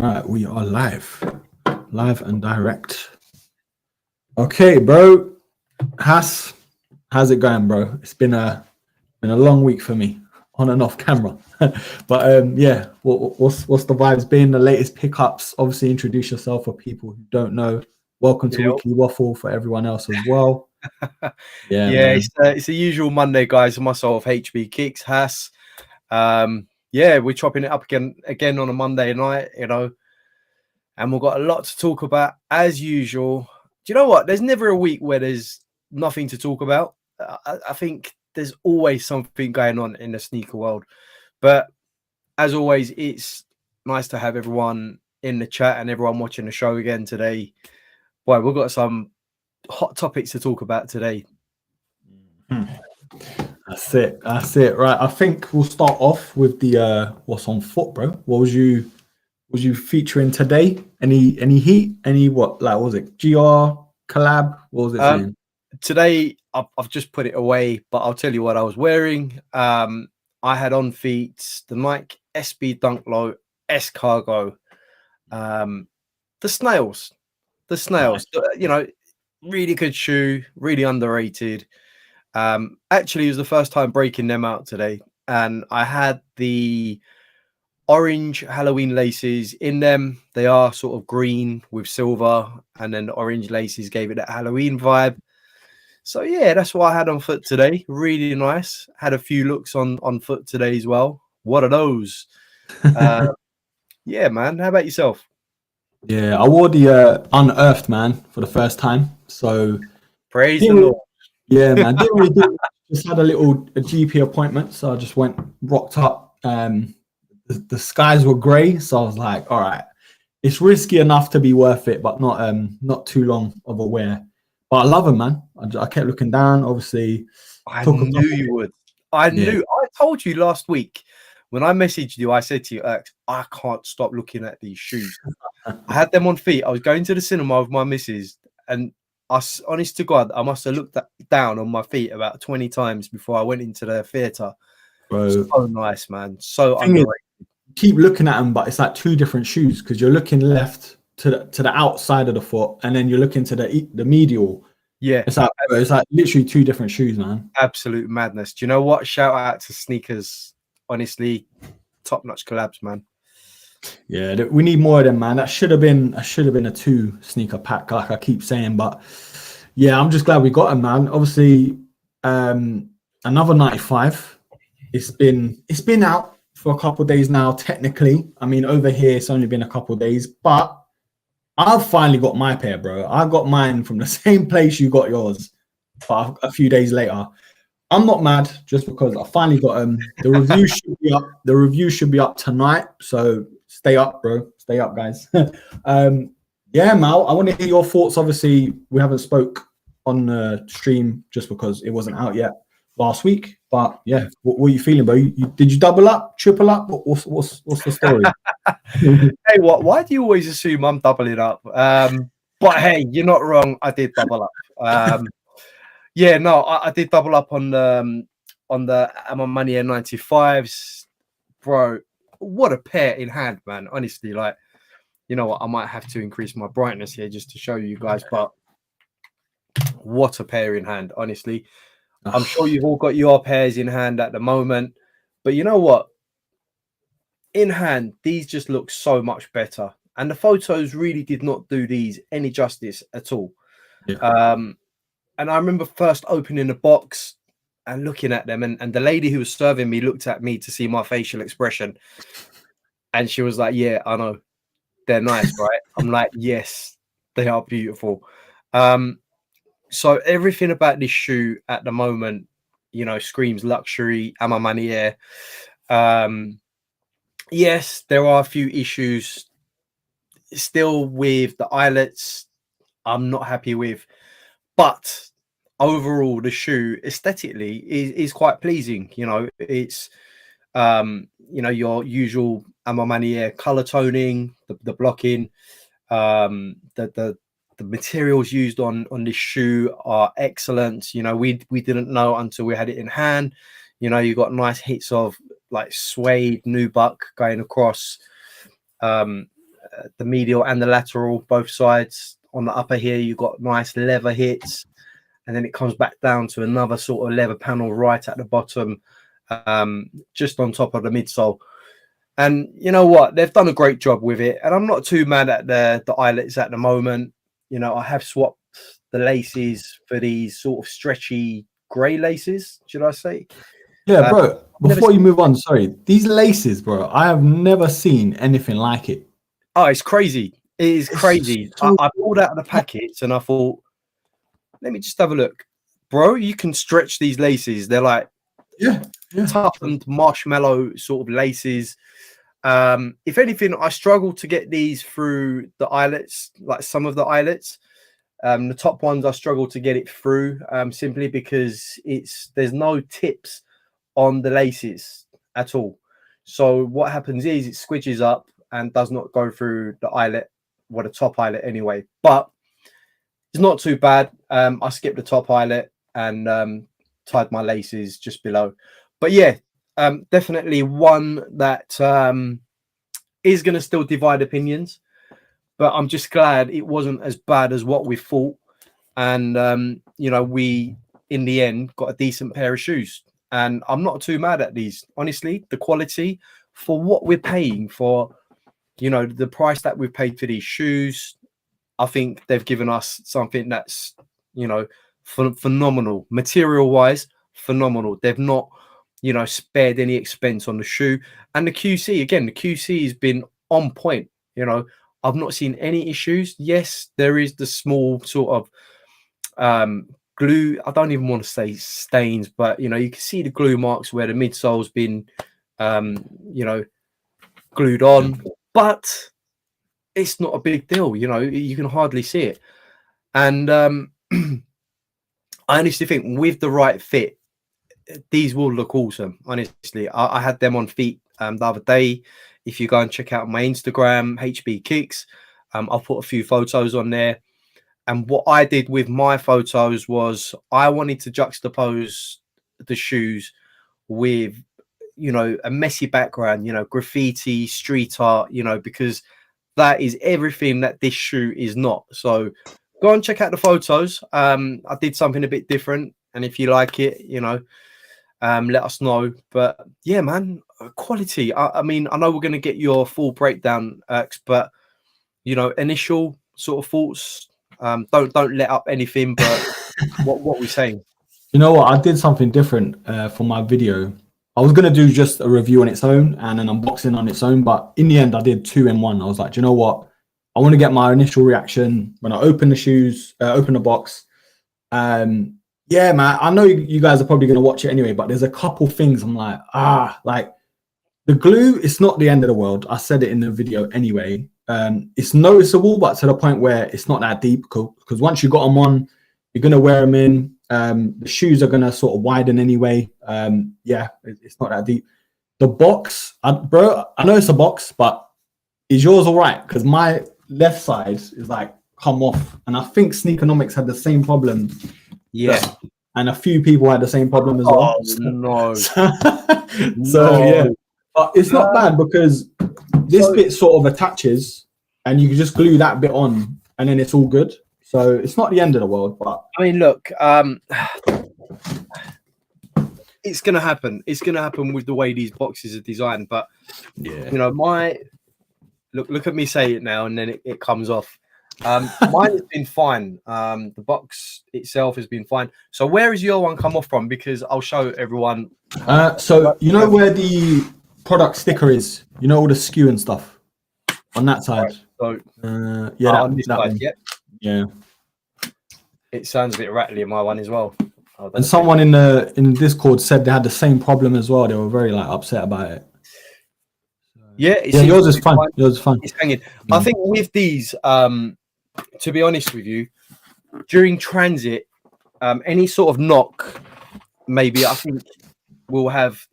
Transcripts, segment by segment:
Right, we are live and direct. Okay, bro. How's it going, bro? It's been a long week for me, on and off camera. But yeah, what's the vibes been? The latest pickups. Obviously, introduce yourself for people who don't know. Welcome to Weekly Waffle for everyone else as well. Yeah, it's the usual Monday, guys. Myself, HB Kicks, Hass. Yeah, we're chopping it up again on a Monday night, and we've got a lot to talk about as usual. Do you know what? There's never a week where there's nothing to talk about. I think there's always something going on in the sneaker world. But as always, it's nice to have everyone in the chat and everyone watching the show again today. Boy, we've got some hot topics to talk about today. That's it. Right, I think we'll start off with the what's on foot, bro. What was you featuring today? Any heat? What was it? GR collab? What was it saying? Today I've just put it away, but I'll tell you what I was wearing. I had on feet the Nike SB Dunk Low S Cargo, the snails, nice. Really good shoe, really underrated. Actually, it was the first time breaking them out today, and I had the orange Halloween laces in them. They are sort of green with silver, and then the orange laces gave it that Halloween vibe. So yeah, that's what I had on foot today. Really nice. Had a few looks on foot today as well. What are those? Yeah, man. How about yourself? Yeah, I wore the Unearthed, man, for the first time. So praise the Lord. Yeah, man. Didn't really do. Just had a GP appointment, so I just rocked up. The skies were grey, so I was like, all right, it's risky enough to be worth it, but not too long of a wear. But I love them, man. I kept looking down. Obviously, I knew you would. I knew. I told you last week when I messaged you. I said to you, I can't stop looking at these shoes. I had them on feet. I was going to the cinema with my missus, and honest to God, I must have looked down on my feet about 20 times before I went into the theater. Bro, so nice, man. So underrated. Keep looking at them, but it's like two different shoes because you're looking left to the outside of the foot, and then you're looking to the medial. Yeah, it's like literally two different shoes, man. Absolute madness. Do you know what? Shout out to sneakers. Honestly, top-notch collabs, man. Yeah, we need more of them, man. That should have been a 2 sneaker pack, like I keep saying. But yeah, I'm just glad we got them, man. Obviously, another 95. It's been out for a couple of days now. Technically, I mean, over here it's only been a couple of days, but I've finally got my pair, bro. I got mine from the same place you got yours, but a few days later. I'm not mad just because I finally got them. The review should be up. The review should be up tonight, so stay up, bro. Stay up, guys. Yeah, Mal, I want to hear your thoughts. Obviously, we haven't spoke on the stream just because it wasn't out yet last week. But yeah, what are you feeling, bro? Did you double up, triple up? What's the story? Hey, why do you always assume I'm doubling up? But hey, you're not wrong. I did double up. Yeah, no, I did double up on the A Ma Maniere 95s, bro. What a pair in hand, man. Honestly, like, you know what? I might have to increase my brightness here just to show you guys, but what a pair in hand, honestly. I'm sure you've all got your pairs in hand at the moment, but you know what? In hand, these just look so much better. And the photos really did not do these any justice at all. Yeah. And I remember first opening the box and looking at them, and the lady who was serving me looked at me to see my facial expression. And she was like, yeah, I know. They're nice, right? I'm like, yes, they are beautiful. So everything about this shoe at the moment, screams luxury, A Ma Maniere. Yes, there are a few issues still with the eyelets. I'm not happy with, but overall the shoe aesthetically is quite pleasing. It's your usual A Ma Maniere color toning, the blocking, the materials used on this shoe are excellent. We didn't know until we had it in hand. You got nice hits of like suede nubuck going across. the medial and the lateral, both sides. On the upper here, you've got nice leather hits, and then it comes back down to another sort of leather panel right at the bottom, just on top of the midsole. And you know what? They've done a great job with it, and I'm not too mad at the eyelets at the moment. You know, I have swapped the laces for these sort of stretchy grey laces, should I say? Yeah, bro. Before you move on, sorry, these laces, bro, I have never seen anything like it. Oh, it's crazy. It is crazy. I pulled out of the packets and I thought, let me just have a look. Bro, you can stretch these laces. They're like toughened marshmallow sort of laces. If anything, I struggle to get these through the eyelets, like some of the eyelets. The top ones, I struggle to get it through simply because there's no tips on the laces at all. So what happens is it squidges up and does not go through the eyelet, the top eyelet anyway. But it's not too bad. I skipped the top eyelet and tied my laces just below. But yeah, definitely one that is going to still divide opinions. But I'm just glad it wasn't as bad as what we thought. And, you know, we, in the end, got a decent pair of shoes. And I'm not too mad at these. Honestly, the quality for what we're paying for, you know, the price that we've paid for these shoes, I think they've given us something that's, you know, phenomenal. Material-wise, phenomenal. They've not, you know, spared any expense on the shoe. And the QC, again, the QC has been on point. You know, I've not seen any issues. Yes, there is the small sort of glue. I don't even want to say stains, but, you know, you can see the glue marks where the midsole's been, you know, glued on. But it's not a big deal. You know, you can hardly see it. And I honestly think with the right fit, these will look awesome. Honestly, I had them on feet the other day. If you go and check out my Instagram, HB Kicks, I'll put a few photos on there. And what I did with my photos was I wanted to juxtapose the shoes with, you know, a messy background, you know, graffiti, street art, you know, because that is everything that this shoe is not. So go and check out the photos. I did something a bit different. And if you like it, you know, let us know. But yeah, man, quality. I mean, I know we're going to get your full breakdown, but, you know, initial sort of thoughts. Don't let up anything, but what we're saying. You know what? I did something different for my video. I was going to do just a review on its own and an unboxing on its own, but in the end, I did 2 in 1. I was like, do you know what? I want to get my initial reaction when I open the shoes, open the box. Yeah, man, I know you guys are probably going to watch it anyway, but there's a couple things I'm like, like the glue, it's not the end of the world. I said it in the video anyway. It's noticeable, but to the point where it's not that deep, because once you got them on, you're going to wear them in. The shoes are going to sort of widen anyway. Yeah, it's not that deep. The box, bro, I know it's a box, but is yours all right? Because my left side is like come off, and I think Sneakonomics had the same problem. Yeah, and a few people had the same problem as well. No. So yeah, but it's not bad because this bit sort of attaches, and you can just glue that bit on, and then it's all good. So it's not the end of the world. But I mean, look, it's gonna happen. It's gonna happen with the way these boxes are designed. But yeah, you know, look at me say it now, and then it comes off. Mine has been fine. The box itself has been fine. So where is your one come off from? Because I'll show everyone. So you know where the product sticker is? You know all the SKU and stuff on that side. Right, so yeah, on this side, yeah. It sounds a bit rattly in my one as well. And someone in the Discord said they had the same problem as well. They were very like upset about it. Yeah, yours is fine. Yours is fine. It's hanging. I think with these, to be honest with you, during transit, any sort of knock, maybe I think we'll have.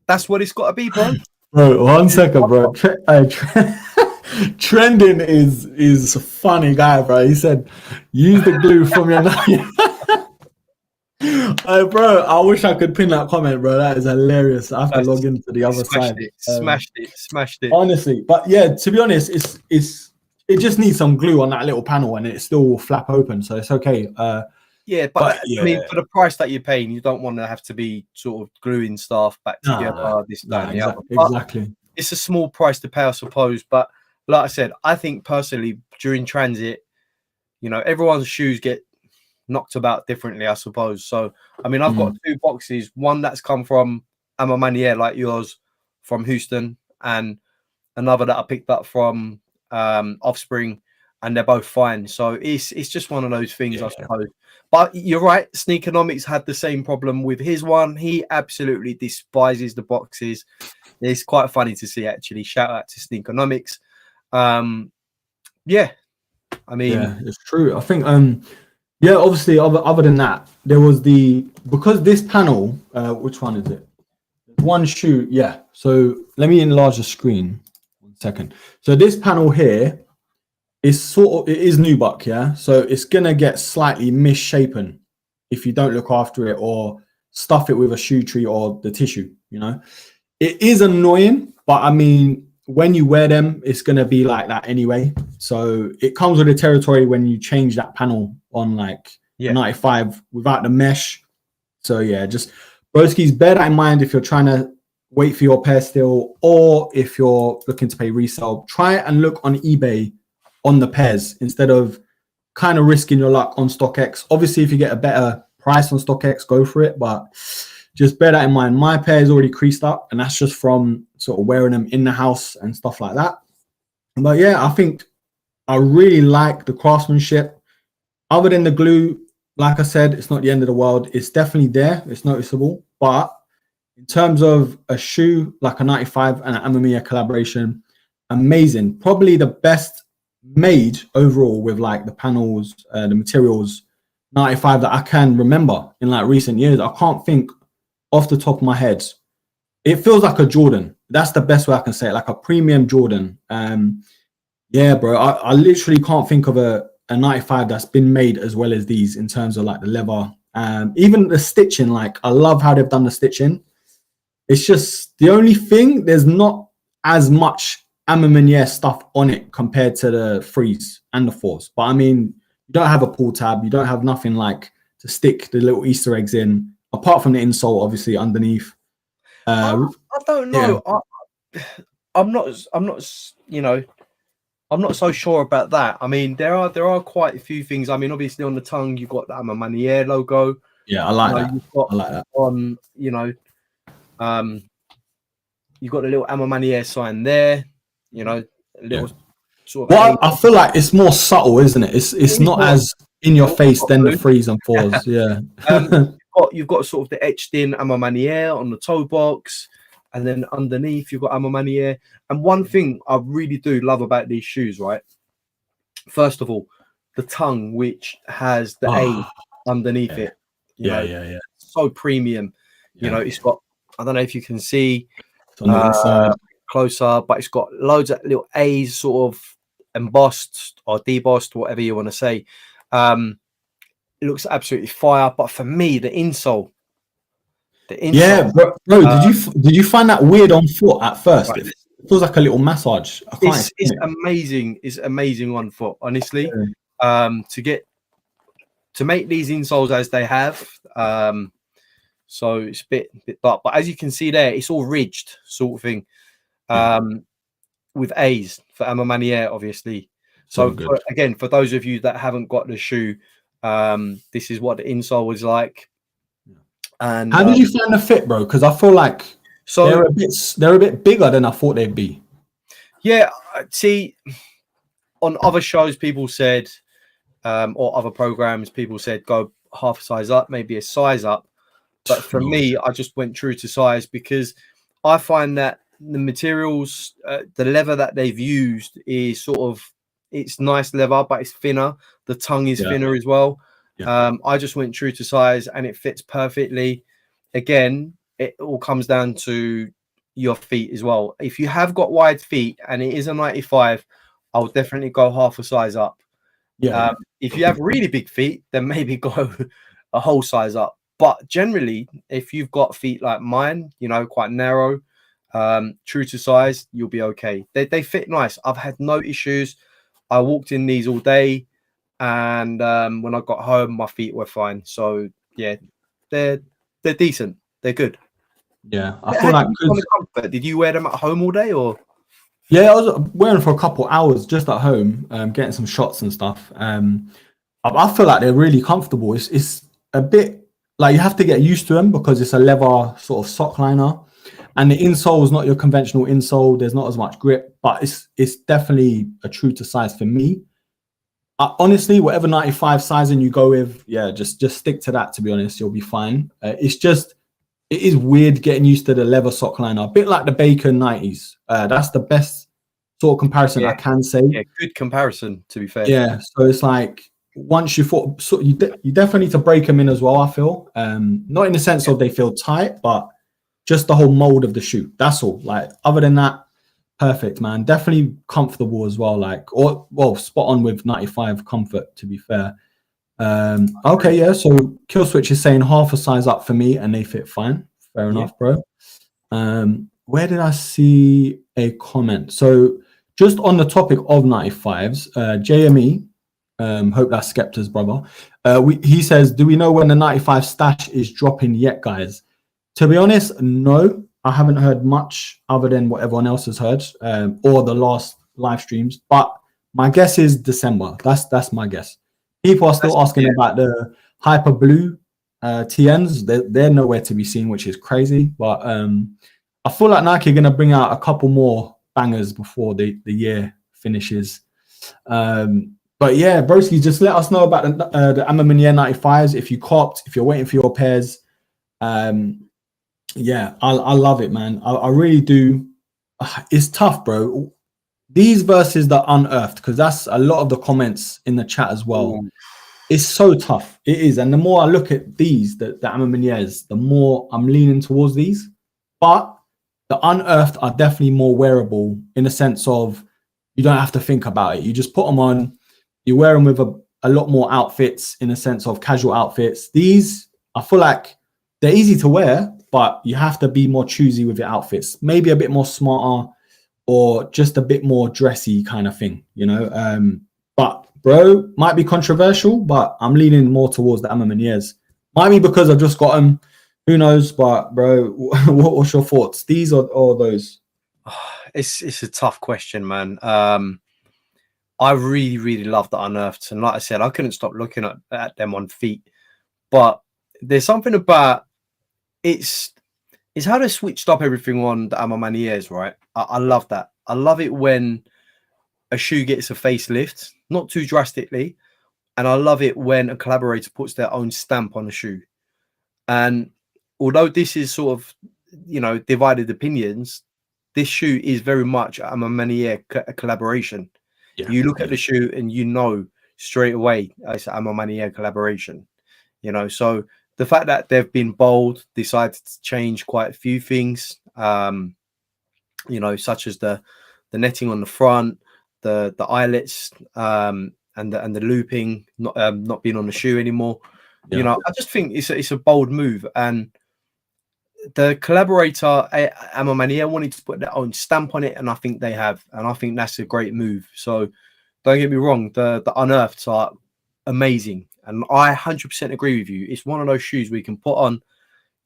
That's what it's got to be, bro. Bro, 1 second, bro. Trending is a funny guy, bro. He said, "Use the glue from your knife." Bro, I wish I could pin that comment, bro. That is hilarious. I have to log into the other side. Smashed it. Honestly, but yeah, to be honest, it just needs some glue on that little panel, and it still will flap open, so it's okay. Yeah, but yeah. I mean, for the price that you're paying, you don't want to have to be sort of gluing stuff back together. Exactly. It's a small price to pay, I suppose. But like I said, I think personally, during transit, you know, everyone's shoes get knocked about differently, I suppose. So, I mean, I've got 2 boxes. One that's come from A Ma Maniere, like yours, from Houston, and another that I picked up from Offspring, and they're both fine. So it's just one of those things, I suppose. But you're right, Sneakonomics had the same problem with his one. He absolutely despises the boxes. It's quite funny to see, actually. Shout out to Sneakonomics. Yeah, I mean, yeah, it's true. I think yeah, obviously, other than that, there was because this panel, which one is it? One shoe, yeah. So let me enlarge the screen. 1 second. So this panel here is it is nubuck, yeah. So it's gonna get slightly misshapen if you don't look after it or stuff it with a shoe tree or the tissue. You know, it is annoying, but I mean, when you wear them, it's gonna be like that anyway. So it comes with the territory when you change that panel on like 95 without the mesh. So yeah, just Broski's, bear that in mind if you're trying to wait for your pair still, or if you're looking to pay resale, try and look on eBay on the pairs instead of kind of risking your luck on StockX. Obviously, if you get a better price on StockX, go for it, but just bear that in mind. My pair is already creased up, and that's just from sort of wearing them in the house and stuff like that. But yeah, I think I really like the craftsmanship. Other than the glue, like I said, it's not the end of the world. It's definitely there. It's noticeable. But in terms of a shoe like a 95 and an A Ma Maniere collaboration, amazing. Probably the best made overall with like the panels, the materials, 95 that I can remember in like recent years. I can't think off the top of my head. It feels like a Jordan. That's the best way I can say it, like a premium Jordan. Yeah, bro, I literally can't think of a 95 that's been made as well as these in terms of like the leather. Even the stitching, like I love how they've done the stitching. It's just the only thing, there's not as much A Ma Maniere stuff on it compared to the 3s and the 4s. But I mean, you don't have a pull tab. You don't have nothing like to stick the little Easter eggs in, apart from the insole, obviously, underneath. I don't know. Yeah. I'm not, you know, I'm not so sure about that. I mean, there are quite a few things. I mean, obviously on the tongue, you've got the A Ma Maniere logo. Yeah, I like that. I like that. On, you know, you've got the little A Ma Maniere sign there. You know, a little sort of. Well, I feel like it's more subtle, isn't it? It's not as in your face than the 3s and 4s. Yeah. You've got sort of the etched in A Ma Maniere on the toe box, and then underneath you've got A Ma Maniere. And one thing I really do love about these shoes, right? First of all, the tongue, which has the A underneath it. Yeah. So premium. You know, it's got, I don't know if you can see closer, but it's got loads of little A's sort of embossed or debossed, whatever you want to say. It looks absolutely fire. But for me, the insole. Yeah, bro, did you find that weird on foot at first? Right. It feels like a little massage. It's amazing. It's amazing on foot, honestly. To make these insoles as they have. So it's a bit dark, but as you can see there, it's all ridged sort of thing. With A's for A Ma Maniere, obviously. So again, for those of you that haven't got the shoe, this is what the insole was like. And how did you find the fit, bro? Because I feel like they're a bit bigger than I thought they'd be. Yeah, see, on other shows, people said, or other programs, people said go half a size up, maybe a size up. But for me, I just went true to size because I find that the materials, the leather that they've used is sort of, it's nice leather, but it's thinner. The tongue is thinner as well. I just went true to size and it fits perfectly. Again, it all comes down to your feet as well. If you have got wide feet and it is a 95, I'll definitely go half a size up. If you have really big feet, then maybe go a whole size up. But generally, if you've got feet like mine, you know, quite narrow, true to size, you'll be okay. They fit nice. I've had no issues. I walked in these all day, and when I got home, my feet were fine. So yeah, they're decent. They're good. Yeah, I feel like comfort. Did you wear them at home all day or? Yeah, I was wearing for a couple hours just at home, getting some shots and stuff. I feel like they're really comfortable. It's a bit like you have to get used to them because it's a leather sort of sock liner, and the insole is not your conventional insole. There's not as much grip, but it's definitely a true to size for me. Honestly, whatever 95 sizing you go with, yeah, just stick to that. To be honest, you'll be fine. It is weird getting used to the leather sock liner, a bit like the Bacon 90s. That's the best sort of comparison I can say. Yeah, good comparison, to be fair. Yeah, so it's like once you thought, so you definitely need to break them in as well, I feel. Not in the sense of they feel tight, but just the whole mold of the shoe. That's all. Like, other than that, perfect, man. Definitely comfortable as well. Like, spot on with 95 comfort, to be fair. Okay, yeah, so Kill Switch is saying half a size up for me and they fit fine. Fair enough, bro. Where did I see a comment? So just on the topic of 95s, JME, hope that's Skepta's brother, he says, do we know when the 95 stash is dropping yet, guys? To be honest, no. I haven't heard much other than what everyone else has heard, or the last live streams, but my guess is December. That's my guess. People are still asking about the Hyper Blue TNs. They're nowhere to be seen, which is crazy. But I feel like Nike are going to bring out a couple more bangers before the year finishes. But yeah, Broski, just let us know about the A Ma Maniere 95s. If you copped, if you're waiting for your pairs. Yeah, I love it, man. I really do. It's tough, bro. These versus the Unearthed, because that's a lot of the comments in the chat as well. It's so tough. It is. And the more I look at these, the A Ma Manieres, the more I'm leaning towards these. But the Unearthed are definitely more wearable in the sense of you don't have to think about it. You just put them on. You wear them with a lot more outfits in the sense of casual outfits. These, I feel like they're easy to wear, but you have to be more choosy with your outfits. Maybe a bit more smarter, or just a bit more dressy kind of thing, you know. But bro, might be controversial, but I'm leaning more towards the A Ma Manieres. Might be because I've just got them. Who knows? But bro, what's your thoughts? These or those? It's a tough question, man. I really love the Unearthed, and like I said, I couldn't stop looking at them on feet. But there's something about it's how they switched up everything on the A Ma Manieres, right? I love that. I love it when a shoe gets a facelift, not too drastically. And I love it when a collaborator puts their own stamp on a shoe. And although this is sort of, you know, divided opinions, this shoe is very much a Ma Maniere collaboration. Yeah, you look at the shoe and you know straight away it's a Ma Maniere collaboration, you know. So the fact that they've been bold, decided to change quite a few things, you know, such as the netting on the front, the eyelets, and the looping not being on the shoe anymore. Yeah. You know, I just think it's a bold move, and the collaborator A Ma Maniere wanted to put their own stamp on it, and I think they have, and I think that's a great move. So don't get me wrong, the Unearths are amazing. And I 100% agree with you. It's one of those shoes we can put on.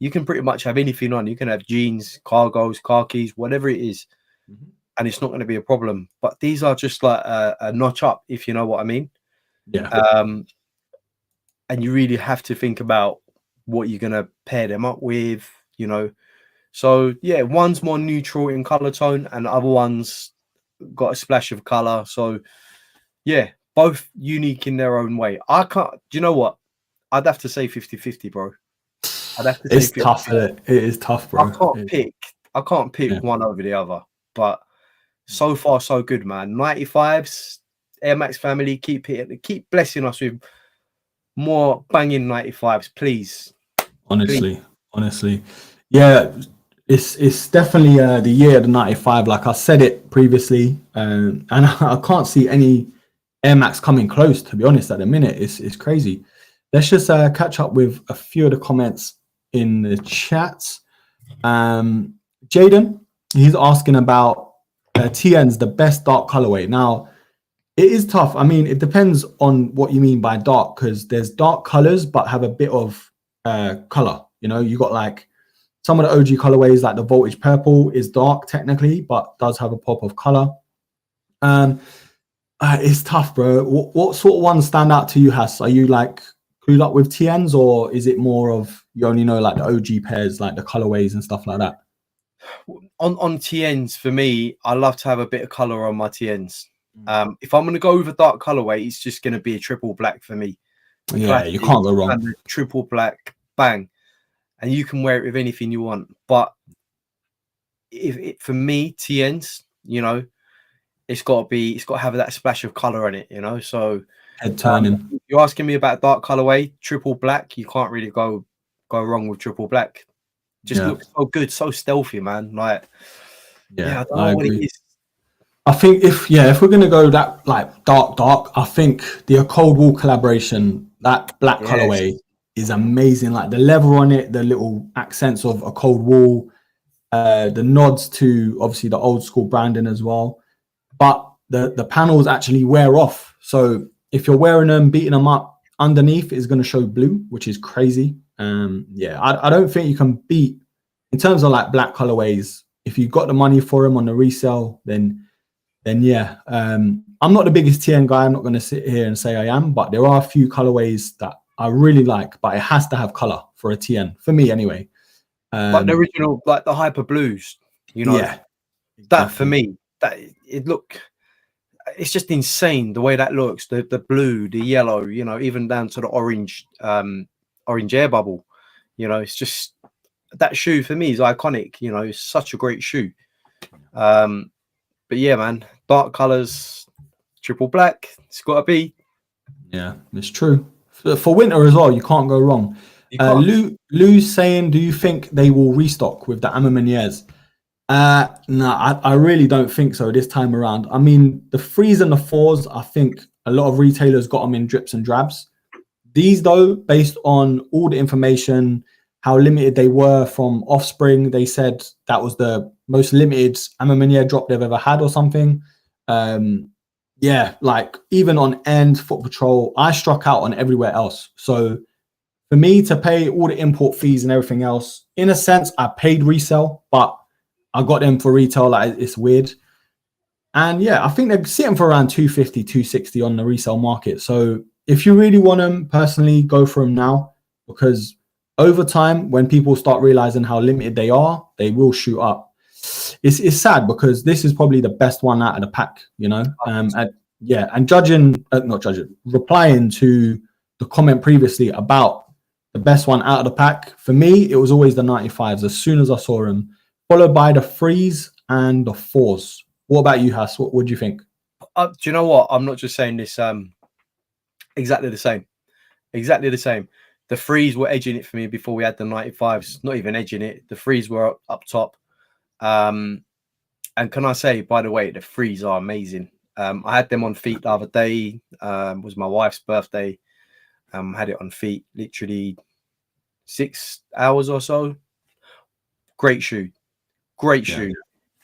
You can pretty much have anything on. You can have jeans, cargos, khakis, whatever it is. And it's not going to be a problem. But these are just like a notch up, if you know what I mean. Yeah. And you really have to think about what you're going to pair them up with, you know. So, yeah, one's more neutral in color tone and the other one's got a splash of color. So, yeah. Both unique in their own way. I can't. Do you know what? I'd have to say 50-50, bro. I'd have to say it's 50-50. Tough. It is tough, bro. I can't pick one over the other. But so far, so good, man. 95s, Air Max family, keep blessing us with more banging 95s, please. Honestly, yeah. It's definitely the year of the 95. Like I said it previously, and I can't see any Air Max coming close, to be honest. At the minute, it's crazy. let's just catch up with a few of the comments in the chat. Jaden, he's asking about TN's the best dark colorway. Now, it is tough. I mean, it depends on what you mean by dark, because there's dark colors but have a bit of color. You know, you got like some of the OG colorways, like the Voltage Purple is dark technically, but does have a pop of color. It's tough, bro. What sort of ones stand out to you, Has? Are you like clued up with TNs, or is it more of you only know like the OG pairs, like the colorways and stuff like that? On TNs, for me, I love to have a bit of color on my TNs. If I'm going to go with a dark colorway, it's just going to be a triple black for me. Yeah, you can't go wrong. Triple black, bang, and you can wear it with anything you want. But for me, TNs, you know, it's got to have that splash of color on it, you know. So head turning. You're asking me about dark colorway, triple black. You can't really go wrong with triple black. Just looks so good, so stealthy, man. Like, I don't know what it is. I think if we're gonna go that like dark, I think the Cold War collaboration, that black colorway is amazing. Like the leather on it, the little accents of a Cold War, the nods to obviously the old school branding as well. But the panels actually wear off. So if you're wearing them, beating them up, underneath is going to show blue, which is crazy. I don't think you can beat in terms of like black colorways. If you got the money for them on the resale, then yeah. I'm not the biggest TN guy. I'm not going to sit here and say I am, but there are a few colorways that I really like, but it has to have color for a TN for me anyway. Like the original, like the hyper blues, you know. Yeah, that for me, that it's just insane the way that looks. The blue, the yellow, you know, even down to the orange air bubble. You know, it's just that shoe for me is iconic. You know, it's such a great shoe. But yeah, man, dark colors, triple black. It's got to be. Yeah, it's true. For winter as well, you can't go wrong. Lou's saying, do you think they will restock with the A Ma Manieres? No, I really don't think so this time around. I mean, the 3s and the 4s, I think a lot of retailers got them in drips and drabs. These, though, based on all the information, how limited they were from Offspring, they said that was the most limited A Ma Maniere drop they've ever had or something. Like even on End, Foot Patrol, I struck out on everywhere else. So for me to pay all the import fees and everything else, in a sense, I paid resale, but I got them for retail. Like, it's weird. And yeah, I think they're sitting for around 250, 260 on the resale market. So if you really want them, personally, go for them now, because over time, when people start realizing how limited they are, they will shoot up. It's sad because this is probably the best one out of the pack, you know. And replying to the comment previously about the best one out of the pack, for me, it was always the 95s as soon as I saw them, followed by the 3s and the 4s. What about you, Has? What do you think? Do you know what? I'm not just saying this. Exactly the same. Exactly the same. The 3s were edging it for me before we had the 95s. Not even edging it. The 3s were up top. And can I say, by the way, the 3s are amazing. I had them on feet the other day. It was my wife's birthday. Had it on feet literally 6 hours or so. Great shoe. Great shoe.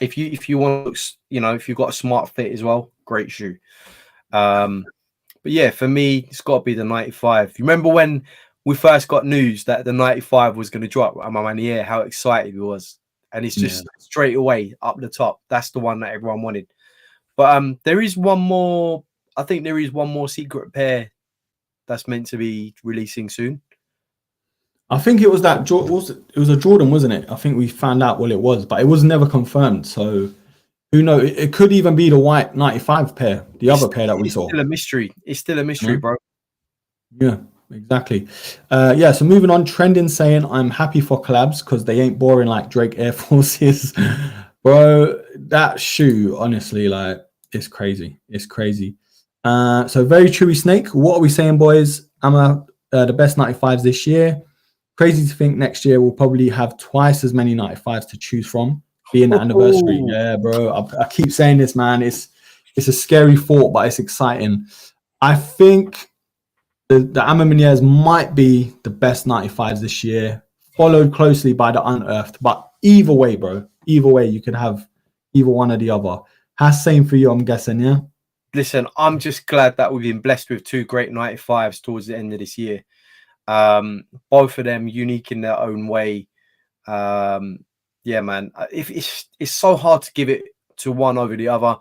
If you want, you know, if you've got a smart fit as well, great shoe. But yeah, for me, it's got to be the 95. You remember when we first got news that the 95 was going to drop? A Ma Maniere, how excited we was. And it's just straight away up the top. That's the one that everyone wanted. But there is one more. I think there is one more secret pair that's meant to be releasing soon. I think it was that. It was a Jordan, wasn't it? I think we found out what it was, but it was never confirmed. So who knows? It could even be the white 95 pair, the other pair that we saw. It's still a mystery. It's still a mystery, bro. Yeah, exactly. So moving on, Trending saying, I'm happy for collabs because they ain't boring like Drake Air Forces. Bro, that shoe, honestly, like, it's crazy. It's crazy. So very chewy snake. What are we saying, boys? The best 95s this year. Crazy to think next year we'll probably have twice as many 95s to choose from, being the anniversary. Yeah, bro. I keep saying this, man. It's a scary thought, but it's exciting. I think the A Ma Manieres might be the best 95s this year, followed closely by the Unearthed. But either way, bro, either way, you could have either one or the other. Has same for you, I'm guessing, yeah? Listen, I'm just glad that we've been blessed with two great 95s towards the end of this year. Both of them unique in their own way. Yeah, man. If it's so hard to give it to one over the other.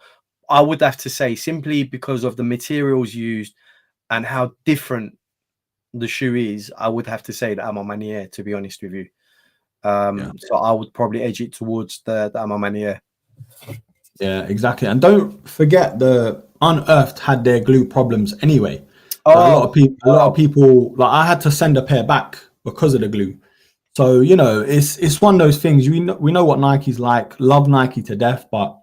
I would have to say simply because of the materials used and how different the shoe is, I would have to say the A Ma Maniere, to be honest with you. So I would probably edge it towards the A Ma Maniere. Yeah, exactly. And don't forget the Unearthed had their glue problems anyway. A lot of people, like I had to send a pair back because of the glue. So, you know, it's one of those things. We know what Nike's like, love Nike to death, but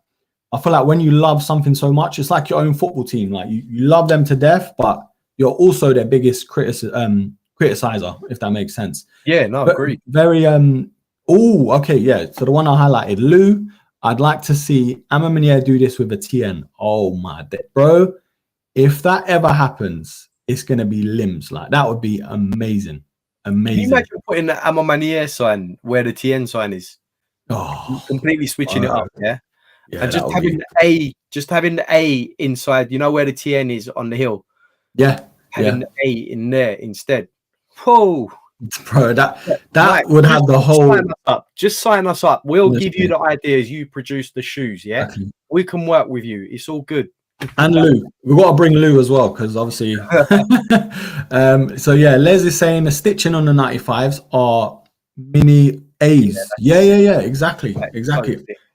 I feel like when you love something so much, it's like your own football team. Like you love them to death, but you're also their biggest criticizer, if that makes sense. Yeah, no, agree. Very okay, yeah. So the one I highlighted, Lou, I'd like to see A Ma Maniere do this with a TN. Oh my bro. If that ever happens, it's gonna be limbs. Like that would be amazing. Amazing. Can you imagine putting the A Ma Maniere sign where the TN sign is? Oh, completely switching it up, yeah. Yeah, and just having the A inside, you know where the TN is on the heel. Yeah. Having the A in there instead. Whoa. Bro, that would have the whole just sign us up. We'll give you the ideas, you produce the shoes, yeah. Exactly. We can work with you. It's all good. And Lou, we've got to bring Lou as well because obviously so yeah, Les is saying the stitching on the 95s are mini A's. Yeah, exactly.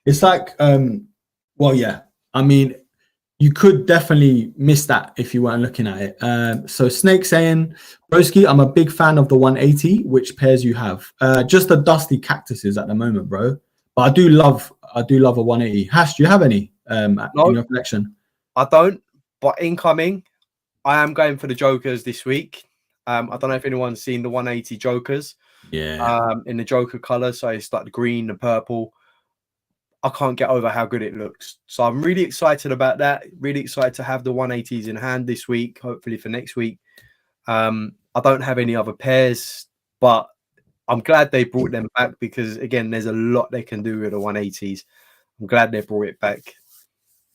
It's like well, yeah, I mean you could definitely miss that if you weren't looking at it. So Snake saying, Broski, I'm a big fan of the 180. Which pairs you have? Just the dusty cactuses at the moment, bro. But I do love a 180. Hash, do you have any in your collection? I don't, but incoming, I am going for the Jokers this week. I don't know if anyone's seen the 180 Jokers. Yeah. In the Joker color, so it's like the green, the purple. I can't get over how good it looks. So I'm really excited about that. Really excited to have the 180s in hand this week, hopefully for next week. I don't have any other pairs, but I'm glad they brought them back because, again, there's a lot they can do with the 180s. I'm glad they brought it back.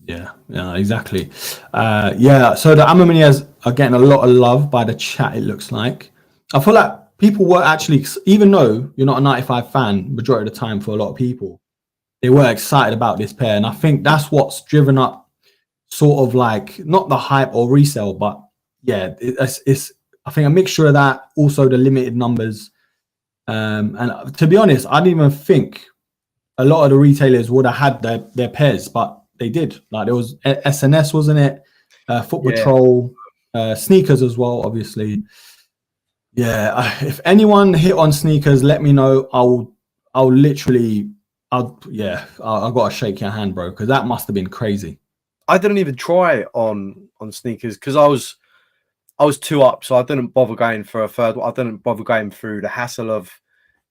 Yeah, exactly. Yeah, so the A Ma Manieres are getting a lot of love by the chat, it looks like. I feel like people were actually, even though you're not a 95 fan, majority of the time for a lot of people, they were excited about this pair. And I think that's what's driven up sort of like, not the hype or resale, but yeah, it's I think a mixture of that, also the limited numbers. And to be honest, I didn't even think a lot of the retailers would have had their pairs, but they did. Like there was SNS, wasn't it? Foot Patrol, sneakers as well, obviously. Yeah, if anyone hit on sneakers, let me know. I'll gotta shake your hand, bro, because that must have been crazy. I didn't even try on sneakers because I was too up, so I didn't bother going for a third one. I didn't bother going through the hassle of,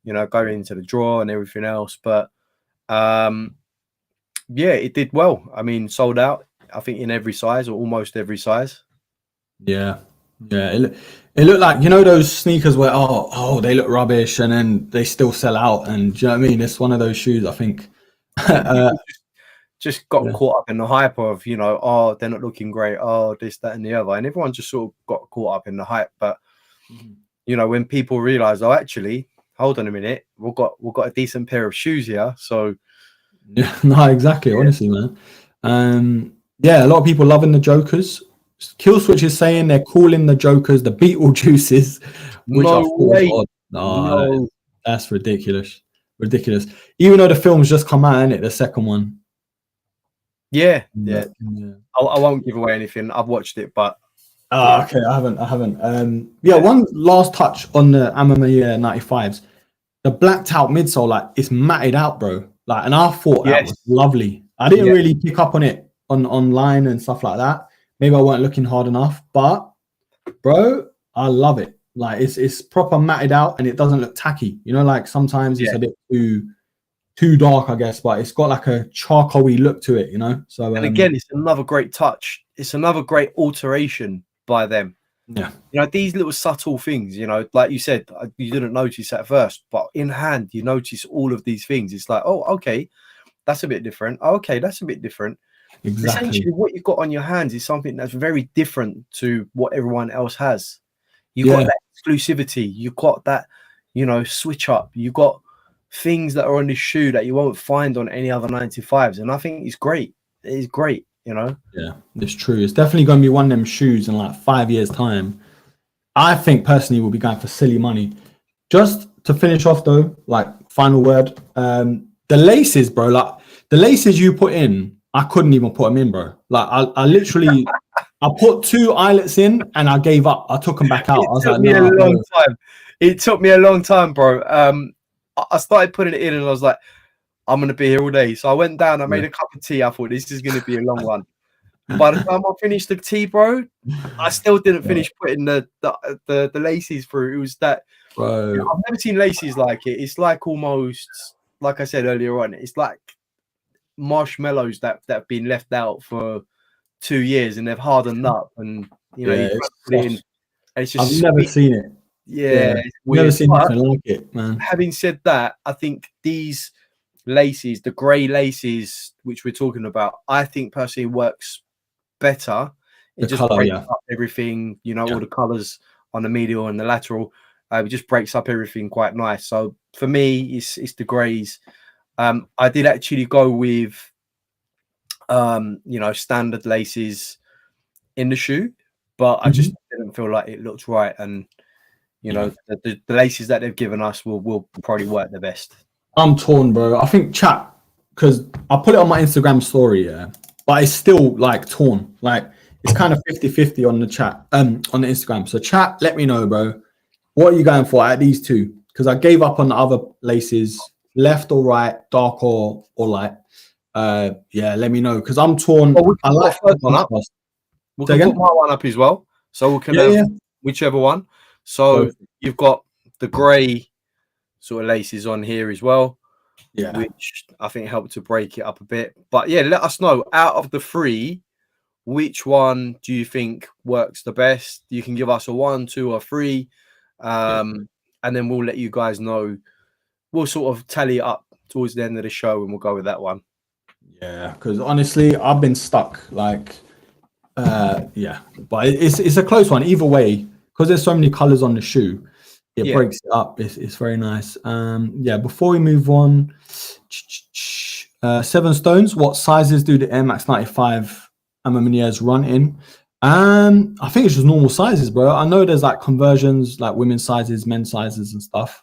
you know, going into the drawer and everything else. But yeah, it did well. I mean, sold out, I think, in every size or almost every size. Yeah. It looked like, you know, those sneakers where they look rubbish and then they still sell out, and do you know what I mean? It's one of those shoes, I think. Just got caught up in the hype of, you know, they're not looking great, this, that, and the other, and everyone just sort of got caught up in the hype. But you know, when people realize, actually, hold on a minute, we've got a decent pair of shoes here, so yeah, no, exactly. Honestly, man. Yeah, a lot of people loving the Jokers. Killswitch is saying they're calling the Jokers the Beetlejuices, which no, that's ridiculous. Even though the film's just come out, innit, the second one. Yeah. I won't give away anything. I've watched it, but okay, I haven't. One last touch on the A Ma Maniere 95s. The blacked out midsole, like it's matted out, bro. Like, and I thought that was lovely. I didn't really pick up on it online and stuff like that. Maybe I weren't looking hard enough, but bro, I love it. Like it's proper matted out and it doesn't look tacky. You know, like sometimes it's a bit too dark, I guess, but it's got like a charcoaly look to it, you know. So and again, it's another great touch. It's another great alteration by them. Yeah. You know, these little subtle things, you know, like you said, you didn't notice at first, but in hand, you notice all of these things. It's like, oh, okay, that's a bit different. Oh, okay, that's a bit different. Exactly. Essentially, what you've got on your hands is something that's very different to what everyone else has. You've Yeah. got that exclusivity. You've got that, you know, switch up. You've got things that are on this shoe that you won't find on any other 95s. And I think it's great. It is great, you know? Yeah, it's true. It's definitely going to be one of them shoes in like 5 years' time. I think personally we'll be going for silly money. Just to finish off though, like final word, the laces, bro. Like the laces you put in, I couldn't even put them in, bro. Like I literally, I put 2 eyelets in and I gave up. I took them back out. I was like, no, long time. It took me a long time, bro. I started putting it in and I was like, I'm gonna be here all day. So I went down, I made a cup of tea. I thought this is gonna be a long one. By the time I finished the tea, bro, I still didn't finish putting the laces through. It was that, bro. you know, I've never seen laces like it. It's like almost, like I said earlier on, it's like marshmallows that have been left out for 2 years and they've hardened up, and you know, you put it in, and it's just I've never seen it. Yeah, it's never weird. seen anything like it, man. Having said that, I think these laces, the grey laces, which we're talking about, I think personally works better. It just breaks up everything, you know, all the colours on the medial and the lateral. It just breaks up everything quite nice. So for me, it's the greys. I did actually go with, you know, standard laces in the shoe, but I just didn't feel like it looked right. And you know, the laces that they've given us will probably work the best. I'm torn, bro. I think chat, because I put it on my Instagram story, yeah, but it's still like torn. Like it's kind of 50-50 on the chat, on the Instagram. So chat, let me know, bro. What are you going for at these 2? Because I gave up on the other laces, left or right, dark or light. Yeah, let me know because I'm torn. Well, I like one up. We can put my one up as well, so we can have whichever one. So you've got the grey sort of laces on here as well, which I think helped to break it up a bit. But yeah, let us know out of the 3, which one do you think works the best? You can give us a 1, 2, or 3, and then we'll let you guys know. We'll sort of tally it up towards the end of the show, and we'll go with that one. Yeah, because honestly, I've been stuck. Like, yeah, but it's a close one either way. Because there's so many colors on the shoe, it breaks it up. It's very nice. Yeah, before we move on, 7 Stones, what sizes do the Air Max 95 A Ma Manieres run in? I think it's just normal sizes, bro. I know there's like conversions, like women's sizes, men's sizes and stuff.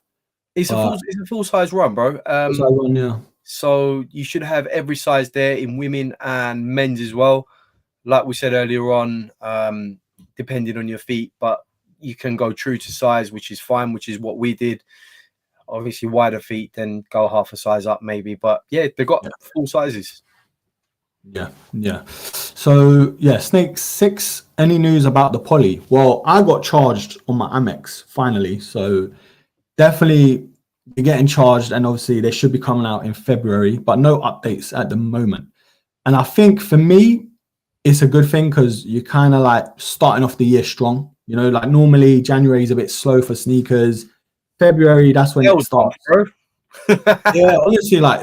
It's a full size run, bro. Yeah. So you should have every size there in women and men's as well. Like we said earlier on, depending on your feet, but you can go true to size, which is fine, which is what we did. Obviously, wider feet, then go half a size up, maybe. But yeah, they've got full sizes. Yeah. So yeah, Snake 6. Any news about the poly? Well, I got charged on my Amex finally, so definitely you're getting charged, and obviously they should be coming out in February, but no updates at the moment. And I think for me, it's a good thing because you're kind of like starting off the year strong. You know, like normally January is a bit slow for sneakers. February, that's when it starts. Yeah, honestly, like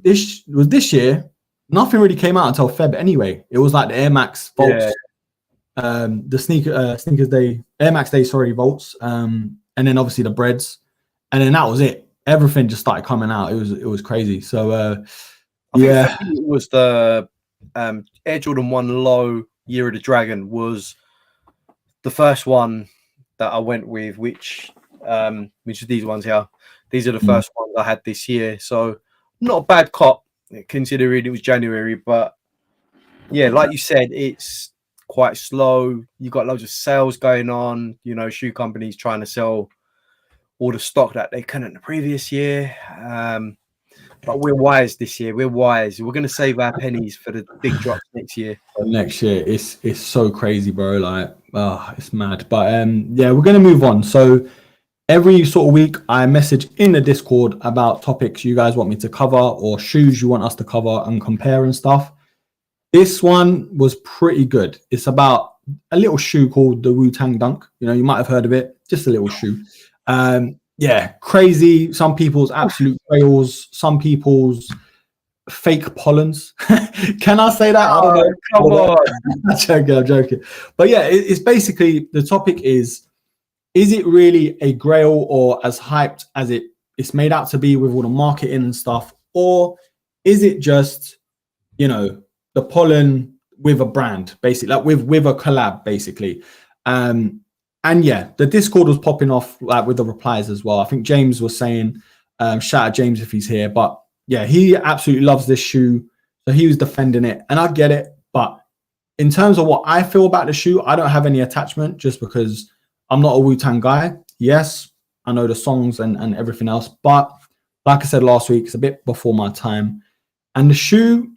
this year, nothing really came out until Feb anyway. It was like the Air Max Volts, the sneakers day, Air Max Day, Volts, and then obviously the breads, and then that was it. Everything just started coming out. It was crazy. So I think it was the Air Jordan 1 Low Year of the Dragon was the first one that I went with, which is these ones here. These are the first ones I had this year. So not a bad cop considering it was January, but yeah, like you said, it's quite slow. You've got loads of sales going on, you know, shoe companies trying to sell all the stock that they couldn't the previous year. But we're wise this year. We're wise. We're going to save our pennies for the big drops next year. Next year, it's so crazy, bro. Like, it's mad. But yeah, we're going to move on. So every sort of week, I message in the Discord about topics you guys want me to cover or shoes you want us to cover and compare and stuff. This one was pretty good. It's about a little shoe called the Wu-Tang Dunk. You know, you might have heard of it. Just a little shoe. Yeah, crazy. Some people's absolute fails. Some people's fake pollens. Can I say that? I don't know. Come on. I'm joking. But yeah, it's basically, the topic is it really a grail or as hyped as it's made out to be with all the marketing and stuff? Or is it just, you know, the pollen with a brand, basically, like with a collab, basically? And yeah, the Discord was popping off like with the replies as well. I think James was saying, shout out James if he's here, but yeah, he absolutely loves this shoe. So he was defending it, and I get it. But in terms of what I feel about the shoe, I don't have any attachment just because I'm not a Wu-Tang guy. Yes, I know the songs and everything else, but like I said last week, it's a bit before my time. And the shoe,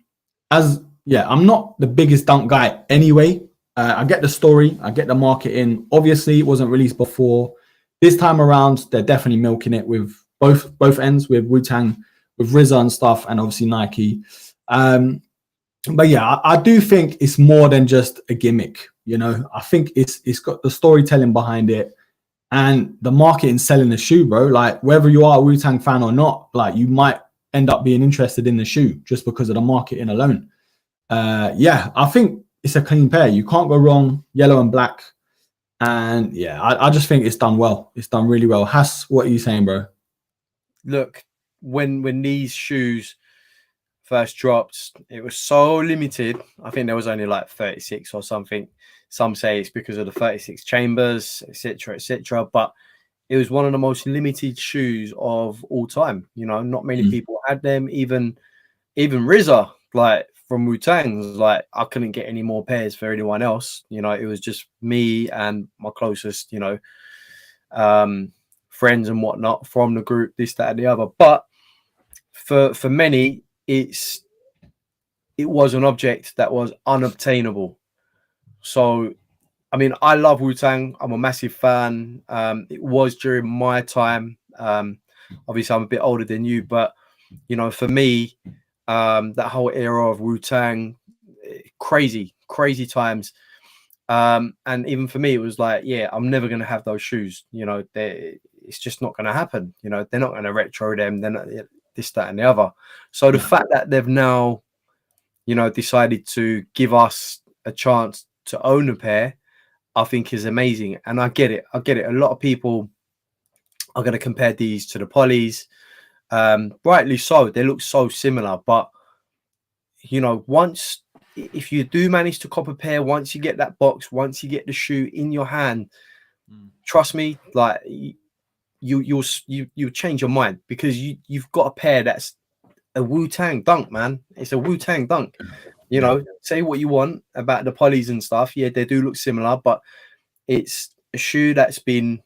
I'm not the biggest dunk guy anyway. I get the story, I get the marketing. Obviously, it wasn't released before. This time around, they're definitely milking it with both ends, with Wu-Tang, with RZA and stuff, and obviously Nike. But yeah, I do think it's more than just a gimmick. You know, I think it's got the storytelling behind it and the marketing selling the shoe, bro. Like, whether you are a Wu-Tang fan or not, like, you might end up being interested in the shoe just because of the marketing alone. Yeah, I think it's a clean pair. You can't go wrong. Yellow and black. And yeah, I just think it's done well. It's done really well. Hass, what are you saying, bro? Look, when these shoes first dropped, it was so limited. I think there was only like 36 or something. Some say it's because of the 36 chambers, etc., etc. But it was one of the most limited shoes of all time. You know, not many people had them. Even RZA, like from Wu-Tang, like, I couldn't get any more pairs for anyone else. You know, it was just me and my closest, you know, friends and whatnot from the group, this, that, and the other. But for many, it was an object that was unobtainable. So, I mean, I love Wu-Tang. I'm a massive fan. It was during my time. Obviously, I'm a bit older than you, but, you know, for me, that whole era of Wu-Tang, crazy times. And even for me, it was like, yeah, I'm never going to have those shoes. You know, it's just not going to happen. You know, they're not going to retro them. They're not this, that, and the other. So the fact that they've now, you know, decided to give us a chance to own a pair, I think is amazing. And I get it. A lot of people are going to compare these to the polys. Rightly so. They look so similar. But, you know, if you do manage to cop a pair, once you get that box, once you get the shoe in your hand, trust me, like, you'll change your mind, because you've got a pair that's a Wu-Tang dunk, man. It's a Wu-Tang dunk. You know, say what you want about the polys and stuff. Yeah, they do look similar, but it's a shoe that's been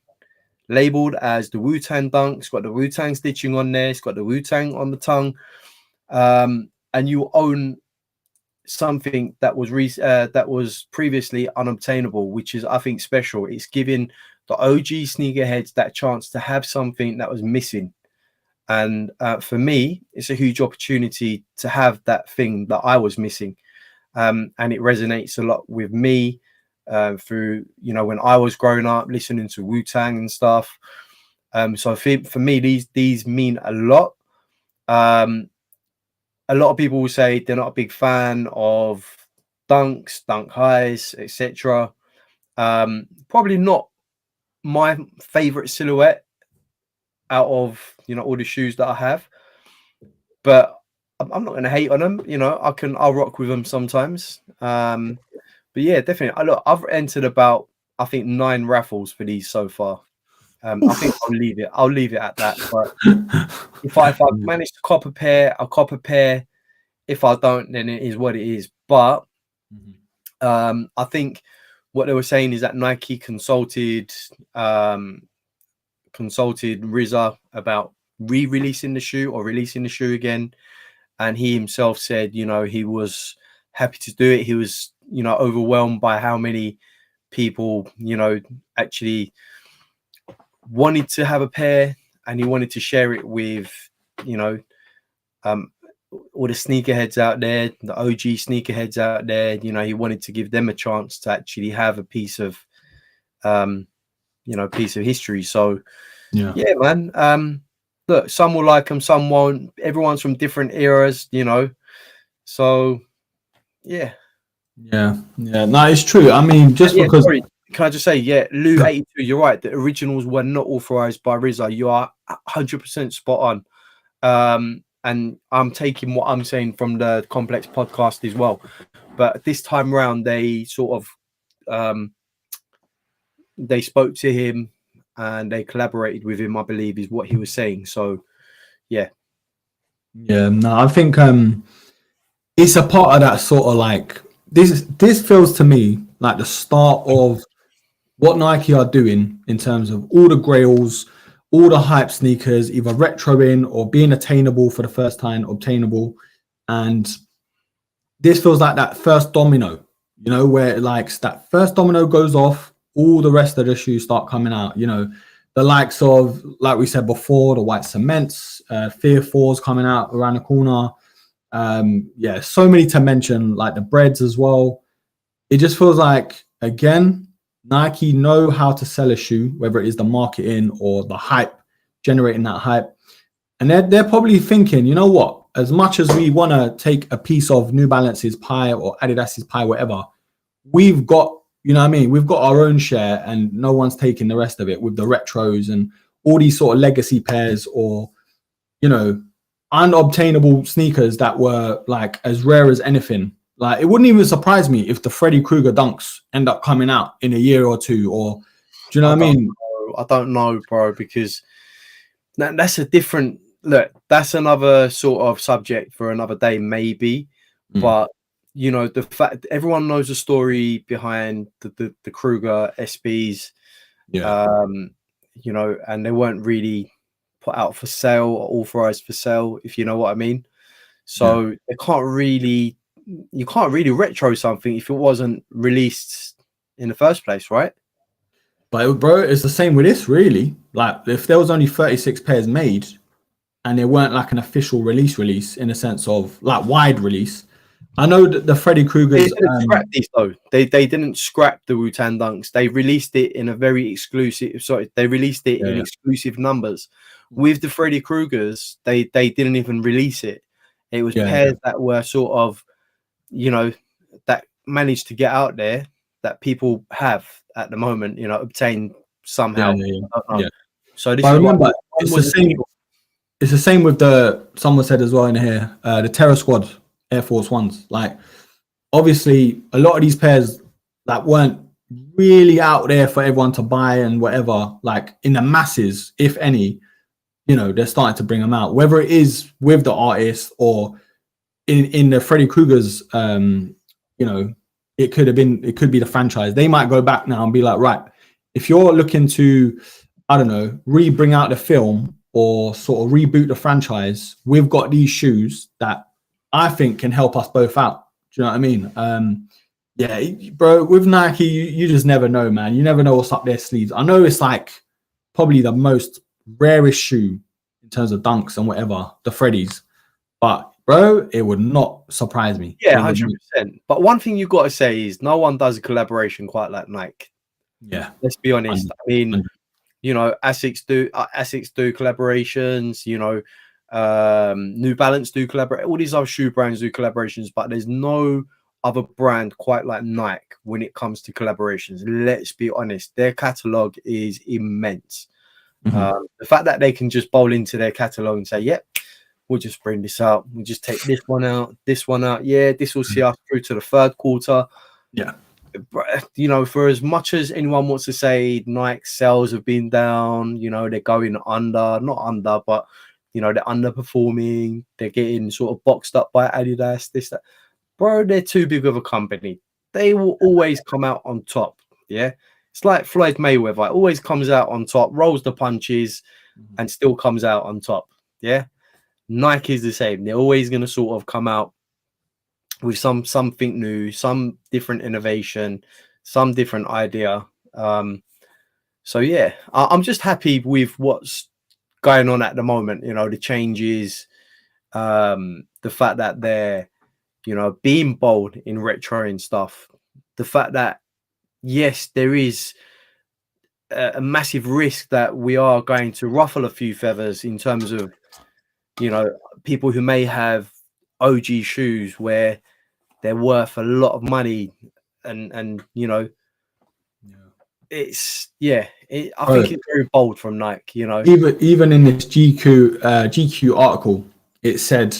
labeled as the Wu-Tang Dunks. It's got the Wu-Tang stitching on there. It's got the Wu-Tang on the tongue. And you own something that was previously unobtainable, which is, I think, special. It's giving the OG sneakerheads that chance to have something that was missing. And for me, it's a huge opportunity to have that thing that I was missing. And it resonates a lot with me through, you know, when I was growing up, listening to Wu-Tang and stuff. So for me, these mean a lot. A lot of people will say they're not a big fan of dunks, dunk highs, etc. Probably not my favorite silhouette out of, you know, all the shoes that I have, but I'm not going to hate on them. You know, I'll rock with them sometimes. But yeah, definitely. I've entered about, I think, 9 raffles for these so far. I think I'll leave it at that. But if I manage to cop a pair, I'll cop a pair. If I don't, then it is what it is. But I think what they were saying is that Nike consulted RZA about re-releasing the shoe or releasing the shoe again, and he himself said, you know, he was happy to do it. He was, you know, overwhelmed by how many people, you know, actually wanted to have a pair, and he wanted to share it with, you know, all the sneakerheads out there, the OG sneakerheads out there. You know, he wanted to give them a chance to actually have a piece of, piece of history. So, yeah, man. Look, some will like him, some won't. Everyone's from different eras, you know. So, yeah. Yeah. No, it's true. I mean, just because. Sorry, can I just say, yeah, Lou 82, you're right. The originals were not authorized by RZA. You are 100% spot on. And I'm taking what I'm saying from the Complex podcast as well. But this time around, they sort of they spoke to him and they collaborated with him, I believe, is what he was saying. So, yeah. Yeah, no, I think it's a part of that sort of like this feels to me like the start of what Nike are doing in terms of all the grails, all the hype sneakers, either retroing or being attainable for the first time, obtainable. And this feels like that first domino, you know, where like that first domino goes off, all the rest of the shoes start coming out, you know, the likes of, like we said before, the white cements, Fear 4s coming out around the corner. Yeah, so many to mention, like the breads as well. It just feels like, again, Nike know how to sell a shoe, whether it is the marketing or the hype, generating that hype. And they're probably thinking, you know what? As much as we want to take a piece of New Balance's pie or Adidas's pie, whatever, we've got, you know what I mean? We've got our own share and no one's taking the rest of it with the retros and all these sort of legacy pairs or, you know, unobtainable sneakers that were like as rare as anything. Like it wouldn't even surprise me if the Freddy Krueger dunks end up coming out in a year or two, or do you know what I mean? I don't know, bro, because that's a different look. That's another sort of subject for another day, maybe. But you know, the fact everyone knows the story behind the Kruger SBs, you know, and they weren't really put out for sale or authorized for sale, if you know what I mean. So you can't really retro something if it wasn't released in the first place, right? But bro, it's the same with this, really. Like if there was only 36 pairs made and they weren't like an official release in a sense of like wide release. I know that the Freddy Krueger's they didn't scrap these though. They didn't scrap the Wu-Tang Dunks. They released it in a very exclusive. Sorry, they released it in exclusive numbers. With the Freddy Krueger's, they didn't even release it. It was pairs that were sort of, you know, that managed to get out there that people have at the moment, you know, obtained somehow. So this but is remember, it's the same. It's the same with someone said as well in here, the Terror Squad Air Force Ones. Like, obviously, a lot of these pairs that weren't really out there for everyone to buy and whatever, like in the masses, if any, you know, they're starting to bring them out. Whether it is with the artist or in the Freddy Krueger's, you know, it could be the franchise. They might go back now and be like, right, if you're looking to, I don't know, bring out the film or sort of reboot the franchise, we've got these shoes that I think can help us both out. Do you know what I mean? Yeah, bro, with Nike, you just never know, man. You never know what's up their sleeves. I know it's like probably the most rarest shoe in terms of dunks and whatever, the Freddy's. But, bro, it would not surprise me. Yeah, 100%. But one thing you got to say is no one does a collaboration quite like Nike. Yeah. Let's be honest. I mean, you know, Asics do collaborations, you know, New Balance do collaborate. All these other shoe brands do collaborations, but there's no other brand quite like Nike when it comes to collaborations. Let's be honest. Their catalog is immense. The fact that they can just bowl into their catalog and say, yep, we'll just bring this out. We'll just take this one out, this one out. Yeah, this will see us through to the third quarter. Yeah. You know, for as much as anyone wants to say Nike sales have been down, you know, they're going not under, but, you know, they're underperforming. They're getting sort of boxed up by Adidas, this, that. Bro, they're too big of a company. They will always come out on top. Yeah. It's like Floyd Mayweather. It always comes out on top, rolls the punches, and still comes out on top. Yeah. Nike is the same. They're always going to sort of come out with something new, some different innovation, some different idea. So yeah, I'm just happy with what's going on at the moment. You know, the changes, the the fact that they're, being bold in retro and stuff, the fact that, yes, there is a massive risk that we are going to ruffle a few feathers in terms of, people who may have OG shoes where they're worth a lot of money, and it's I think it's very bold from Nike. Even in this GQ article, it said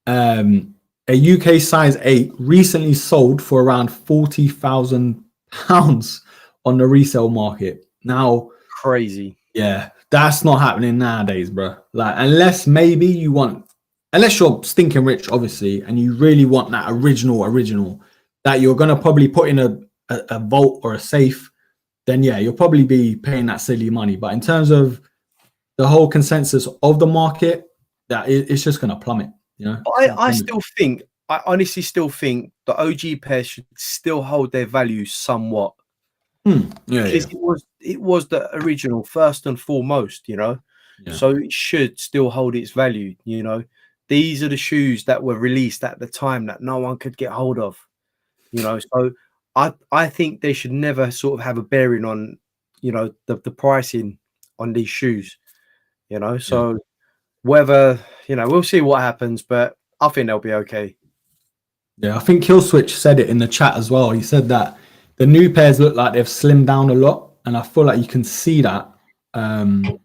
a UK size 8 recently sold for around £40,000 on the resale market. Now, crazy. Yeah, that's not happening nowadays, bro. Like, unless you're stinking rich, obviously, and you really want that original that you're gonna probably put in a vault or a safe, then yeah, you'll probably be paying that silly money. But in terms of the whole consensus of the market, it's just gonna plummet. I honestly still think the OG pairs should still hold their value somewhat. Because it was the original first and foremost, so it should still hold its value. These are the shoes that were released at the time that no one could get hold of, so I think they should never sort of have a bearing on the pricing on these shoes, so whether we'll see what happens, but I think they'll be okay. Yeah, I think Killswitch said it in the chat as well. He said that the new pairs look like they've slimmed down a lot, and I feel like you can see that from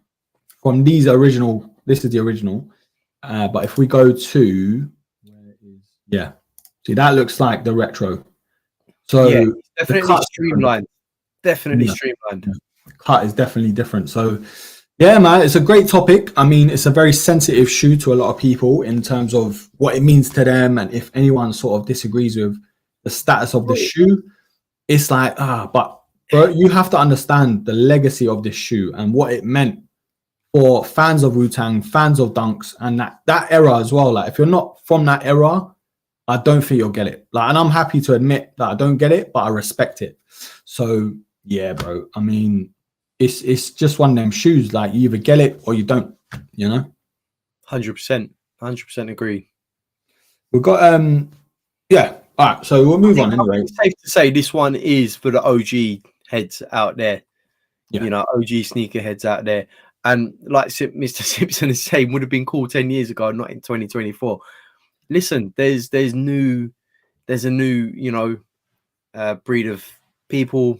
these original. This is the original, but if we go to, see, that looks like the retro. So yeah, definitely streamlined. Definitely streamlined. The cut is definitely different. So yeah, man, it's a great topic. I mean, it's a very sensitive shoe to a lot of people in terms of what it means to them, and if anyone sort of disagrees with the status of the shoe, it's like, but bro, you have to understand the legacy of this shoe and what it meant for fans of Wu-Tang, fans of Dunks, and that era as well. Like, if you're not from that era, I don't think you'll get it. Like, and I'm happy to admit that I don't get it, but I respect it. So yeah, bro. I mean, it's just one of them shoes. Like, you either get it or you don't. 100%, 100% agree. We've got all right, so we'll move on anyway. It's safe to say this one is for the OG heads out there, OG sneaker heads out there. And like Mr. Simpson is saying, would have been cool 10 years ago, not in 2024. Listen, there's a new breed of people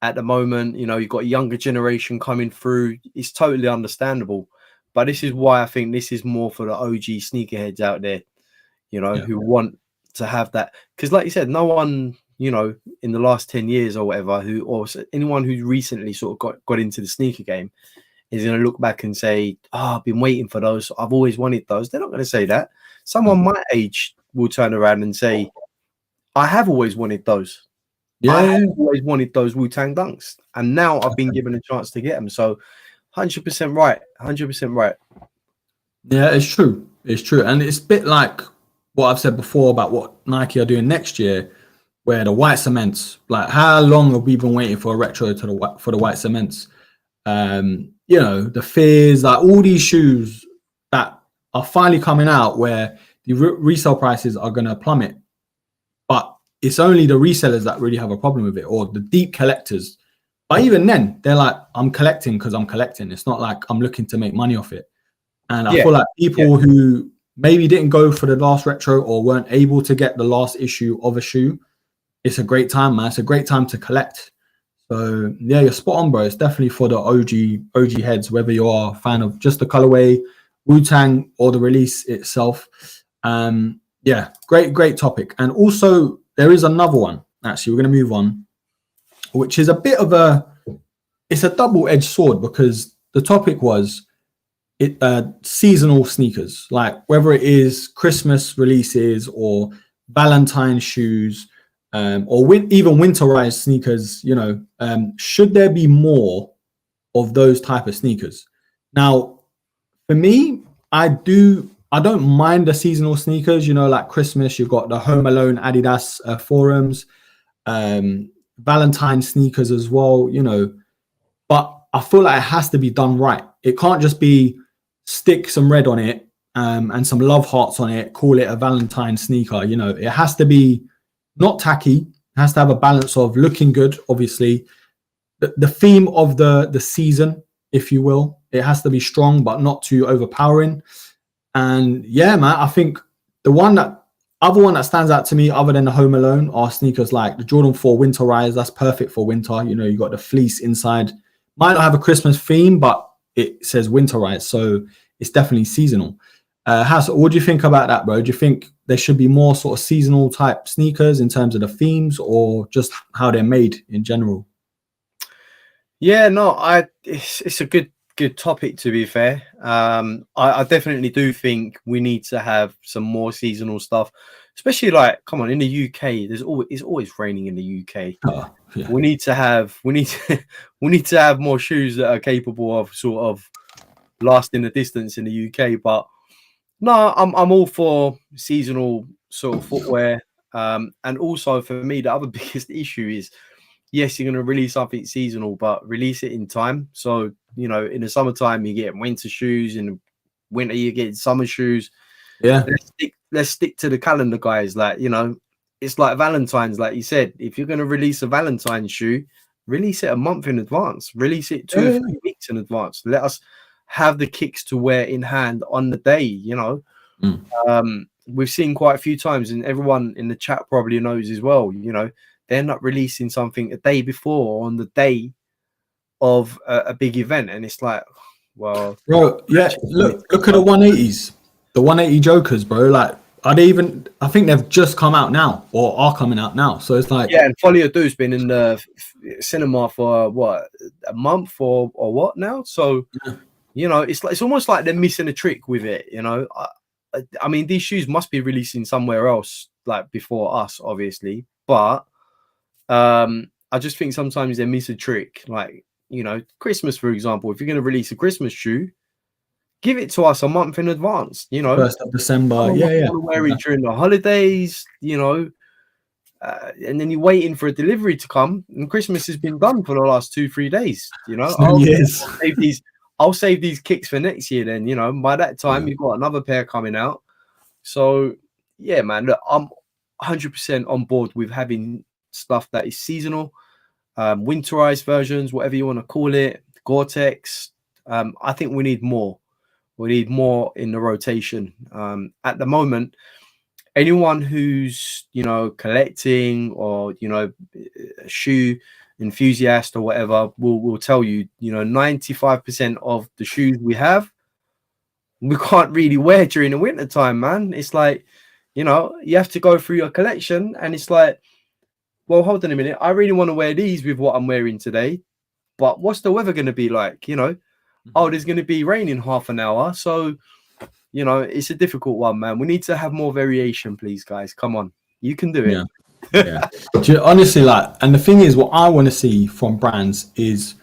at the moment. You've got a younger generation coming through. It's totally understandable. But this is why I think this is more for the OG sneakerheads out there, who want to have that, because like you said, no one in the last 10 years or whatever or anyone who's recently sort of got into the sneaker game is going to look back and say, I've been waiting for those, I've always wanted those. They're not going to say that. Someone my age will turn around and say, I have always wanted those. I have always wanted those Wu-Tang Dunks, and now I've been given a chance to get them. So 100% right. Yeah, it's true, and it's a bit like what I've said before about what Nike are doing next year, where the white cements, like, how long have we been waiting for a retro for the white cements? The Fears, like all these shoes that are finally coming out where the resale prices are going to plummet. But it's only the resellers that really have a problem with it, or the deep collectors. But even then, they're like, I'm collecting because I'm collecting. It's not like I'm looking to make money off it. And I feel like people who maybe didn't go for the last retro or weren't able to get the last issue of a shoe, it's a great time, man. It's a great time to collect. So yeah, you're spot on, bro. It's definitely for the OG heads, whether you are a fan of just the colorway, Wu-Tang, or the release itself. Yeah, great topic. And also there is another one. Actually, we're going to move on, which is a bit of it's a double-edged sword, because the topic was seasonal sneakers, like whether it is Christmas releases or Valentine shoes, or even winterized sneakers. Should there be more of those type of sneakers? Now, for me, I don't mind the seasonal sneakers. Like Christmas, you've got the Home Alone Adidas Forums, Valentine sneakers as well. But I feel like it has to be done right. It can't just be stick some red on it and some love hearts on it, call it a Valentine sneaker. You know, it has to be not tacky. It has to have a balance of looking good, obviously. The theme of the season, if you will, it has to be strong, but not too overpowering. And yeah, man, I think the other one that stands out to me, other than the Home Alone, are sneakers like the Jordan 4 Winterize. That's perfect for winter. You know, you got the fleece inside. Might not have a Christmas theme, but it says Winterize, so it's definitely seasonal. What do you think about that, bro? Do you think there should be more sort of seasonal type sneakers in terms of the themes, or just how they're made in general? Yeah, no, it's a good topic, to be fair. I definitely do think we need to have some more seasonal stuff, especially like, come on, in the UK, it's always raining in the UK. Yeah. We need to have more shoes that are capable of sort of lasting the distance in the UK. But no, I'm all for seasonal sort of footwear. And also for me, the other biggest issue is, yes, you're going to release something seasonal, but release it in time. So, you know, in the summertime, you get winter shoes. In the winter, you get summer shoes. Yeah. Let's stick to the calendar, guys. Like, you know, it's like Valentine's, like you said. If you're going to release a Valentine's shoe, release it a month in advance. Release it 2 or 3 weeks in advance. Let us have the kicks to wear in hand on the day, you know. We've seen quite a few times, and everyone in the chat probably knows as well, you know, they're not releasing something a day before or on the day of a big event. And it's like, well, bro, yeah, look at the 180s, the 180 Jokers, bro. Like, are they even, I think they've just come out now or are coming out now. So it's like, yeah, and Folie à Dous's been in the cinema for what, a month or what now? So, you know, it's almost like they're missing a trick with it, you know. I mean, these shoes must be releasing somewhere else, like before us, obviously, but I just think sometimes they miss a trick. Like, you know, Christmas, for example, if you're going to release a Christmas shoe, give it to us a month in advance, you know. 1st of December. Yeah. Wear it during the holidays, you know, and then you're waiting for a delivery to come, and Christmas has been done for the last 2-3 days, you know. I'll save these kicks for next year then, you know. By that time, you've got another pair coming out. So, yeah, man, look, I'm 100% on board with having stuff that is seasonal, winterized versions, whatever you want to call it, Gore-Tex. I think we need more. We need more in the rotation. At the moment, anyone who's, you know, collecting or, you know, a shoe enthusiast or whatever will tell you, you know, 95% of the shoes we have, we can't really wear during the winter time, man. It's like, you know, you have to go through your collection, and it's like, well, hold on a minute. I really want to wear these with what I'm wearing today, but what's the weather going to be like? You know, oh, there's going to be rain in half an hour. So, you know, it's a difficult one, man. We need to have more variation, please, guys. Come on. You can do it. Yeah. Honestly, like, and the thing is, what I want to see from brands is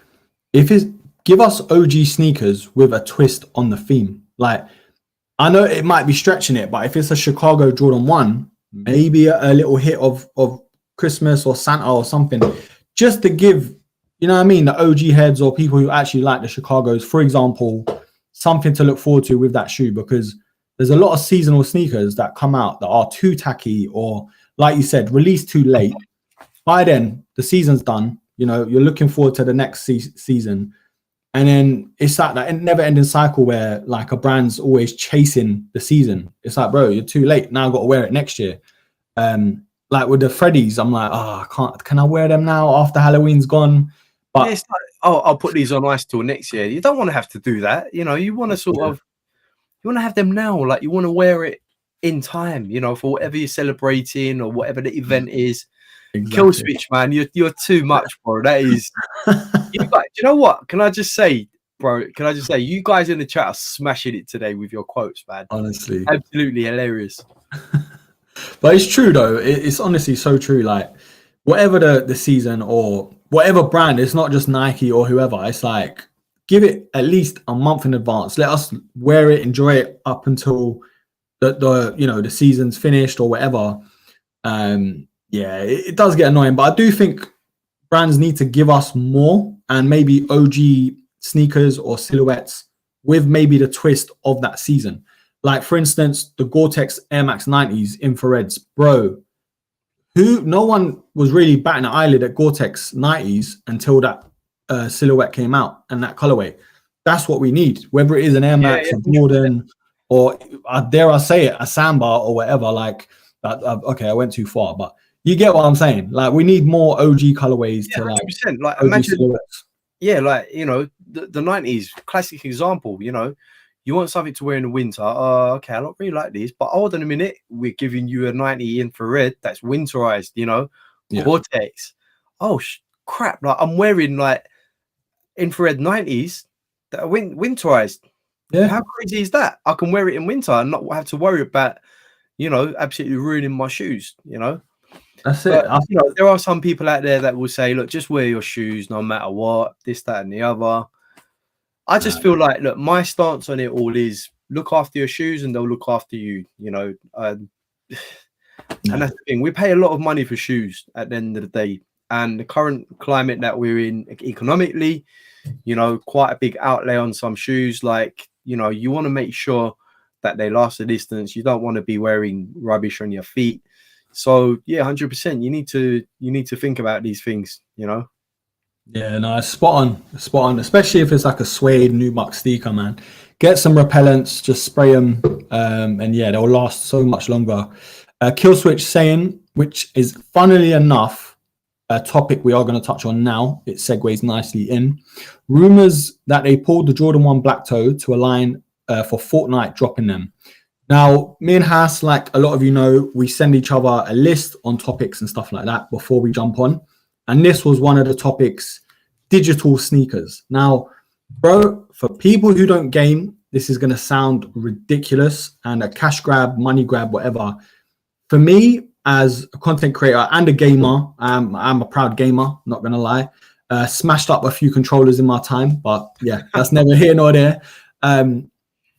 give us OG sneakers with a twist on the theme. Like, I know it might be stretching it, but if it's a Chicago Jordan 1, maybe a little hit of Christmas or Santa or something, just to give, you know what I mean, the OG heads or people who actually like the Chicagos, for example, something to look forward to with that shoe, because there's a lot of seasonal sneakers that come out that are too tacky or, like you said, released too late. By then, the season's done. You know, you're looking forward to the next season. And then it's like that never-ending cycle where, like, a brand's always chasing the season. It's like, bro, you're too late. Now I've got to wear it next year. Like with the Freddies, I'm like, can I wear them now after Halloween's gone? But yeah, it's like, I'll put these on ice till next year. You don't want to have to do that. You know, you want to you want to have them now. Like, you want to wear it in time, you know, for whatever you're celebrating or whatever the event is. Exactly. Kill switch, man. You're too much, bro. That is. You know what? Can I just say, bro? Can I just say, you guys in the chat are smashing it today with your quotes, man. Honestly, absolutely hilarious. But it's true though. It's honestly so true. Like, whatever the season or whatever brand, it's not just Nike or whoever. It's like, give it at least a month in advance. Let us wear it, enjoy it up until the season's finished or whatever. Yeah, it does get annoying, but I do think brands need to give us more, and maybe OG sneakers or silhouettes with maybe the twist of that season. Like for instance, the Gore-Tex Air Max 90s infrareds, bro. No one was really batting an eyelid at Gore-Tex 90s until that silhouette came out and that colorway. That's what we need. Whether it is an Air Max, a Jordan, or dare I say it, a Samba or whatever. Like, okay, I went too far, but you get what I'm saying. Like, we need more OG colorways to 100%. Like OG imagine, silhouettes. yeah, like you know, the 90s, classic example. You know, you want something to wear in the winter. Oh, okay, I don't really like these, but hold on a minute, we're giving you a 90 infrared that's winterized. You know, Gore-Tex. Oh crap! Like I'm wearing like infrared 90s that are winterized. Yeah, how crazy is that? I can wear it in winter and not have to worry about, you know, absolutely ruining my shoes. You know. That's it. But, you know, there are some people out there that will say, look, just wear your shoes no matter what, this, that, and the other. I just feel like, look, my stance on it all is look after your shoes and they'll look after you, you know. And that's the thing. We pay a lot of money for shoes at the end of the day. And the current climate that we're in economically, you know, quite a big outlay on some shoes. Like, you know, you want to make sure that they last a distance. You don't want to be wearing rubbish on your feet. So yeah, 100%. You need to think about these things, you know. Yeah, no, it's spot on. Especially if it's like a suede nubuck sneaker, man. Get some repellents, just spray them, and yeah, they'll last so much longer. Killswitch saying, which is funnily enough a topic we are going to touch on now. It segues nicely in. Rumors that they pulled the Jordan 1 Black Toe to align for Fortnite dropping them. Now, me and Haas, like a lot of you know, we send each other a list on topics and stuff like that before we jump on. And this was one of the topics, digital sneakers. Now, bro, for people who don't game, this is going to sound ridiculous and a cash grab, money grab, whatever. For me, as a content creator and a gamer, I'm a proud gamer, not going to lie. Smashed up a few controllers in my time, but yeah, that's neither here nor there.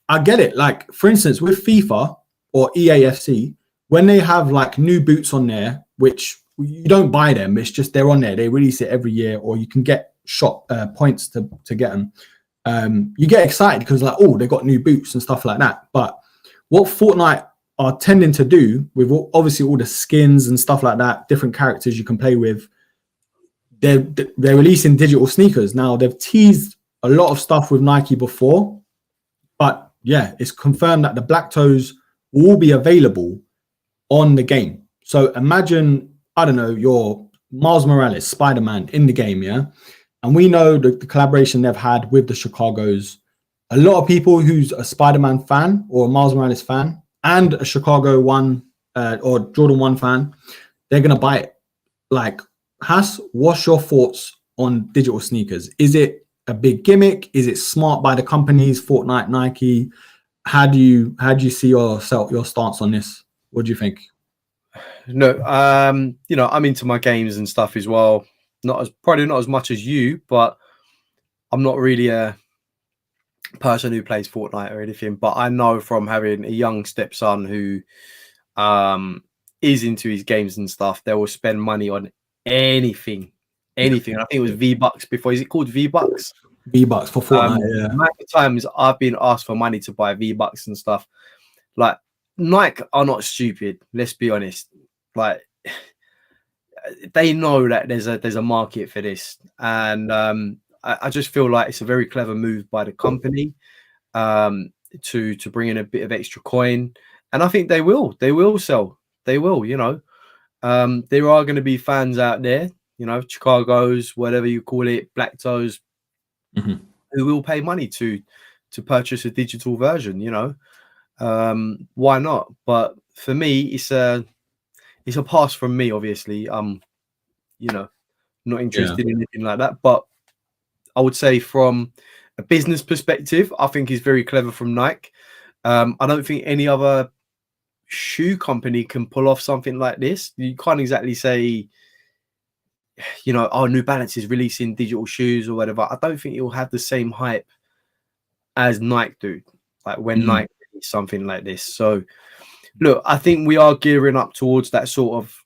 I get it. Like, for instance, with FIFA or EAFC, when they have like new boots on there, which you don't buy them, it's just they're on there. They release it every year, or you can get points to get them. You get excited because like, oh, they got new boots and stuff like that. But what Fortnite are tending to do with obviously all the skins and stuff like that, different characters you can play with, they're releasing digital sneakers. Now, they've teased a lot of stuff with Nike before, but yeah, it's confirmed that the Black Toes will be available on the game. So imagine, I don't know, you're Miles Morales, Spider-Man in the game, yeah? And we know the collaboration they've had with the Chicagos. A lot of people who's a Spider-Man fan or a Miles Morales fan and a Chicago 1 or Jordan 1 fan, they're going to buy it. Like, Haas, what's your thoughts on digital sneakers? Is it a big gimmick? Is it smart by the companies, Fortnite, Nike? How do you see your stance on this? What do you think? No, you know, I'm into my games and stuff as well. Probably not as much as you, but I'm not really a person who plays Fortnite or anything. But I know from having a young stepson who is into his games and stuff, they will spend money on anything. I think it was V-Bucks before. Is it called V-Bucks? V-Bucks for Fortnite, yeah. Many times I've been asked for money to buy V-Bucks and stuff. Like, Nike are not stupid, let's be honest. Like, they know that there's a market for this. And I just feel like it's a very clever move by the company to bring in a bit of extra coin. And I think they will sell. They will, you know. There are going to be fans out there, you know, Chicago's, whatever you call it, Black Toes, who will pay money to purchase a digital version, you know. Why not? But for me, it's a pass from me, obviously. You know, not interested in anything like that. But I would say from a business perspective, I think it's very clever from Nike. I don't think any other shoe company can pull off something like this. You can't exactly say, you know, oh, New Balance is releasing digital shoes or whatever. I don't think it will have the same hype as Nike do, like when Nike release something like this. So look, I think we are gearing up towards that sort of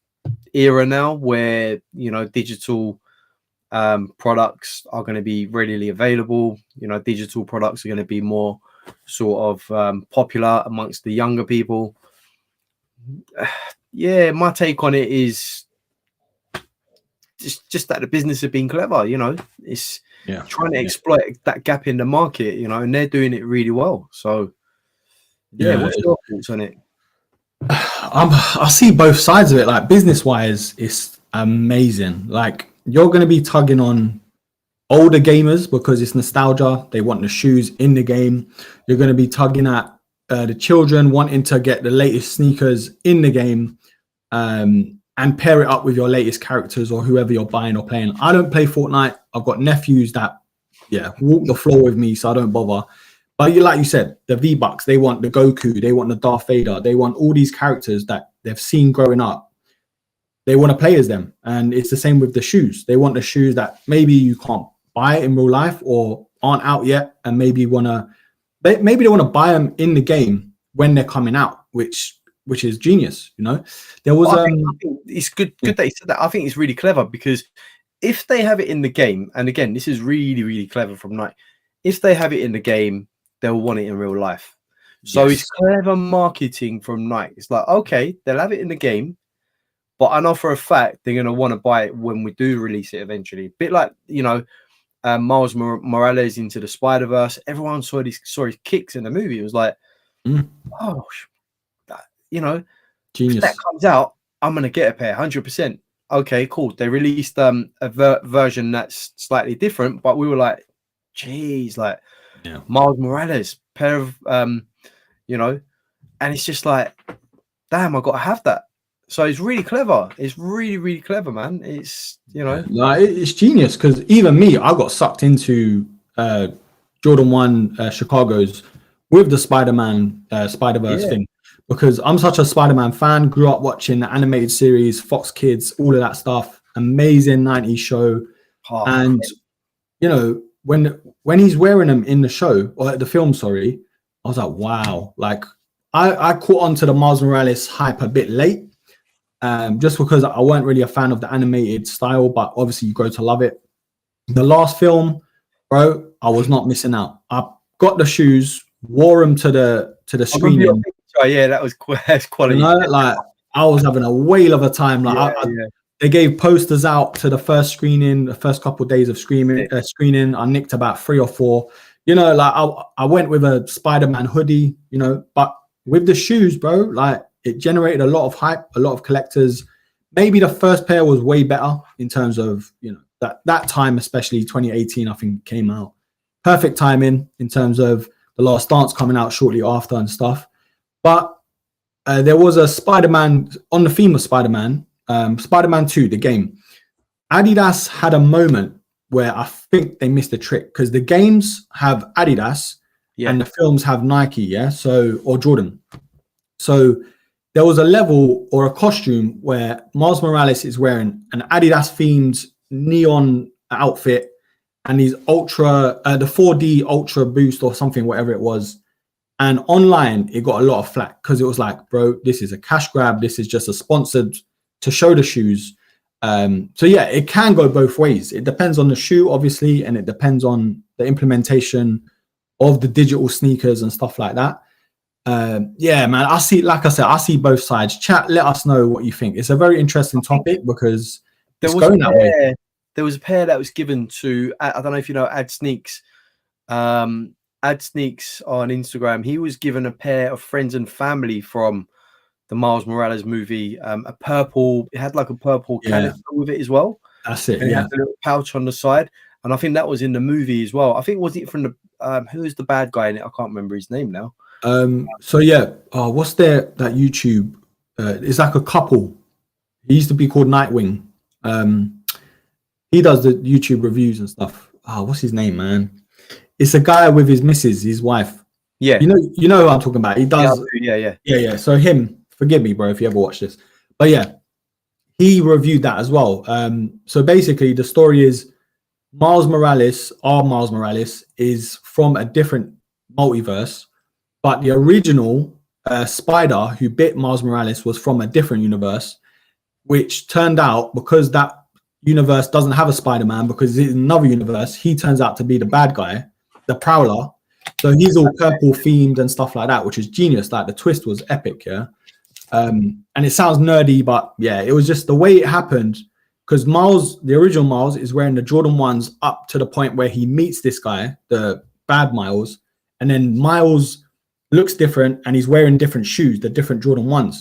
era now where, you know, digital products are going to be readily available. You know, digital products are going to be more sort of popular amongst the younger people. Yeah, my take on it is just that the business have been clever, you know. It's trying to exploit that gap in the market, you know, and they're doing it really well. So yeah, what's your thoughts on it? I see both sides of it. Like business wise, it's amazing. Like you're going to be tugging on older gamers because it's nostalgia. They want the shoes in the game. You're going to be tugging at the children wanting to get the latest sneakers in the game, and pair it up with your latest characters or whoever you're buying or playing. I don't play Fortnite. I've got nephews that walk the floor with me, so I don't bother. But like you said, the V-Bucks, they want the Goku, they want the Darth Vader, they want all these characters that they've seen growing up. They want to play as them. And it's the same with the shoes. They want the shoes that maybe you can't buy in real life or aren't out yet, and maybe they want to buy them in the game when they're coming out, which is genius, you know. There was I think it's good that you said that. I think it's really clever because if they have it in the game, and again, this is really, really clever from Nike. If they have it in the game, they'll want it in real life. So it's clever marketing from Nike. It's like, okay, they'll have it in the game, but I know for a fact they're going to want to buy it when we do release it eventually. A bit like, you know, Miles Morales into the Spider-Verse. Everyone saw his kicks in the movie. It was like, oh, you know, genius. If that comes out, I'm going to get a pair, 100%. Okay, cool. They released a version that's slightly different, but we were like, geez, like, Miles Morales, pair of, you know, and it's just like, damn, I got to have that. So it's really clever. It's really, really clever, man. It's, you know, it's genius because even me, I got sucked into Jordan 1 Chicago's with the Spider-Verse thing because I'm such a Spider-Man fan. Grew up watching the animated series, Fox Kids, all of that stuff. Amazing 90s show, and you know. When he's wearing them in the show or the film, sorry, I was like, wow. Like I caught on to the Miles Morales hype a bit late, just because I weren't really a fan of the animated style, but obviously you grow to love it. The last film, bro, I was not missing out. I got the shoes, wore them to the screening. Yeah, that's quality. You know, like I was having a whale of a time. Like they gave posters out to the first screening, the first couple of days of screening. I nicked about 3 or 4. You know, like I went with a Spider-Man hoodie, you know, but with the shoes, bro, like it generated a lot of hype, a lot of collectors. Maybe the first pair was way better in terms of, you know, that time, especially 2018, I think came out. Perfect timing in terms of The Last Dance coming out shortly after and stuff. But there was a Spider-Man, on the theme of Spider-Man, Spider-Man 2, the game. Adidas had a moment where I think they missed a trick because the games have Adidas and the films have Nike, or Jordan. So there was a level or a costume where Miles Morales is wearing an Adidas themed neon outfit and these the 4D Ultra Boost or something, whatever it was. And online, it got a lot of flack because it was like, bro, this is a cash grab. This is just a sponsored to show the shoes. So yeah, it can go both ways. It depends on the shoe, obviously, and it depends on the implementation of the digital sneakers and stuff like that. Yeah, man, I see both sides. Chat, let us know what you think. It's a very interesting topic because it's going that way. There was a pair that was given to, I don't know if you know Ad Sneaks. Ad Sneaks on Instagram. He was given a pair of friends and family from the Miles Morales movie, a purple, it had like a purple canister with it as well. That's it. And it had a little pouch on the side. And I think that was in the movie as well. I think, was it from the, who is the bad guy in it? I can't remember his name now. So yeah, what's that YouTube? It's like a couple. He used to be called Nightwing. He does the YouTube reviews and stuff. What's his name, man? It's a guy with his missus, his wife. Yeah. You know who I'm talking about. He does. Yeah. So him, forgive me, bro, if you ever watch this. But yeah, he reviewed that as well. So basically the story is Miles Morales is from a different multiverse, but the original spider who bit Miles Morales was from a different universe, which turned out, because that universe doesn't have a Spider-Man, because it's another universe, he turns out to be the bad guy, the Prowler. So he's all purple themed and stuff like that, which is genius. Like the twist was epic, yeah. And it sounds nerdy, but yeah, it was just the way it happened. Because Miles, the original Miles, is wearing the Jordan 1s up to the point where he meets this guy, the bad Miles, and then Miles looks different and he's wearing different shoes, the different Jordan 1s.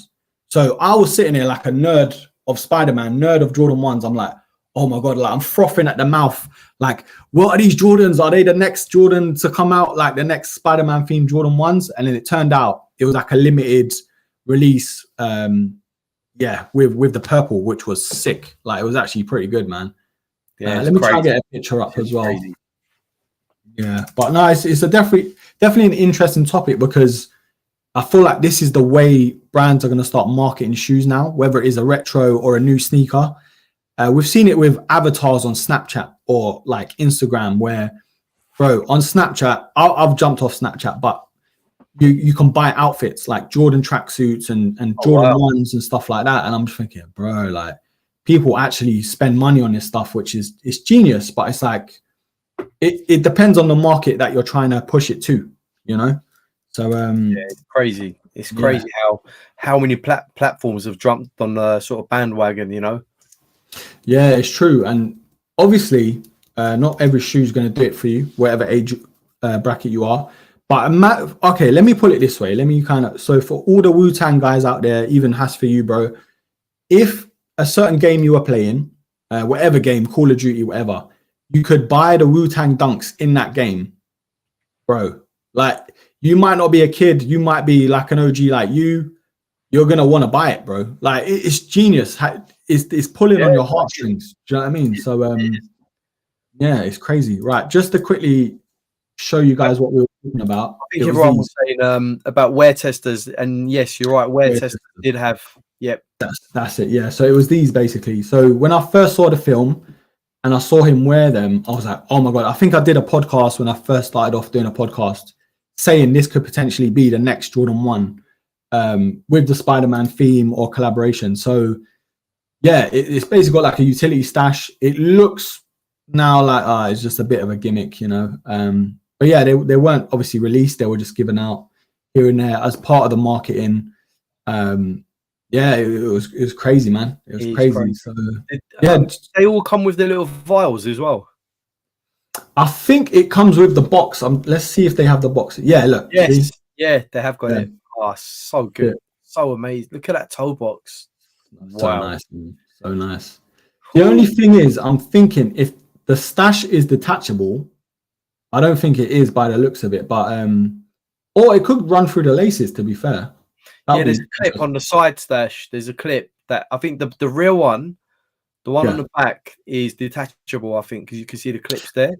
So I was sitting there like a nerd of Spider-Man, nerd of Jordan 1s. I'm like, oh my God, like I'm frothing at the mouth. Like, what are these Jordans? Are they the next Jordan to come out, like the next Spider-Man themed Jordan 1s? And then it turned out it was like a limited release, with the purple, which was sick. Like it was actually pretty good, man. Yeah, let me try and get a picture up as well. Crazy. Yeah, but no, it's a definitely an interesting topic, because I feel like this is the way brands are going to start marketing shoes now, whether it is a retro or a new sneaker. We've seen it with avatars on Snapchat or like Instagram, where, bro, on Snapchat, I've jumped off Snapchat, but you can buy outfits like Jordan tracksuits and Jordan 1s and stuff like that. And I'm just thinking, bro, like people actually spend money on this stuff, which is it's genius, but it's like it depends on the market that you're trying to push it to, you know. So it's crazy. It's crazy how many platforms have jumped on the sort of bandwagon, you know. Yeah, it's true. And obviously not every shoe is going to do it for you, whatever age bracket you are. But okay, let me put it this way. Let me so for all the Wu-Tang guys out there, even has for you, bro, if a certain game you were playing, whatever game, Call of Duty, whatever, you could buy the Wu-Tang Dunks in that game, bro. Like, you might not be a kid, you might be like an OG like you're going to want to buy it, bro. Like, it's genius. It's pulling on your heartstrings. Do you know what I mean? So, yeah, it's crazy. Right, just to quickly show you guys what we were talking about. I think everyone was saying about wear testers, and yes, you're right. Wear testers did have, that's it. Yeah, so it was these basically. So when I first saw the film and I saw him wear them, I was like, oh my God. I think I did a podcast when I first started off doing a podcast saying this could potentially be the next Jordan 1 with the Spider-Man theme or collaboration. So yeah, it's basically got like a utility stash. It looks now like it's just a bit of a gimmick, you know. But yeah, they weren't obviously released. They were just given out here and there as part of the marketing. Yeah, it was crazy, man. It was crazy. So they all come with their little vials as well. I think it comes with the box. Let's see if they have the box. Yeah, look. Yes, see? Yeah, they have got it. Oh, so good, so amazing. Look at that toe box. Wow. So nice, man. So nice. The only thing is, I'm thinking if the stash is detachable, I don't think it is by the looks of it, but or it could run through the laces, to be fair. There's a clip on the side stash. There's a clip that I think the real one, the one on the back, is detachable, I think, because you can see the clips there.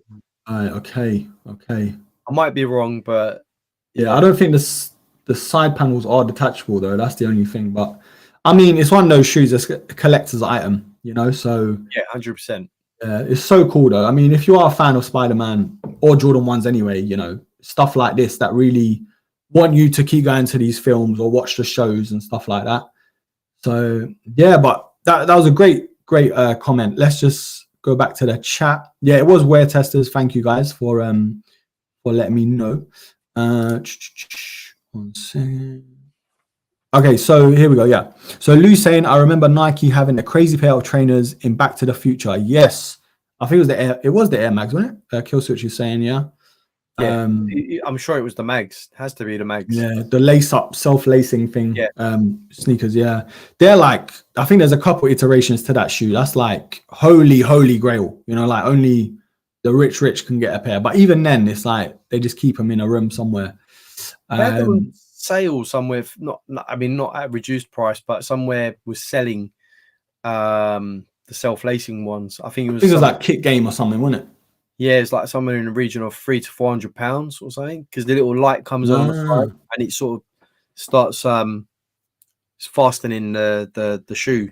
Okay. I might be wrong, but yeah, I don't think the side panels are detachable though. That's the only thing. But I mean, it's one of those shoes that's a collector's item, you know. So yeah, 100%. It's so cool though. I mean, if you are a fan of Spider-Man or Jordan 1s anyway, you know, stuff like this that really want you to keep going to these films or watch the shows and stuff like that. So yeah, but that was a great comment. Let's just go back to the chat. Yeah, it was wear testers. Thank you guys for letting me know. 1 second. Okay, so here we go. Yeah. So Lou's saying, I remember Nike having a crazy pair of trainers in Back to the Future. Yes. I think it was the Air Mags, wasn't it? Kill Switch is saying, yeah. I'm sure it was the mags. It has to be the mags. Yeah, the lace up, self-lacing thing. Yeah. Sneakers, yeah. They're like, I think there's a couple iterations to that shoe. That's like holy grail. You know, like only the rich can get a pair. But even then, it's like they just keep them in a room somewhere. Sale somewhere, not at reduced price, but somewhere was selling the self-lacing ones. I think it was like Kit Game or something, wasn't it? Yeah, it's like somewhere in the region of £300 to £400 or something, because the little light comes on the side and it sort of starts fastening the shoe.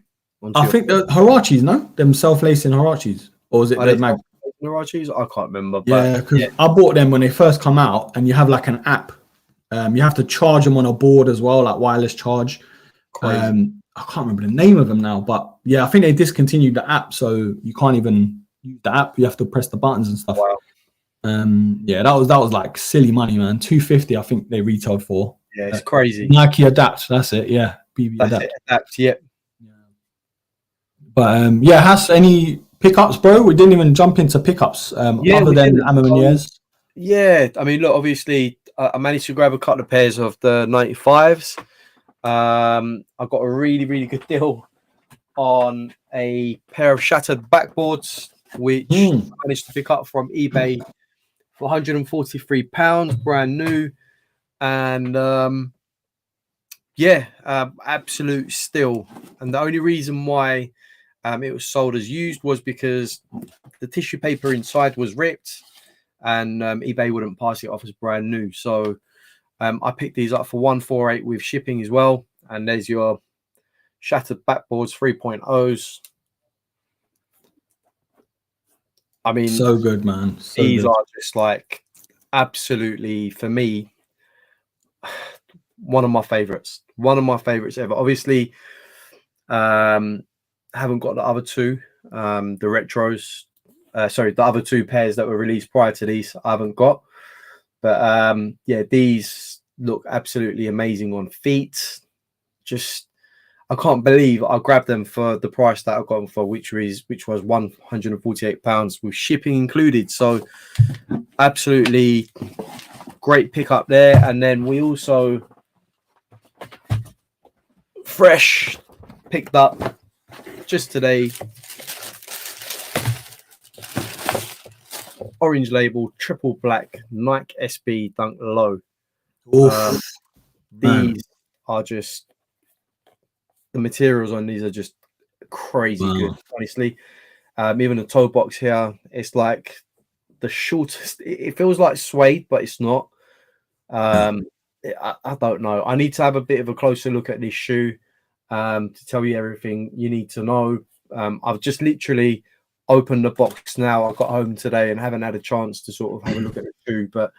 I think the Huaraches, no? Them self-lacing Huaraches, or was it the mag? Huaraches? I can't remember. Yeah, because I bought them when they first come out, and you have like an app. You have to charge them on a board as well, like wireless charge. I can't remember the name of them now, but yeah, I think they discontinued the app, so you can't even use the app. You have to press the buttons and stuff. Yeah, that was like silly money, man. 250, I think they retailed for. Yeah, it's crazy. Nike Adapt, that's it. Yeah, BB That's Adapt. it. Adapt, yep. Yeah. But yeah, has any pickups, bro? We didn't even jump into pickups other than A Ma Manieres. Yeah, I mean, look, obviously, I managed to grab a couple of pairs of the 95s. I got a really, really good deal on a pair of shattered backboards, which I managed to pick up from eBay for £143, brand new. And yeah, absolute steal. And the only reason why it was sold as used was because the tissue paper inside was ripped, and eBay wouldn't pass it off as brand new. So I picked these up for 148 with shipping as well. And there's your shattered backboards 3.0s. I mean, so good, man. These are just like absolutely, for me, one of my favorites. One of my favorites ever. Obviously, haven't got the other two, the retros. Sorry, the other two pairs that were released prior to these, I haven't got. But yeah, these look absolutely amazing on feet. Just, I can't believe I grabbed them for the price that I got them for, which was £148 with shipping included. So absolutely great pickup there. And then we also fresh picked up just today orange label triple black Nike SB Dunk Low. These are just, the materials on these are just crazy good, honestly. Even the toe box here, it's like the shortest. It feels like suede, but it's not. I don't know. I need to have a bit of a closer look at this shoe to tell you everything you need to know. I've just literally opened the box now. I got home today and haven't had a chance to sort of have a look at the shoe, but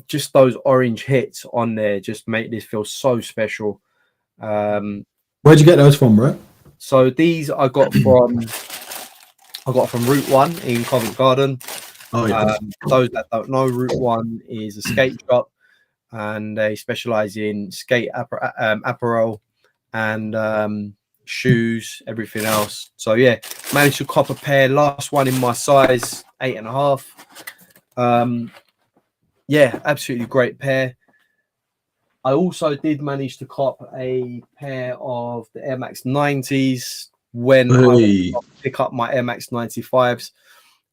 just those orange hits on there just make this feel so special. Where'd you get those from, bro? So these I got from Route One in Covent Garden. Oh yeah. Those that don't know, Route One is a skate shop, and they specialize in skate apparel and shoes, everything else. So yeah, managed to cop a pair. Last one in my size, 8.5. Yeah, absolutely great pair. I also did manage to cop a pair of the Air Max 90s when I went to pick up my Air Max 95s,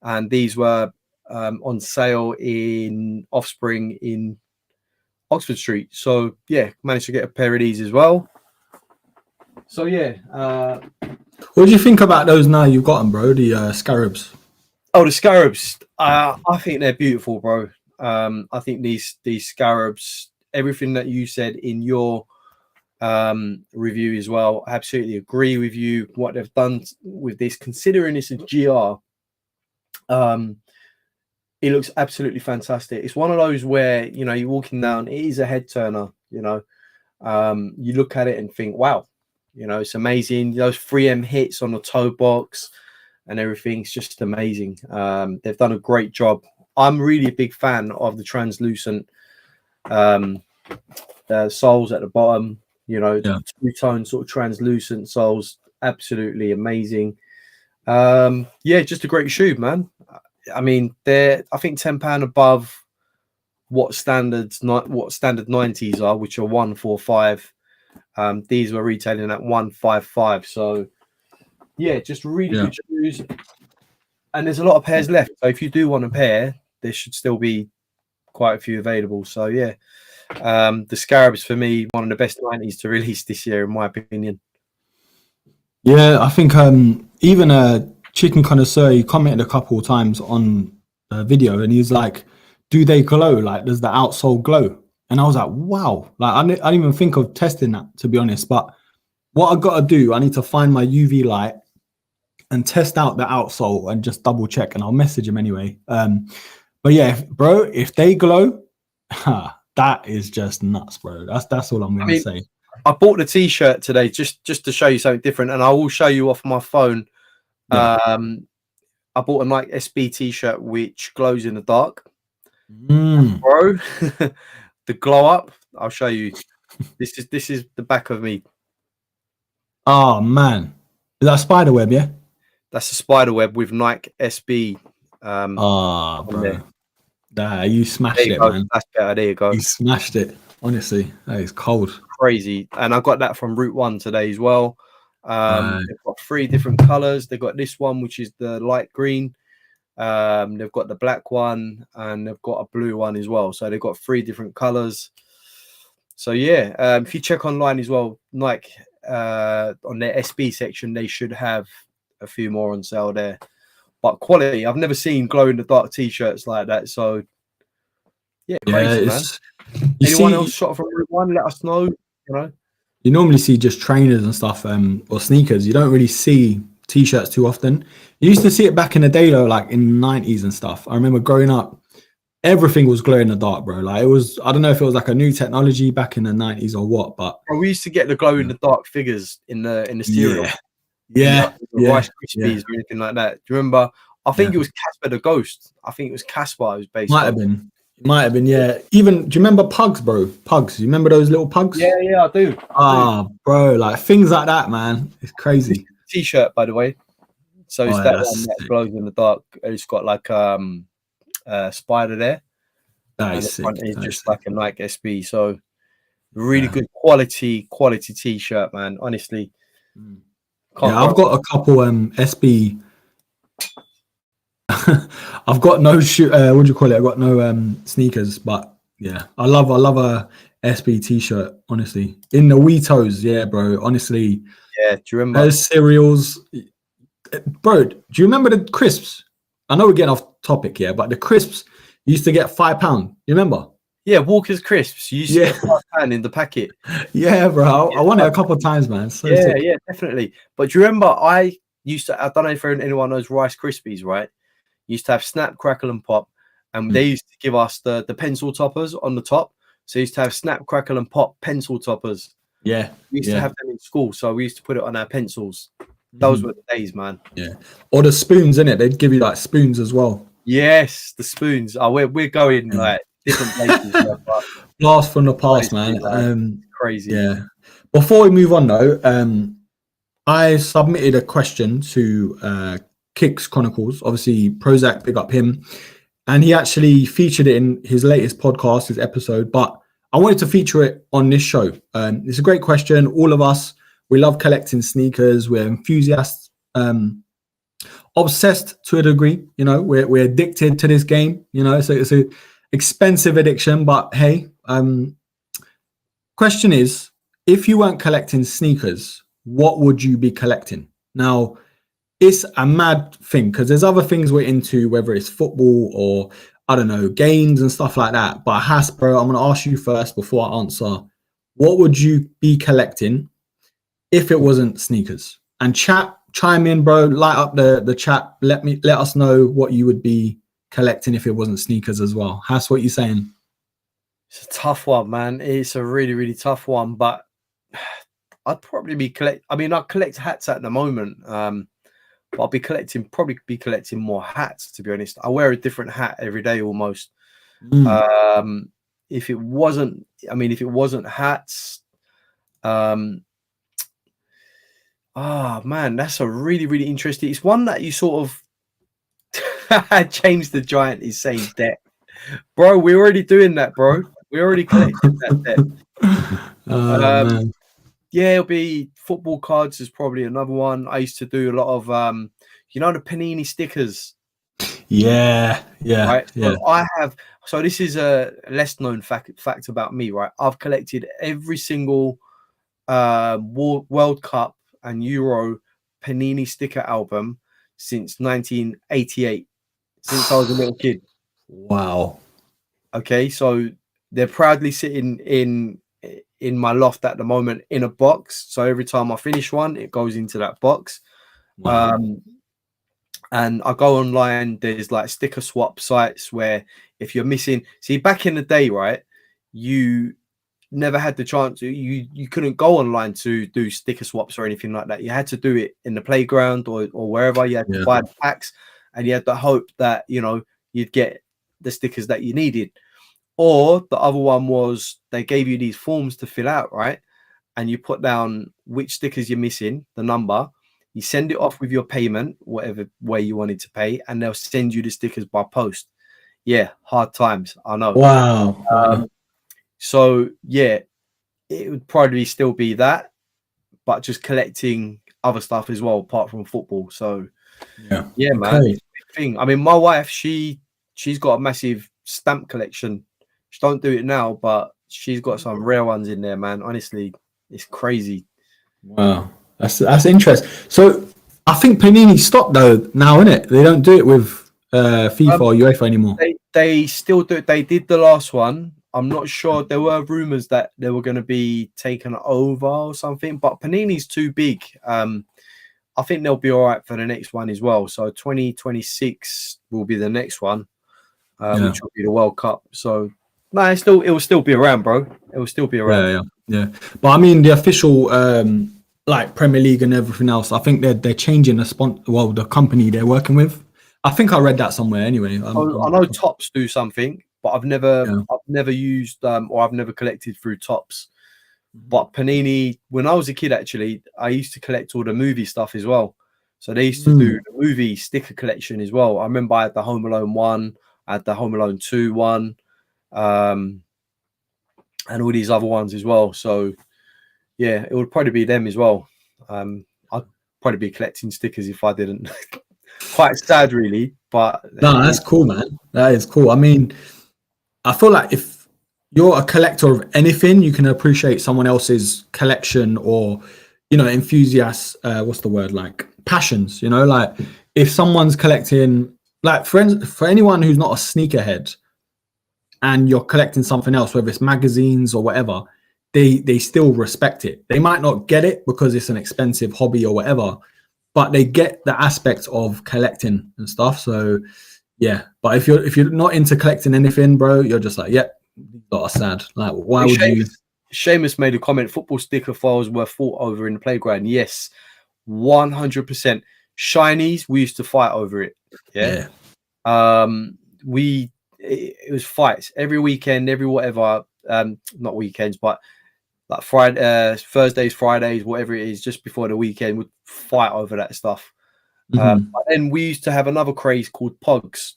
and these were on sale in Offspring in Oxford Street. So yeah, managed to get a pair of these as well. So yeah, what do you think about those now you've got them, bro? The scarabs. Oh, the scarabs. I think they're beautiful, bro. I think these scarabs, everything that you said in your review as well, I absolutely agree with you. What they've done with this, considering it's a GR, it looks absolutely fantastic. It's one of those where, you know, you're walking down, it is a head turner, you know. You look at it and think, wow, you know, it's amazing. Those 3M hits on the toe box and everything's just amazing. They've done a great job. I'm really a big fan of the translucent soles at the bottom, you know, two-tone sort of translucent soles, absolutely amazing. Yeah, just a great shoe, man. I mean, they're, I think, £10 above what standard 90s are, which are 145. These were retailing at 155. So yeah, just really good shoes. And there's a lot of pairs left. So if you do want a pair, there should still be quite a few available. So yeah, the scarabs for me, one of the best 90s to release this year, in my opinion. Yeah, I think even a chicken connoisseur, he commented a couple of times on a video, and he's like, "Do they glow? Like, does the outsole glow?" And I was like, "Wow!" Like, I didn't even think of testing that, to be honest. But what I got to do, I need to find my UV light and test out the outsole and just double check. And I'll message him anyway. But yeah, bro, if they glow, that is just nuts, bro. That's all I'm gonna say. I bought the t-shirt today just to show you something different, and I will show you off my phone. I bought a Nike SB t-shirt which glows in the dark. Mm. Bro, the glow up. I'll show you. This is the back of me. Oh man, is that spider web? Yeah. That's a spider web with Nike SB. Oh, bro, there. nah, you smashed There you it, go. man. That's better. There you go. You smashed it. Honestly, that is cold. Crazy. And I got that from Route 1 today as well. Right. They've got 3 different colors. They've got this one, which is the light green. They've got the black one, and they've got a blue one as well. So they've got 3 different colors. So yeah, if you check online as well, Nike on their SB section, they should have a few more on sale there. But quality, I've never seen glow in the dark t-shirts like that. So yeah, crazy, man. Anyone else shot from Route 1? Let us know. You normally see just trainers and stuff, or sneakers. You don't really see t-shirts too often. You used to see it back in the day though, like in the 90s and stuff. I remember growing up, everything was glow in the dark, bro. Like it was, I don't know if it was like a new technology back in the 90s or what, but we used to get the glow in the dark figures in the cereal. Yeah. Rice Krispies or anything like that. Do you remember? I think it was Casper the Ghost. I think it was Casper it was based on. Might have been, yeah. Even, do you remember Pugs, bro? Pugs. You remember those little pugs? Yeah, I do. Bro, like things like that, man. It's crazy. T-shirt, by the way. So it's that one that glows in the dark. It's got like a spider there. That is sick. It's just like a Nike SB. So really good quality T-shirt, man. Honestly. I've got a couple SB. I've got no shoe. What do you call it? I've got no sneakers, but yeah, I love a SB t-shirt. Honestly, in the Weetos, yeah, bro. Honestly, yeah. Do you remember those cereals, bro? Do you remember the crisps? I know we're getting off topic here, but the crisps used to get £5. You remember? Yeah, Walker's crisps. You used to get £5 in the packet. Yeah, bro. I won it a couple of times, man. So sick. Yeah, definitely. But do you remember I don't know if anyone knows Rice Krispies, right? Used to have Snap, Crackle, and Pop, and they used to give us the pencil toppers on the top. So used to have Snap, Crackle, and Pop pencil toppers. Yeah, we used to have them in school, so we used to put it on our pencils. Those were the days, man. Yeah, or the spoons in it. They'd give you like spoons as well. Yes, the spoons. Oh, we're going like different places. Blast from the past, man. Crazy. Yeah. Before we move on, though, I submitted a question to Kicks Chronicles. Obviously, Prozac, big up him, and he actually featured it in his latest podcast, his episode. But I wanted to feature it on this show. It's a great question. All of us, we love collecting sneakers. We're enthusiasts, obsessed to a degree. You know, we're addicted to this game. You know, it's a expensive addiction. But hey, question is, if you weren't collecting sneakers, what would you be collecting? Now, it's a mad thing because there's other things we're into, whether it's football or I don't know, games and stuff like that. But Hasbro, I'm going to ask you first before I answer. What would you be collecting if it wasn't sneakers? And chat, chime in, bro. Light up the chat. Let us know what you would be collecting if it wasn't sneakers as well. Has, what you saying? It's a tough one, man. It's a really, really tough one. But I'd probably be I collect hats at the moment. But I'll probably be collecting more hats, to be honest. I wear a different hat every day almost. If it wasn't hats, man, that's a really, really interesting. It's one that you sort of James the Giant is saying debt. Bro, we're already doing that, bro. We're already collecting that debt. Man. Yeah, it'll be football cards is probably another one. I used to do a lot of the Panini stickers. Yeah. Right. Yeah. So this is a less known fact about me, right? I've collected every single World Cup and Euro Panini sticker album since 1988, since I was a little kid. Wow. Okay, so they're proudly sitting in my loft at the moment in a box. So every time I finish one, it goes into that box. Wow. And I go online, there's like sticker swap sites where if you're missing, see, back in the day, right, you never had the chance, you couldn't go online to do sticker swaps or anything like that. You had to do it in the playground or wherever. You had to buy the packs, and you had the hope that, you know, you'd get the stickers that you needed. Or the other one was they gave you these forms to fill out, right? And you put down which stickers you're missing, the number, you send it off with your payment, whatever way you wanted to pay, and they'll send you the stickers by post. Yeah, hard times, I know. Wow. So yeah, it would probably still be that, but just collecting other stuff as well apart from football. So yeah, man, it's a big thing. I mean, my wife, she's got a massive stamp collection. She don't do it now, but she's got some rare ones in there, man. Honestly, it's crazy. Wow, that's interesting. So I think Panini stopped though now, innit? They don't do it with FIFA or UEFA anymore. They still do. They did the last one. I'm not sure. There were rumors that they were going to be taken over or something, but Panini's too big. I think they'll be all right for the next one as well. So 2026 will be the next one, which will be the World Cup. So no, it will still be around, bro. It will still be around. Yeah. But I mean, the official like Premier League and everything else, I think they're changing the company they're working with. I think I read that somewhere anyway. I know Topps do something, but I've never used or I've never collected through Topps. But Panini, when I was a kid, actually, I used to collect all the movie stuff as well. So they used to do the movie sticker collection as well. I remember I had the Home Alone 1, I had the Home Alone 2 one, and all these other ones as well. So yeah, it would probably be them as well. I'd probably be collecting stickers if I didn't. Quite sad, really. But no, that's cool, man. That is cool. I mean, I feel like if you're a collector of anything, you can appreciate someone else's collection or, you know, enthusiast. What's the word? Like passions. You know, like if someone's collecting, like for anyone who's not a sneakerhead, and you're collecting something else, whether it's magazines or whatever, they still respect it. They might not get it because it's an expensive hobby or whatever, but they get the aspect of collecting and stuff. So yeah, but if you're not into collecting anything, bro, you're just like, yeah, these lot are sad. Like, why would you? Seamus made a comment. Football sticker files were fought over in the playground. Yes, 100%. Shinies, we used to fight over it. Yeah. It was fights every weekend, every whatever. Not weekends, but like Friday, Thursdays, Fridays, whatever it is, just before the weekend, we'd fight over that stuff. But then we used to have another craze called Pogs.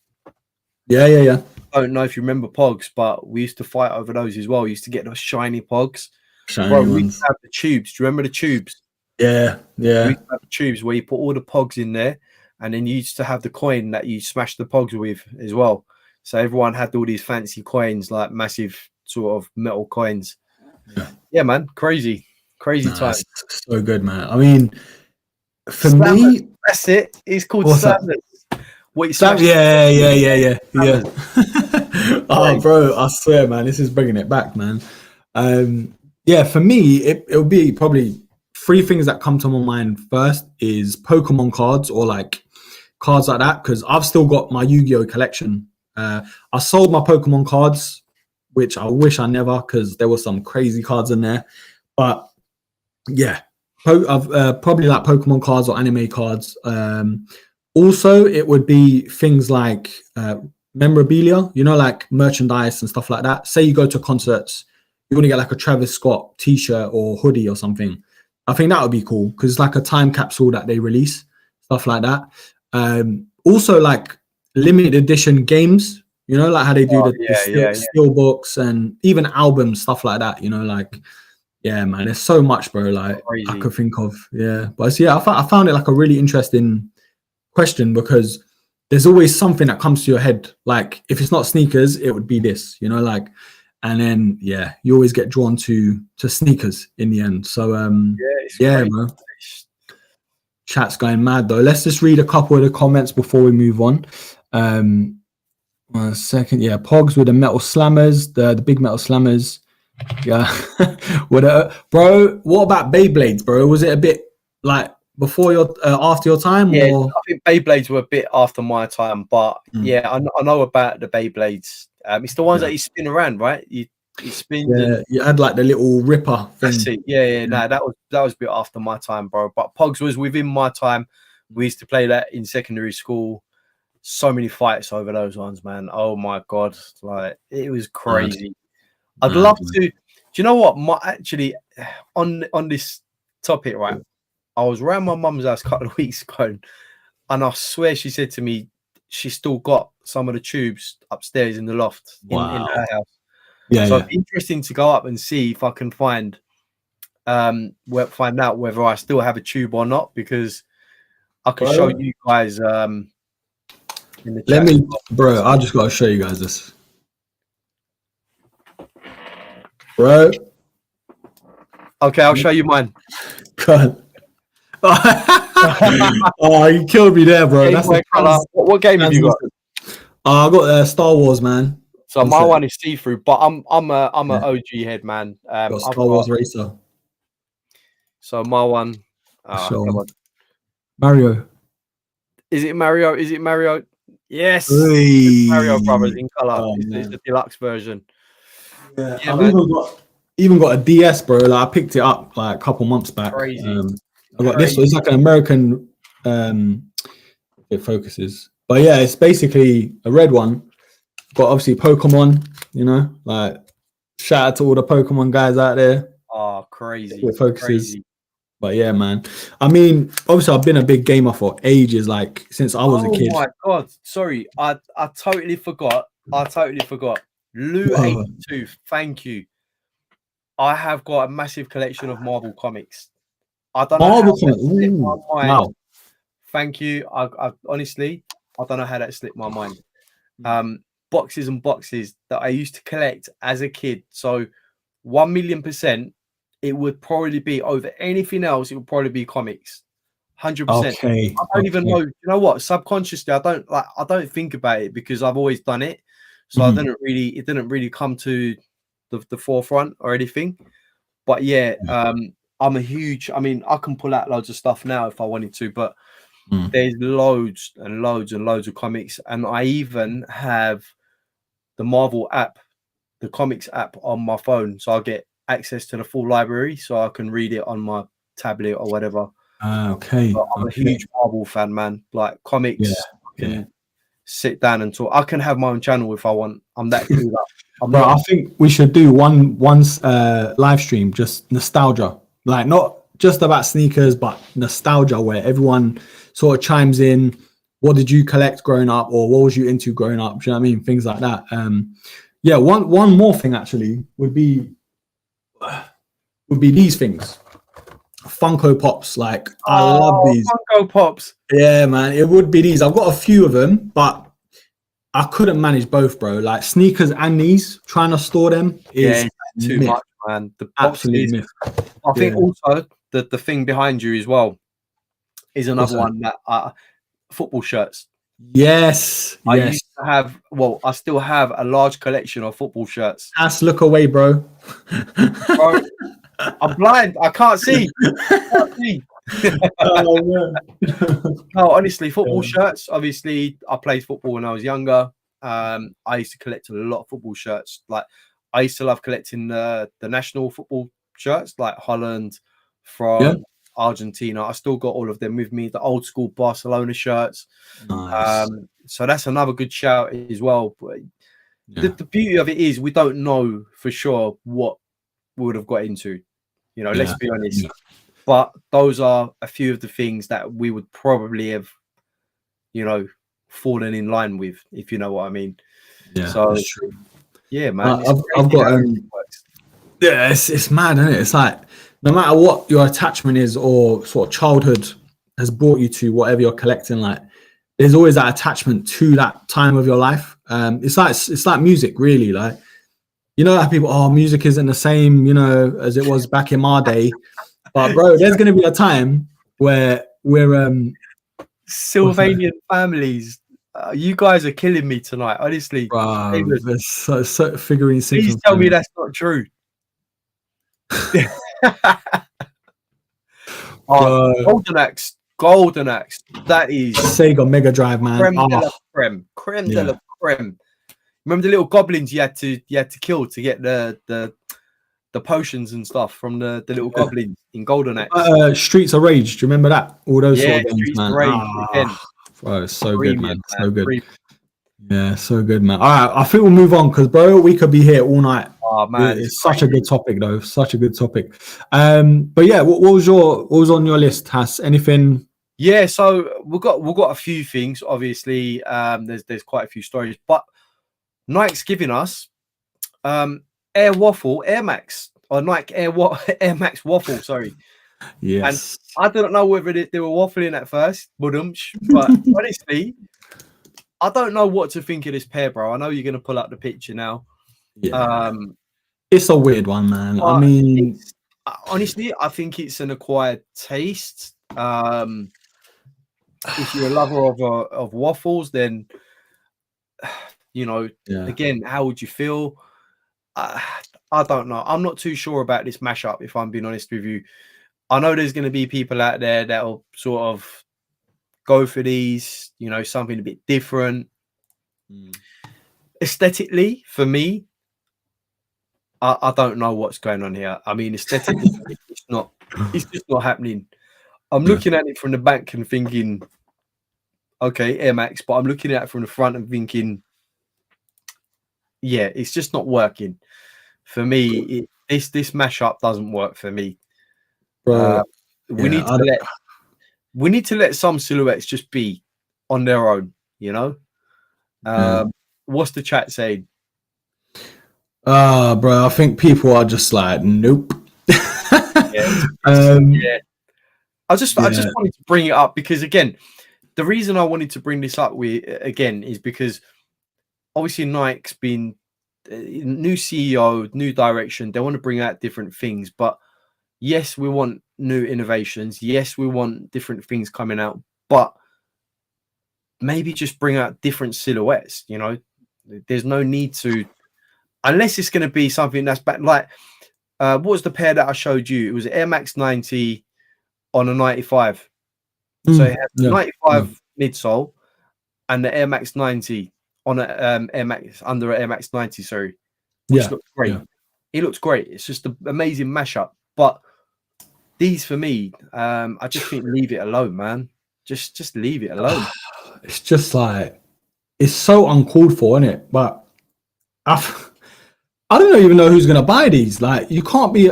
Yeah. I don't know if you remember Pogs, but we used to fight over those as well. We used to get those shiny Pogs. We used to have the tubes. Do you remember the tubes? Yeah. We used to have the tubes where you put all the Pogs in there, and then you used to have the coin that you smash the Pogs with as well. So everyone had all these fancy coins, like massive sort of metal coins. Yeah, man, crazy time. So good, man. I mean, for me, that's it. It's called Sadness. Yeah. Oh, bro, I swear, man, this is bringing it back, man. Yeah, for me, it'll be probably three things that come to my mind. First is Pokemon cards or like cards like that, because I've still got my Yu-Gi-Oh collection. I sold my Pokemon cards, which I wish I never, because there were some crazy cards in there. But yeah, I've probably like Pokemon cards or anime cards. Also, it would be things like memorabilia, you know, like merchandise and stuff like that. Say you go to concerts, you want to get like a Travis Scott t-shirt or hoodie or something. I think that would be cool because it's like a time capsule that they release, stuff like that. Also, like limited edition games, you know, like how they do the steel books and even albums, stuff like that, you know, like, yeah, man, there's so much, bro, like crazy. I could think of. Yeah, but yeah, I found it like a really interesting question because there's always something that comes to your head. Like if it's not sneakers, it would be this, you know, like, and then yeah, you always get drawn to sneakers in the end. So bro. Chat's going mad though. Let's just read a couple of the comments before we move on. 1 second. Yeah, Pogs with the metal slammers, the big metal slammers. Yeah. Bro, what about Beyblades, bro? Was it a bit like before your after your time? Yeah, or? I think Beyblades were a bit after my time, but yeah, I know about the Beyblades. It's the ones that you spin around, right? You spin. Yeah, you had like the little ripper thing. That's it. Yeah. No, that was a bit after my time, bro. But Pogs was within my time. We used to play that in secondary school. so many fights over those ones, man. Oh my god, like it was crazy. I'd love to. Do you know what? Actually, on this topic, right? I was around my mum's house a couple of weeks ago, and I swear she said to me she still got some of the tubes upstairs in the loft in her house. Yeah, so it's interesting to go up and see if I can find out whether I still have a tube or not, because I can show you guys in the chat. Let me, bro. I just gotta show you guys this, bro. Okay, I'll show you mine. God. Oh, you killed me there, bro. That's what game have you got? I got Star Wars, man. So my one is see-through, but I'm an OG head, man. Star Wars Racer. So my one, Mario. Is it Mario? Is it Mario? Yes, Mario Brothers in color. It's the deluxe version. Yeah, I've even got a DS, bro. Like I picked it up like a couple months back. Crazy. I got this. It's like an American. It focuses, but yeah, it's basically a red one. Got obviously Pokemon. You know, like shout out to all the Pokemon guys out there. Oh, crazy! It focuses. Crazy. But yeah, man. I mean, obviously, I've been a big gamer for ages, like since I was a kid. Oh my god! Sorry, I totally forgot. Lou82, thank you. I have got a massive collection of Marvel comics. I don't know how that slipped my mind. Wow. Thank you. I honestly, I don't know how that slipped my mind. Boxes and boxes that I used to collect as a kid. So 1,000,000%, it would probably be over anything else. It would probably be comics. 100%. Okay. I don't even know. You know what? Subconsciously, I don't think about it because I've always done it. So it didn't really come to the forefront or anything. But yeah, I'm a huge. I mean, I can pull out loads of stuff now if I wanted to, but there's loads and loads and loads of comics, and I even have the Marvel app, the comics app on my phone, so I get access to the full library, so I can read it on my tablet or whatever. Okay. But I'm a huge Marvel fan, man. Like comics, I can sit down and talk. I can have my own channel if I want. I'm that cool. Bro, I think we should do one live stream, just nostalgia, like not just about sneakers, but nostalgia, where everyone sort of chimes in. What did you collect growing up, or what was you into growing up? Do you know what I mean? Things like that. Yeah, one more thing actually would be these things. Funko Pops, like I love these Funko Pops. Yeah, man, it would be these. I've got a few of them, but I couldn't manage both, bro. Like sneakers and these, trying to store them is too much, man. The absolute myth. I think also the thing behind you as well is another one that football shirts. Yes, I used to have. Well, I still have a large collection of football shirts. Look away, bro. Bro, I'm blind. I can't see. No, honestly, football shirts. Obviously, I played football when I was younger. I used to collect a lot of football shirts. Like I used to love collecting the national football shirts, like Holland, France, Argentina. I still got all of them with me. The old school Barcelona shirts. Nice. So that's another good shout as well. But the beauty of it is we don't know for sure what we would have got into. You know, let's be honest. Yeah. But those are a few of the things that we would probably have, you know, fallen in line with, if you know what I mean. Yeah, so that's true. Yeah, man. I've got it's mad, isn't it? It's like no matter what your attachment is or sort of childhood has brought you to, whatever you're collecting, like there's always that attachment to that time of your life. It's like music, really. Like, you know how people, music isn't the same, you know, as it was back in my day. But bro, there's going to be a time where we're Sylvanian families. You guys are killing me tonight, honestly. So figurine. Please tell me that's not true. Golden Axe. That is Sega Mega Drive, man. Creme de la creme. Remember the little goblins you had to kill to get the potions and stuff from the little goblins in Golden Axe. Streets of Rage. Do you remember that? All those sort of games, Streets man. of Rage. Bro, it's so good, Premium, man. So good. Premium. Yeah, so good, man. All right, I think we'll move on because, bro, we could be here all night. Oh man, It's such a good topic, though. Such a good topic. But yeah, what was on your list? Has anything? Yeah, so we've got a few things. Obviously, there's quite a few stories, but Nike's giving us Air Waffle, Air Max, or Nike Air Max Waffle. Sorry. Yes. And I don't know whether they were waffling at first, but honestly, I don't know what to think of this pair, bro. I know you're gonna pull up the picture now. Yeah. It's a weird one, man. I mean, honestly, I think it's an acquired taste. If you're a lover of waffles, then again, how would you feel? I don't know. I'm not too sure about this mashup, if I'm being honest with you. I know there's going to be people out there that'll sort of go for these, something a bit different. Aesthetically, for me, I don't know what's going on here. I mean, aesthetically, it's just not happening. I'm looking at it from the back and thinking, okay, Air Max, but I'm looking at it from the front and thinking, yeah, it's just not working for me. This mashup doesn't work for me. Bro, we need to let some silhouettes just be on their own. What's the chat saying? Bro, I think people are just like, nope. I just wanted to bring it up because, again, the reason I wanted to bring this up is because obviously Nike's been new CEO, new direction. They want to bring out different things, but yes, we want new innovations. Yes, we want different things coming out, but maybe just bring out different silhouettes. There's no need to, unless it's going to be something that's back. Like, what was the pair that I showed you? It was an Air Max 90 on a 95. So it has the 95 midsole and the Air Max 90 on a Air Max under an Air Max 90. Sorry, which looks great. Yeah. It looks great. It's just an amazing mashup. But these, for me, I just think leave it alone, man. Just leave it alone. It's just like, it's so uncalled for, isn't it? But I don't even know who's gonna buy these. Like, you can't be,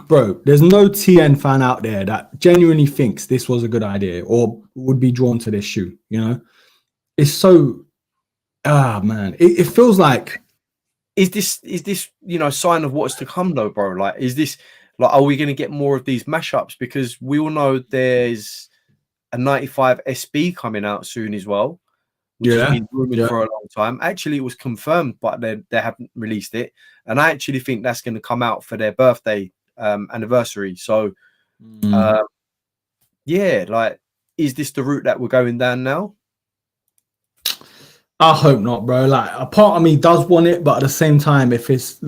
bro. There's no TN fan out there that genuinely thinks this was a good idea or would be drawn to this shoe. It's so, man. It feels like, is this sign of what's to come though, bro? Like, is this like, are we going to get more of these mashups? Because we all know there's a 95 SB coming out soon as well, which has been rumored for a long time. Actually, it was confirmed, but they haven't released it. And I actually think that's going to come out for their birthday anniversary. So, yeah, like, is this the route that we're going down now? I hope not, bro. Like, a part of me does want it, but at the same time, if it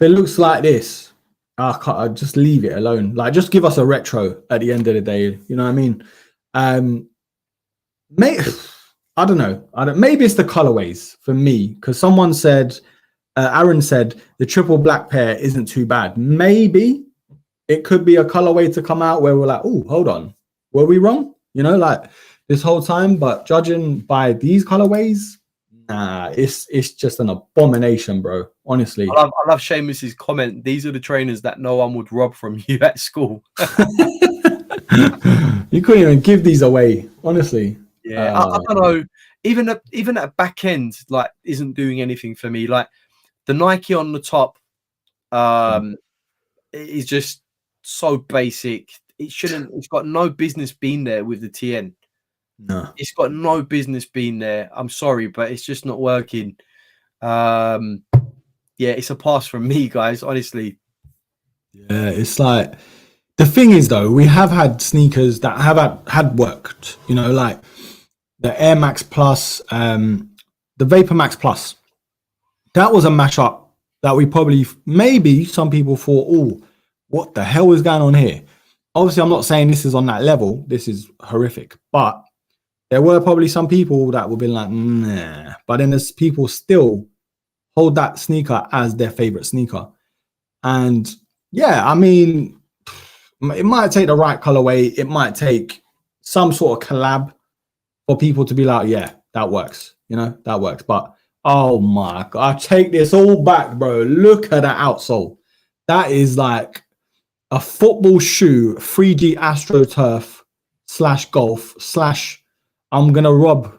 looks like this, I just leave it alone. Like, just give us a retro at the end of the day. You know what I mean? I don't know. Maybe it's the colorways for me, because someone said, Aaron said the triple black pair isn't too bad. Maybe it could be a colorway to come out where we're like, oh, hold on, were we wrong? Like this whole time. But judging by these colorways, nah, it's just an abomination, bro. Honestly, I love Seamus's comment. These are the trainers that no one would rob from you at school. You couldn't even give these away, honestly. Yeah, I don't know. Even at back end, like, isn't doing anything for me. Like, the Nike on the top is just so basic. It's got no business being there with the TN. No, it's got no business being there. I'm sorry, but it's just not working. Yeah, it's a pass from me, guys, honestly. Yeah, it's like, the thing is, though, we have had sneakers that have had worked, like the Air Max Plus, the Vapor Max Plus. That was a mashup that we probably, maybe some people thought, oh, what the hell is going on here? Obviously, I'm not saying this is on that level. This is horrific. But there were probably some people that would be like, nah. But then there's people still hold that sneaker as their favorite sneaker. And yeah, I mean, it might take the right colorway. It might take some sort of collab for people to be like, yeah, that works. You know, that works. But oh my God, I take this all back, bro. Look at that outsole. That is like a football shoe, 3D AstroTurf / golf / I'm gonna rob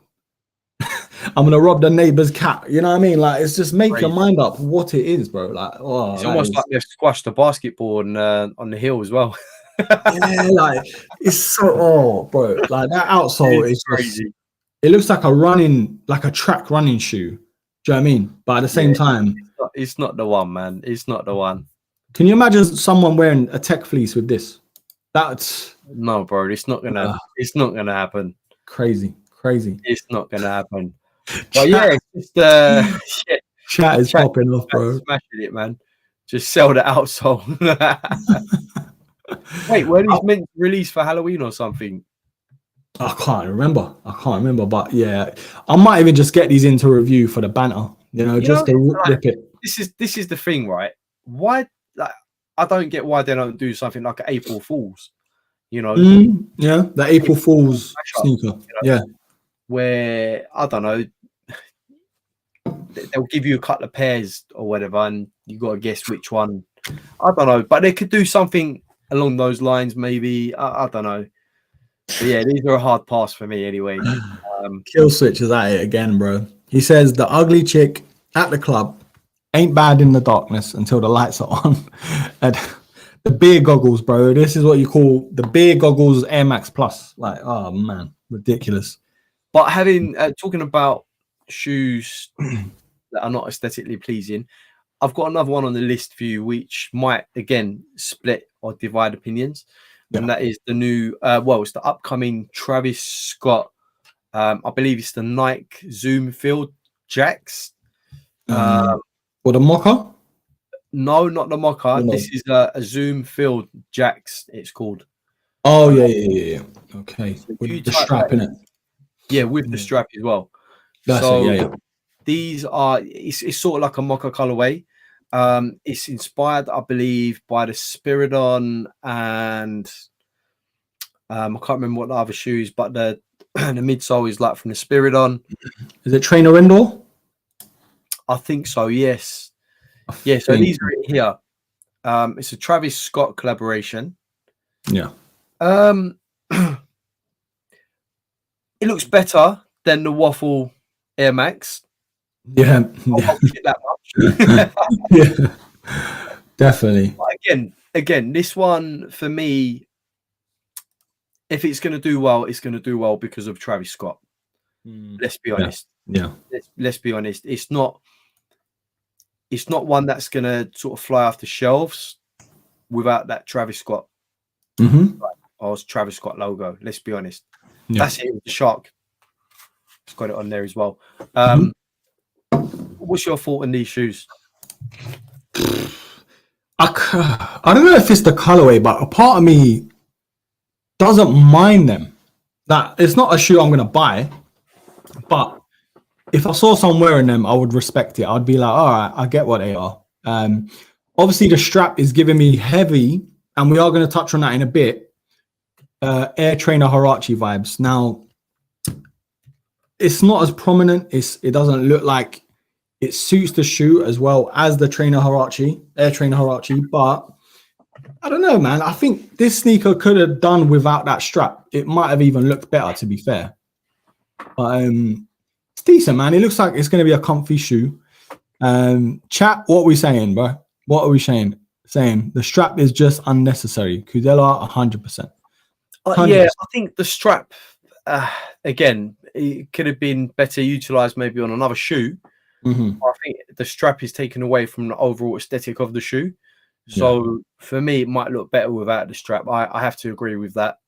the neighbor's cat. You know what I mean? Like, it's just make your mind up what it is, bro. Like, oh, it's almost like they've squashed the basketball on the hill as well. yeah, like it's so bro. Like that outsole is crazy. Just, it looks like a track running shoe. Do you know what I mean? But at the same time, it's not the one, man. It's not the one. Can you imagine someone wearing a tech fleece with this? That's no, bro. It's not gonna happen. Crazy. It's not gonna happen. But yeah, it's just chat is popping off, bro. Smashing it, man. Just sell the outsole. Wait, were these meant to release for Halloween or something? I can't remember, but yeah, I might even just get these into review for the banter. To rip it. This is the thing, right? Why? Like, I don't get why they don't do something like an April Fool's. The April Fool's sneaker. Yeah, where I don't know, they'll give you a couple of pairs or whatever, and you got to guess which one. I don't know, but they could do something along those lines, maybe. I don't know. But yeah, these are a hard pass for me anyway. Kill Switch is at it again, bro. He says the ugly chick at the club ain't bad in the darkness until the lights are on. And the beer goggles, bro. This is what you call the beer goggles Air Max Plus. Like, oh man, ridiculous. But talking about shoes that are not aesthetically pleasing, I've got another one on the list for you, which might again split or divide opinions. Yeah. And that is the new, it's the upcoming Travis Scott. I believe it's the Nike Zoom Field Jacks. Or the Mocha? No, not the Mocha. No. This is a Zoom Field Jacks, it's called. Oh, yeah. Okay. So with the strap in it. Yeah, with the strap as well. That's it, yeah. These are, it's sort of like a Mocha colorway. It's inspired, I believe, by the Spiridon and I can't remember what the other shoes, but the midsole is like from the Spiridon. Is it Trainer Indoor? I think so, yes. Yeah, so these are it here. It's a Travis Scott collaboration. Yeah. It looks better than the Waffle Air Max. Yeah. That much. Yeah. Definitely. But again, this one for me, if it's going to do well, it's going to do well because of Travis Scott. Let's be honest. Yeah. Let's be honest. It's not one that's going to sort of fly off the shelves without that Travis Scott. Or Travis Scott logo. Let's be honest. Yeah. That's it with the shark. It's got it on there as well. What's your thought on these shoes? I don't know if it's the colorway, but a part of me doesn't mind them. That it's not a shoe I'm gonna buy, but if I saw someone wearing them, I would respect it. I'd be like, all right, I get what they are. Obviously, the strap is giving me heavy, and we are going to touch on that in a bit. Air Trainer Huarache vibes. Now, it's not as prominent. It doesn't look like it suits the shoe as well as the Air Trainer Huarache, but I don't know, man. I think this sneaker could have done without that strap. It might have even looked better, to be fair. But it's decent, man. It looks like it's going to be a comfy shoe. Chat, what are we saying, bro? What are we saying? Saying the strap is just unnecessary. Kudela, 100%. Yeah, I think the strap, again, it could have been better utilized maybe on another shoe. I think the strap is taken away from the overall aesthetic of the shoe. So for me, it might look better without the strap. I have to agree with that.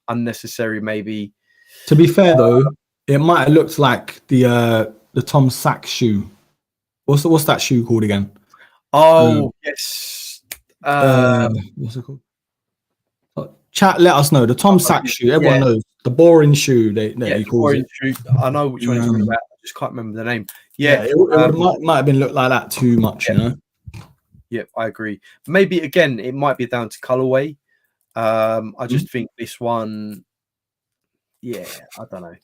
Unnecessary, maybe. To be fair, though, it might have looked like the Tom Sachs shoe. What's that shoe called again? Oh, yes. What's it called? Chat, let us know. The Tom Sachs shoe. Everyone knows the boring shoe. They call it. Shoe. I know which one you're talking about. I just can't remember the name. Yeah, it might have been looked like that too much, you know. Yeah, I agree. Maybe again, it might be down to colorway. I just think this one. Yeah, I don't know.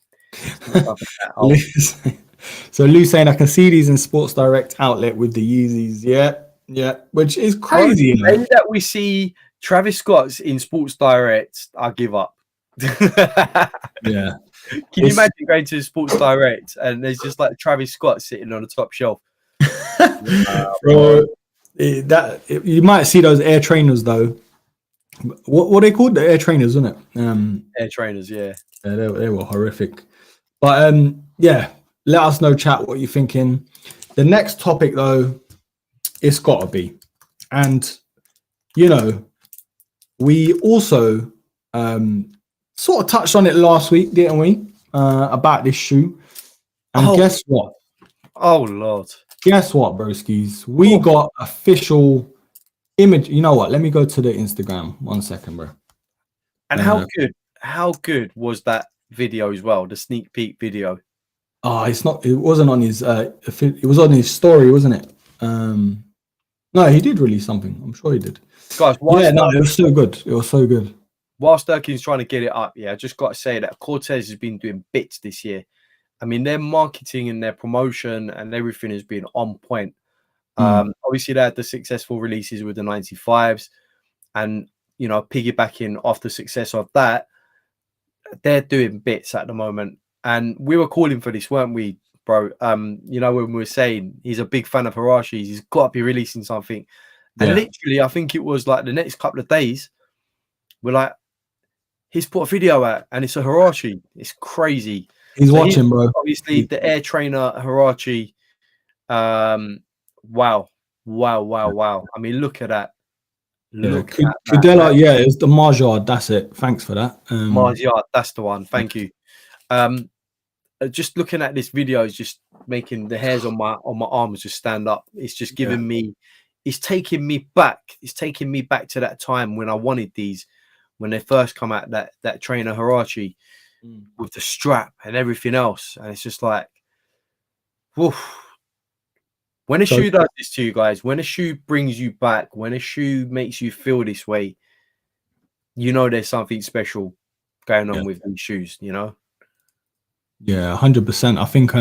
So Lou saying, I can see these in Sports Direct outlet with the Yeezys. Yeah, which is crazy. The day that we see Travis Scott's in Sports Direct, I give up. Yeah. Can you imagine going to Sports Direct and there's just like Travis Scott sitting on the top shelf? Bro, you might see those air trainers though. What they called, the air trainers, isn't it? Air trainers, yeah. They were horrific. But yeah, let us know, chat, what you're thinking. The next topic though, it's gotta be. And you know, we also sort of touched on it last week, didn't we? About this shoe. And guess what? Oh Lord. Guess what, broskies? We got official image. You know what? Let me go to the Instagram. 1 second, bro. And how good was that video as well? The sneak peek video. Oh, it wasn't on his it was on his story, wasn't it? No, he did release something. I'm sure he did. Guys, it was so good. It was so good. Whilst Durkin's trying to get it up, I just got to say that Cortez has been doing bits this year. I mean, their marketing and their promotion and everything has been on point. Obviously, they had the successful releases with the 95s, and you know, piggybacking off the success of that, they're doing bits at the moment. And we were calling for this, weren't we, bro? You know, when we were saying he's a big fan of Hirashi's, he's got to be releasing something. And literally, I think it was like the next couple of days, we're like, he's put a video out and it's a Hirashi. It's crazy. He's watching, bro. Obviously, the Air Trainer Hirachi. Wow. I mean, look at that. Kudela, it's the Marjard. That's it. Thanks for that. Marjard, that's the one. Thank you. Just looking at this video is just making the hairs on my arms just stand up. It's just giving me, it's taking me back. It's taking me back to that time when I wanted these, when they first come out, that Trainer Hirachi with the strap and everything else. And it's just like, woof. When a shoe does this to you guys, when a shoe brings you back, when a shoe makes you feel this way, you know there's something special going on with these shoes, you know? Yeah, 100%. I think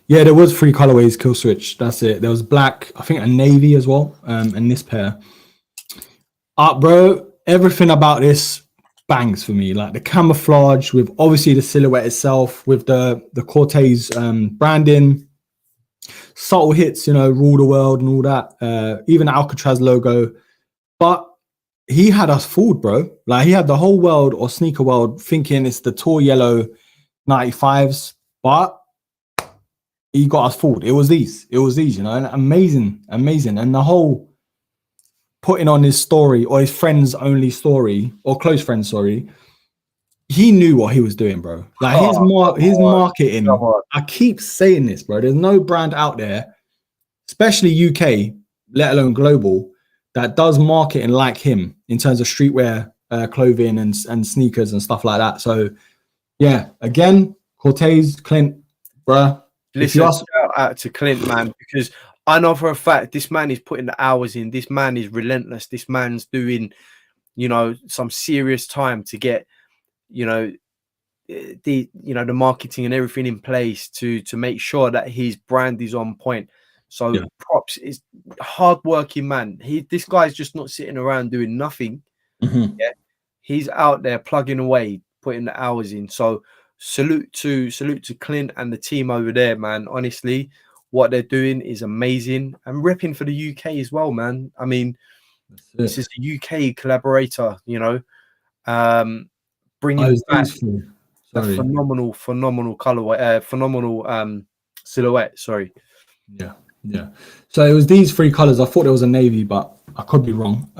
there was 3 colorways, Kill Switch. That's it. There was black, I think a navy as well, and this pair. Bro, everything about this bangs for me. Like the camouflage with obviously the silhouette itself, with the Cortez branding, subtle hits, you know, rule the world and all that. Even the Alcatraz logo. But he had us fooled, bro. Like he had the whole world or sneaker world thinking it's the tall yellow 95s, but he got us fooled. It was these, you know, and amazing. And the whole putting on his story or his friend's only story or close friend story, he knew what he was doing, bro. Like his marketing. I keep saying this, bro. There's no brand out there, especially UK, let alone global, that does marketing like him in terms of streetwear, clothing and sneakers and stuff like that. So yeah, again, Cortez, Clint, bruh. Listen, shout out to Clint, man, because I know for a fact this man is putting the hours in. This man is relentless. This man's doing, you know, some serious time to get, you know, the marketing and everything in place to make sure that his brand is on point. So props, is hardworking man. This guy's just not sitting around doing nothing. Yeah, he's out there plugging away, putting the hours in. So salute to Clint and the team over there, man. Honestly, what they're doing is amazing and repping for the UK as well, man. I mean, this is a UK collaborator, you know, bringing back a phenomenal colorway, phenomenal silhouette. Sorry. Yeah. So it was these 3 colors. I thought it was a navy, but I could be wrong.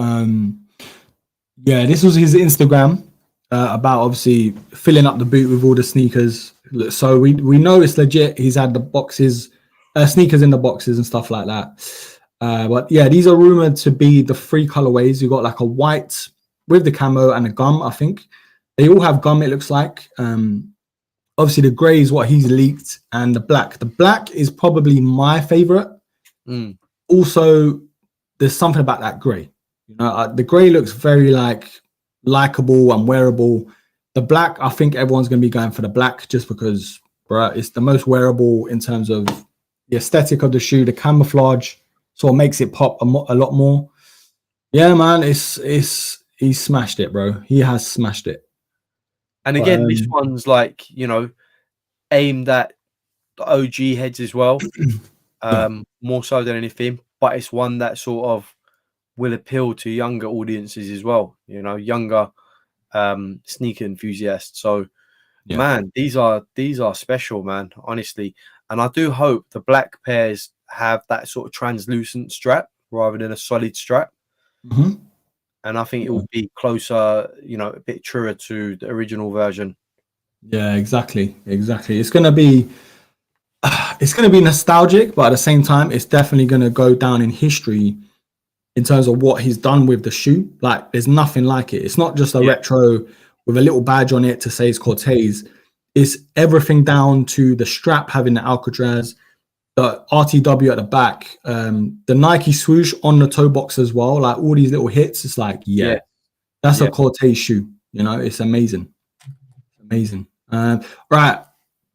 Yeah, this was his Instagram. About obviously filling up the boot with all the sneakers. So we know it's legit. He's had the boxes, sneakers in the boxes and stuff like that. But yeah, these are rumored to be the 3 colorways. You got like a white with the camo and a gum, I think. They all have gum, it looks like. Obviously the gray is what he's leaked, and the black. The black is probably my favorite. Also, there's something about that gray. You know, the gray looks very likable and wearable. The black, I think everyone's going to be going for the black just because, bro, it's the most wearable in terms of the aesthetic of the shoe. The camouflage sort of makes it pop a lot more. Yeah, man, he smashed it, bro. He has smashed it. And again, this one's like, you know, aimed at the OG heads as well, more so than anything. But it's one that sort of will appeal to younger audiences as well, you know, younger sneaker enthusiasts. So, man, these are special, man, honestly. And I do hope the black pairs have that sort of translucent strap rather than a solid strap. And I think it will be closer, you know, a bit truer to the original version. Yeah, exactly. It's gonna be nostalgic, but at the same time, it's definitely gonna go down in history in terms of what he's done with the shoe. Like, there's nothing like it. It's not just a retro with a little badge on it to say it's Cortez. It's everything down to the strap having the Alcatraz, the RTW at the back, the Nike swoosh on the toe box as well. Like, all these little hits, it's like, that's a Cortez shoe. You know, it's amazing. Amazing. Right.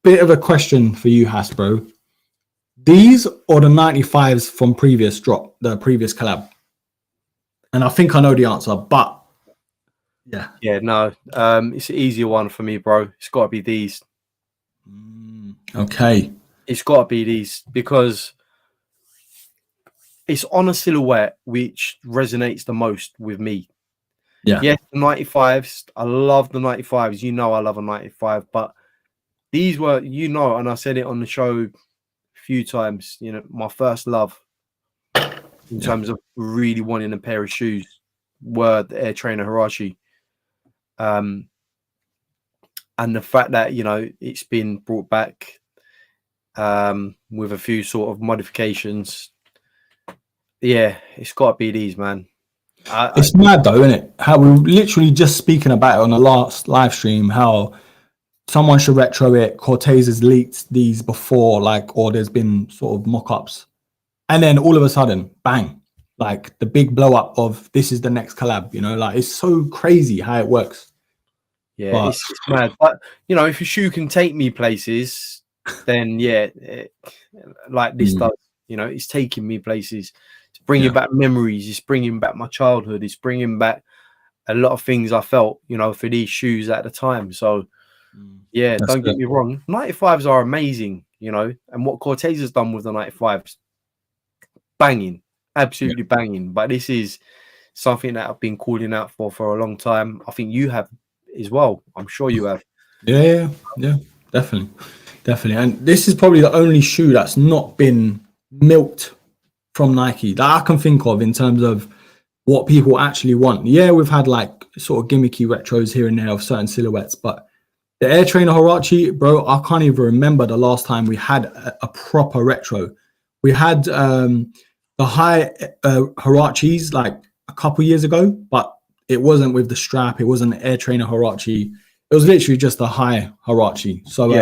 Bit of a question for you, Hasbro. These or the 95s from the previous collab? And I think I know the answer, but no, it's an easier one for me, bro. It's got to be these. Okay. It's got to be these because it's on a silhouette which resonates the most with me. Yes, the 95s. I love the 95s. You know I love a 95, but these were, you know, and I said it on the show a few times, you know, my first love in terms of really wanting a pair of shoes were the Air Trainer Huarache. And the fact that, you know, it's been brought back with a few sort of modifications. Yeah, it's got to be these, man. It's mad though, isn't it? How we were literally just speaking about it on the last live stream, how someone should retro it. Cortez has leaked these before, like, or there's been sort of mock-ups. And then all of a sudden, bang, like the big blow up of this is the next collab, you know, like it's so crazy how it works. Yeah, but it's mad. But, you know, if a shoe can take me places, then like this does, you know, it's taking me places. It's bringing back memories. It's bringing back my childhood. It's bringing back a lot of things I felt, you know, for these shoes at the time. So, yeah, don't get me wrong. 95s are amazing, you know, and what Cortez has done with the 95s, banging, absolutely banging. But this is something that I've been calling out for a long time. I think you have as well. I'm sure you have. Yeah, definitely. And this is probably the only shoe that's not been milked from Nike that I can think of in terms of what people actually want. Yeah, we've had like sort of gimmicky retros here and there of certain silhouettes, but the Air Trainer Huarache, bro, I can't even remember the last time we had a proper retro. We had the high Huaraches like a couple years ago, but it wasn't with the strap. It wasn't Air Trainer Huarache. It was literally just a high Huarache. So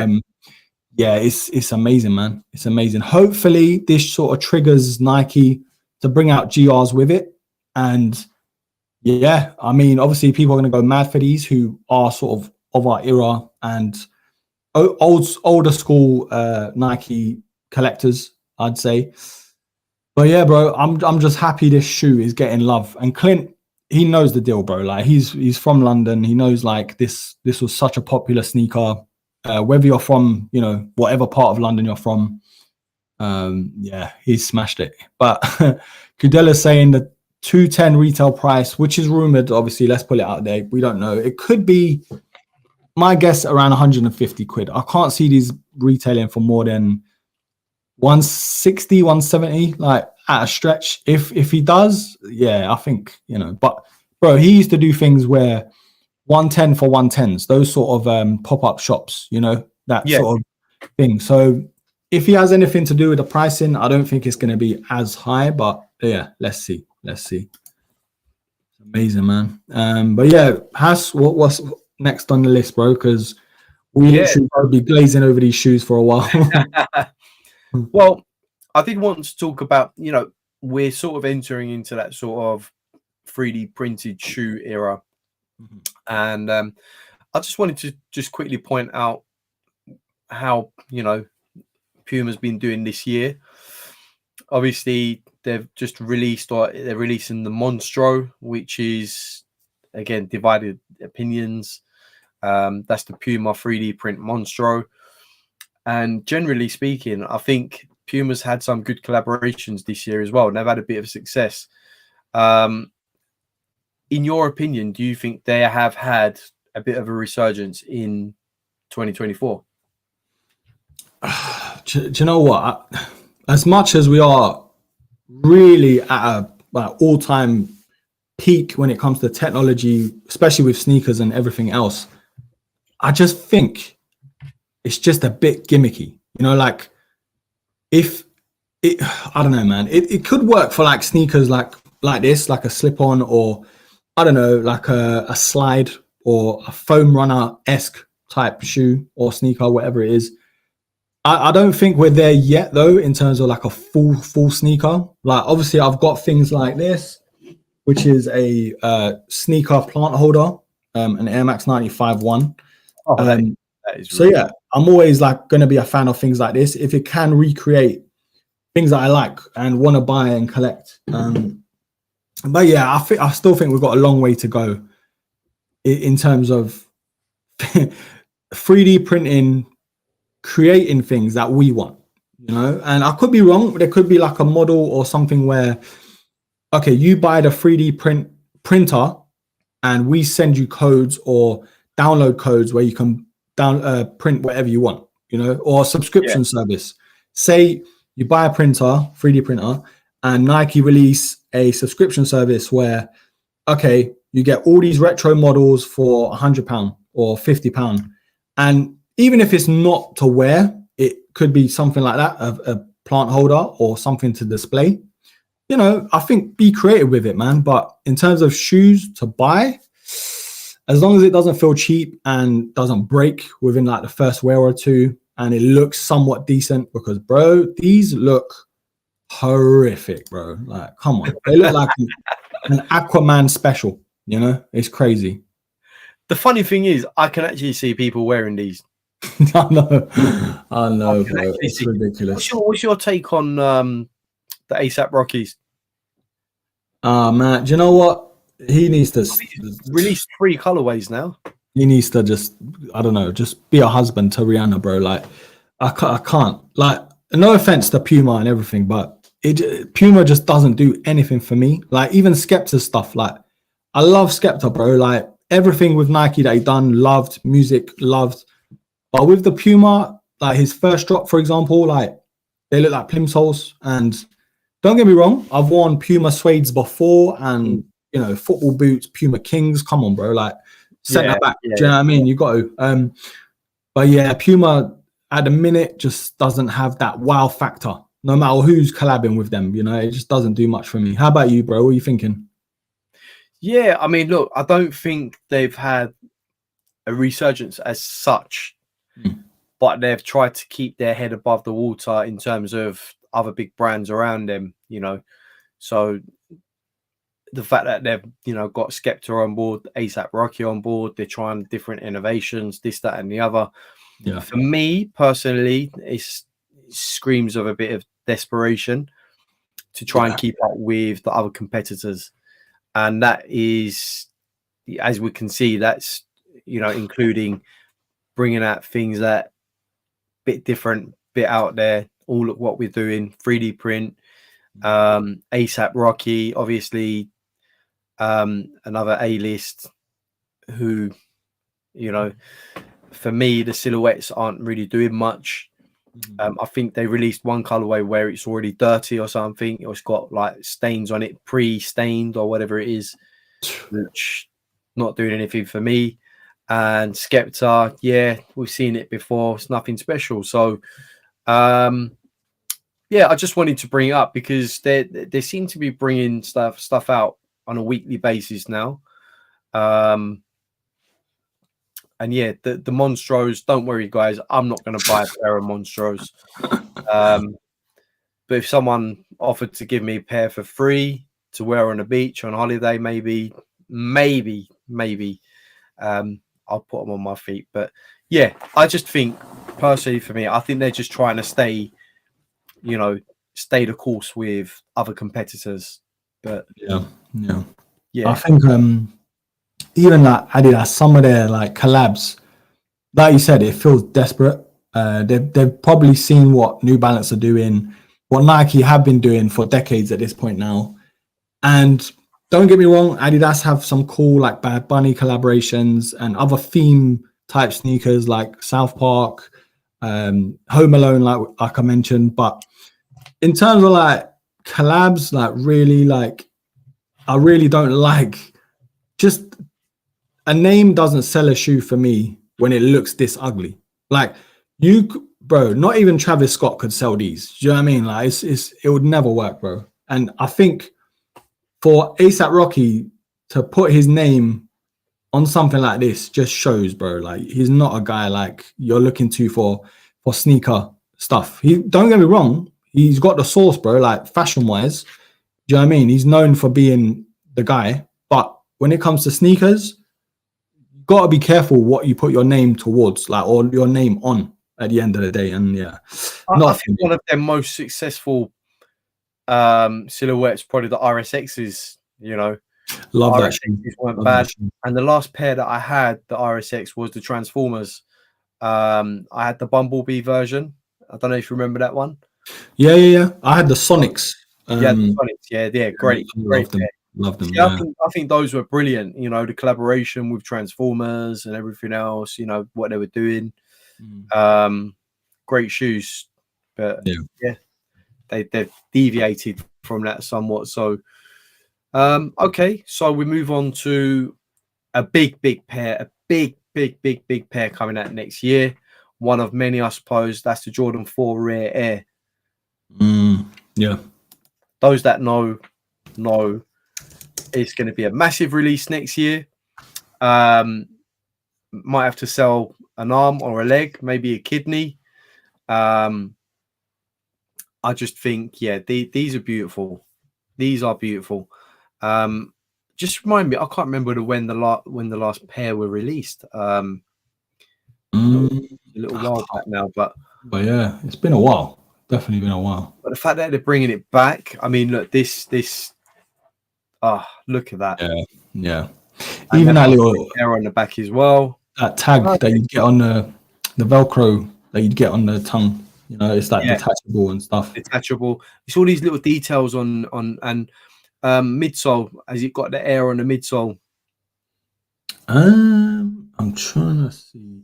it's amazing, man. It's amazing. Hopefully this sort of triggers Nike to bring out GRs with it. And yeah, I mean, obviously people are going to go mad for these who are sort of our era and older school Nike collectors, I'd say. But yeah, bro, I'm just happy this shoe is getting love. And Clint, he knows the deal, bro. Like he's from London. He knows like this was such a popular sneaker. Whether you're from, you know, whatever part of London you're from, he's smashed it. But Kudella's saying the 210 retail price, which is rumored, obviously, let's put it out there. We don't know. It could be, my guess, around 150 quid. I can't see these retailing for more than 160, 170, like at a stretch. If he does, I think, you know, but bro, he used to do things where 110 for 110s, those sort of pop-up shops, you know, that sort of thing. So if he has anything to do with the pricing, I don't think it's going to be as high, but yeah, let's see. Amazing, man. But yeah, what's next on the list, bro? Because we should be glazing over these shoes for a while. Well, I did want to talk about, you know, we're sort of entering into that sort of 3D printed shoe era. And I just wanted to just quickly point out how, you know, Puma's been doing this year. Obviously, they've just released, or they're releasing the Monstro, which is, again, divided opinions. That's the Puma 3D print Monstro. And generally speaking, I think Puma's had some good collaborations this year as well, and they've had a bit of success. In your opinion, do you think they have had a bit of a resurgence in 2024? Do you know what? As much as we are really at a all-time peak when it comes to technology, especially with sneakers and everything else, I just think it's just a bit gimmicky. You know, like if it, I don't know, man. It could work for like sneakers like this, like a slip-on, or I don't know, like a slide or a foam runner-esque type shoe or sneaker, whatever it is. I don't think we're there yet though, in terms of like a full sneaker. Like obviously I've got things like this, which is a sneaker plant holder, an Air Max 95 one. Oh, that is so really yeah, I'm always like going to be a fan of things like this if it can recreate things that I like and want to buy and collect. But yeah, I still think we've got a long way to go in terms of 3D printing, creating things that we want, you know. And I could be wrong. There could be like a model or something where, okay, you buy the 3D printer and we send you codes or download codes where you can print whatever you want, you know, or a subscription service. Say you buy a printer, 3D printer, and Nike release a subscription service where, okay, you get all these retro models for £100 or £50. And even if it's not to wear, it could be something like that, a plant holder or something to display. You know, I think be creative with it, man. But in terms of shoes to buy, as long as it doesn't feel cheap and doesn't break within like the first wear or two, and it looks somewhat decent, because bro, these look horrific, bro. Like, come on, they look like an Aquaman special. You know, it's crazy. The funny thing is, I can actually see people wearing these. I know, bro. It's ridiculous. What's your take on the ASAP Rockies? Man, do you know what? He needs to release 3 colorways now. He needs to just, I don't know, just be a husband to Rihanna, bro. Like, I can't. Like, no offense to Puma and everything, but Puma just doesn't do anything for me. Like, even Skepta's stuff. Like, I love Skepta, bro. Like, everything with Nike that he done, loved. Music, loved. But with the Puma, like his first drop, for example, like they look like plimsolls. And don't get me wrong, I've worn Puma suedes before, and you know, football boots, Puma Kings. Come on, bro. Like, set that back. Do you know what I mean? You got to. But yeah, Puma at the minute just doesn't have that wow factor. No matter who's collabing with them, you know, it just doesn't do much for me. How about you, bro? What are you thinking? Yeah, I mean, look, I don't think they've had a resurgence as such, but they've tried to keep their head above the water in terms of other big brands around them, you know. So the fact that they've, you know, got Skepta on board, ASAP Rocky on board, they're trying different innovations, this, that, and the other. Yeah. For me personally, it screams of a bit of desperation to try and keep up with the other competitors. And that is, as we can see, that's, you know, including bringing out things that bit different, bit out there. All of what we're doing, 3D print, ASAP Rocky, obviously, another A-list who, you know, for me, the silhouettes aren't really doing much. I think they released one colorway where it's already dirty or something, or it's got like stains on it, pre-stained or whatever it is, which not doing anything for me. And Skepta, yeah, we've seen it before. It's nothing special. So, yeah, I just wanted to bring it up because they seem to be bringing stuff out on a weekly basis now. And yeah, the Monstros, don't worry, guys. I'm not going to buy a pair of Monstros. But if someone offered to give me a pair for free to wear on the beach on holiday, maybe. I'll put them on my feet. But yeah, I just think personally for me, I think they're just trying to stay the course with other competitors. But yeah. I think even like Adidas, some of their like collabs, like you said, it feels desperate. They've probably seen what New Balance are doing, what Nike have been doing for decades at this point now. And don't get me wrong, Adidas have some cool like Bad Bunny collaborations and other theme type sneakers like South Park, Home Alone, like I mentioned. But in terms of like collabs, like really, like I really don't like, just a name doesn't sell a shoe for me when it looks this ugly. Like bro, not even Travis Scott could sell these. Do you know what I mean? Like it would never work, bro. And I think for ASAP Rocky to put his name on something like this just shows, bro, like he's not a guy like you're looking to for sneaker stuff. Don't get me wrong, he's got the sauce, bro, like fashion wise. Do you know what I mean? He's known for being the guy, but when it comes to sneakers, you got to be careful what you put your name towards, like, or your name on at the end of the day. And yeah, I think one of their most successful silhouettes, probably the RSXs, love that. RSXs weren't bad. And the last pair that I had, the RSX, was the Transformers. I had the Bumblebee version. I don't know if you remember that one. Yeah. I had the Sonics. The Sonics. Yeah, great. Love them. Yeah, I think those were brilliant. The collaboration with Transformers and everything else. What they were doing. Great shoes, but yeah, they've deviated from that somewhat. So, okay, so we move on to a big pair, a big pair coming out next year. One of many, I suppose. That's the Jordan 4 Rare Air. Yeah. Those that know, it's going to be a massive release next year. Might have to sell an arm or a leg, maybe a kidney. I just think, these are beautiful. These are beautiful. Just remind me, I can't remember when the last pair were released. A little while back now, but yeah, it's been a while. Definitely been a while. But the fact that they're bringing it back, I mean, look, this. Look at that. Yeah. And even that little hair on the back as well. That tag that you get on the Velcro that you get on the tongue. It's like detachable and stuff. Detachable. It's all these little details on midsole. Has it got the air on the midsole? I'm trying to see.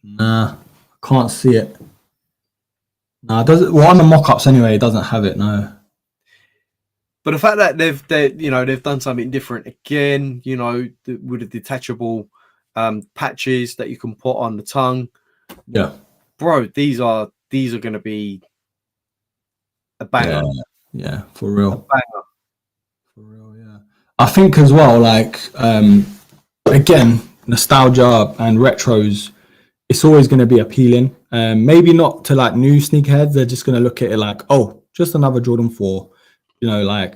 Nah, I can't see it. No, it doesn't. Well, on the mock-ups anyway, it doesn't have it. No. But the fact that they've done something different again, with the detachable patches that you can put on the tongue. Yeah, bro, these are going to be a banger. Yeah, for real. A banger. For real, yeah. I think as well, like again, nostalgia and retros, it's always going to be appealing. Maybe not to like new sneakerheads. They're just going to look at it like, oh, just another Jordan 4. Yeah,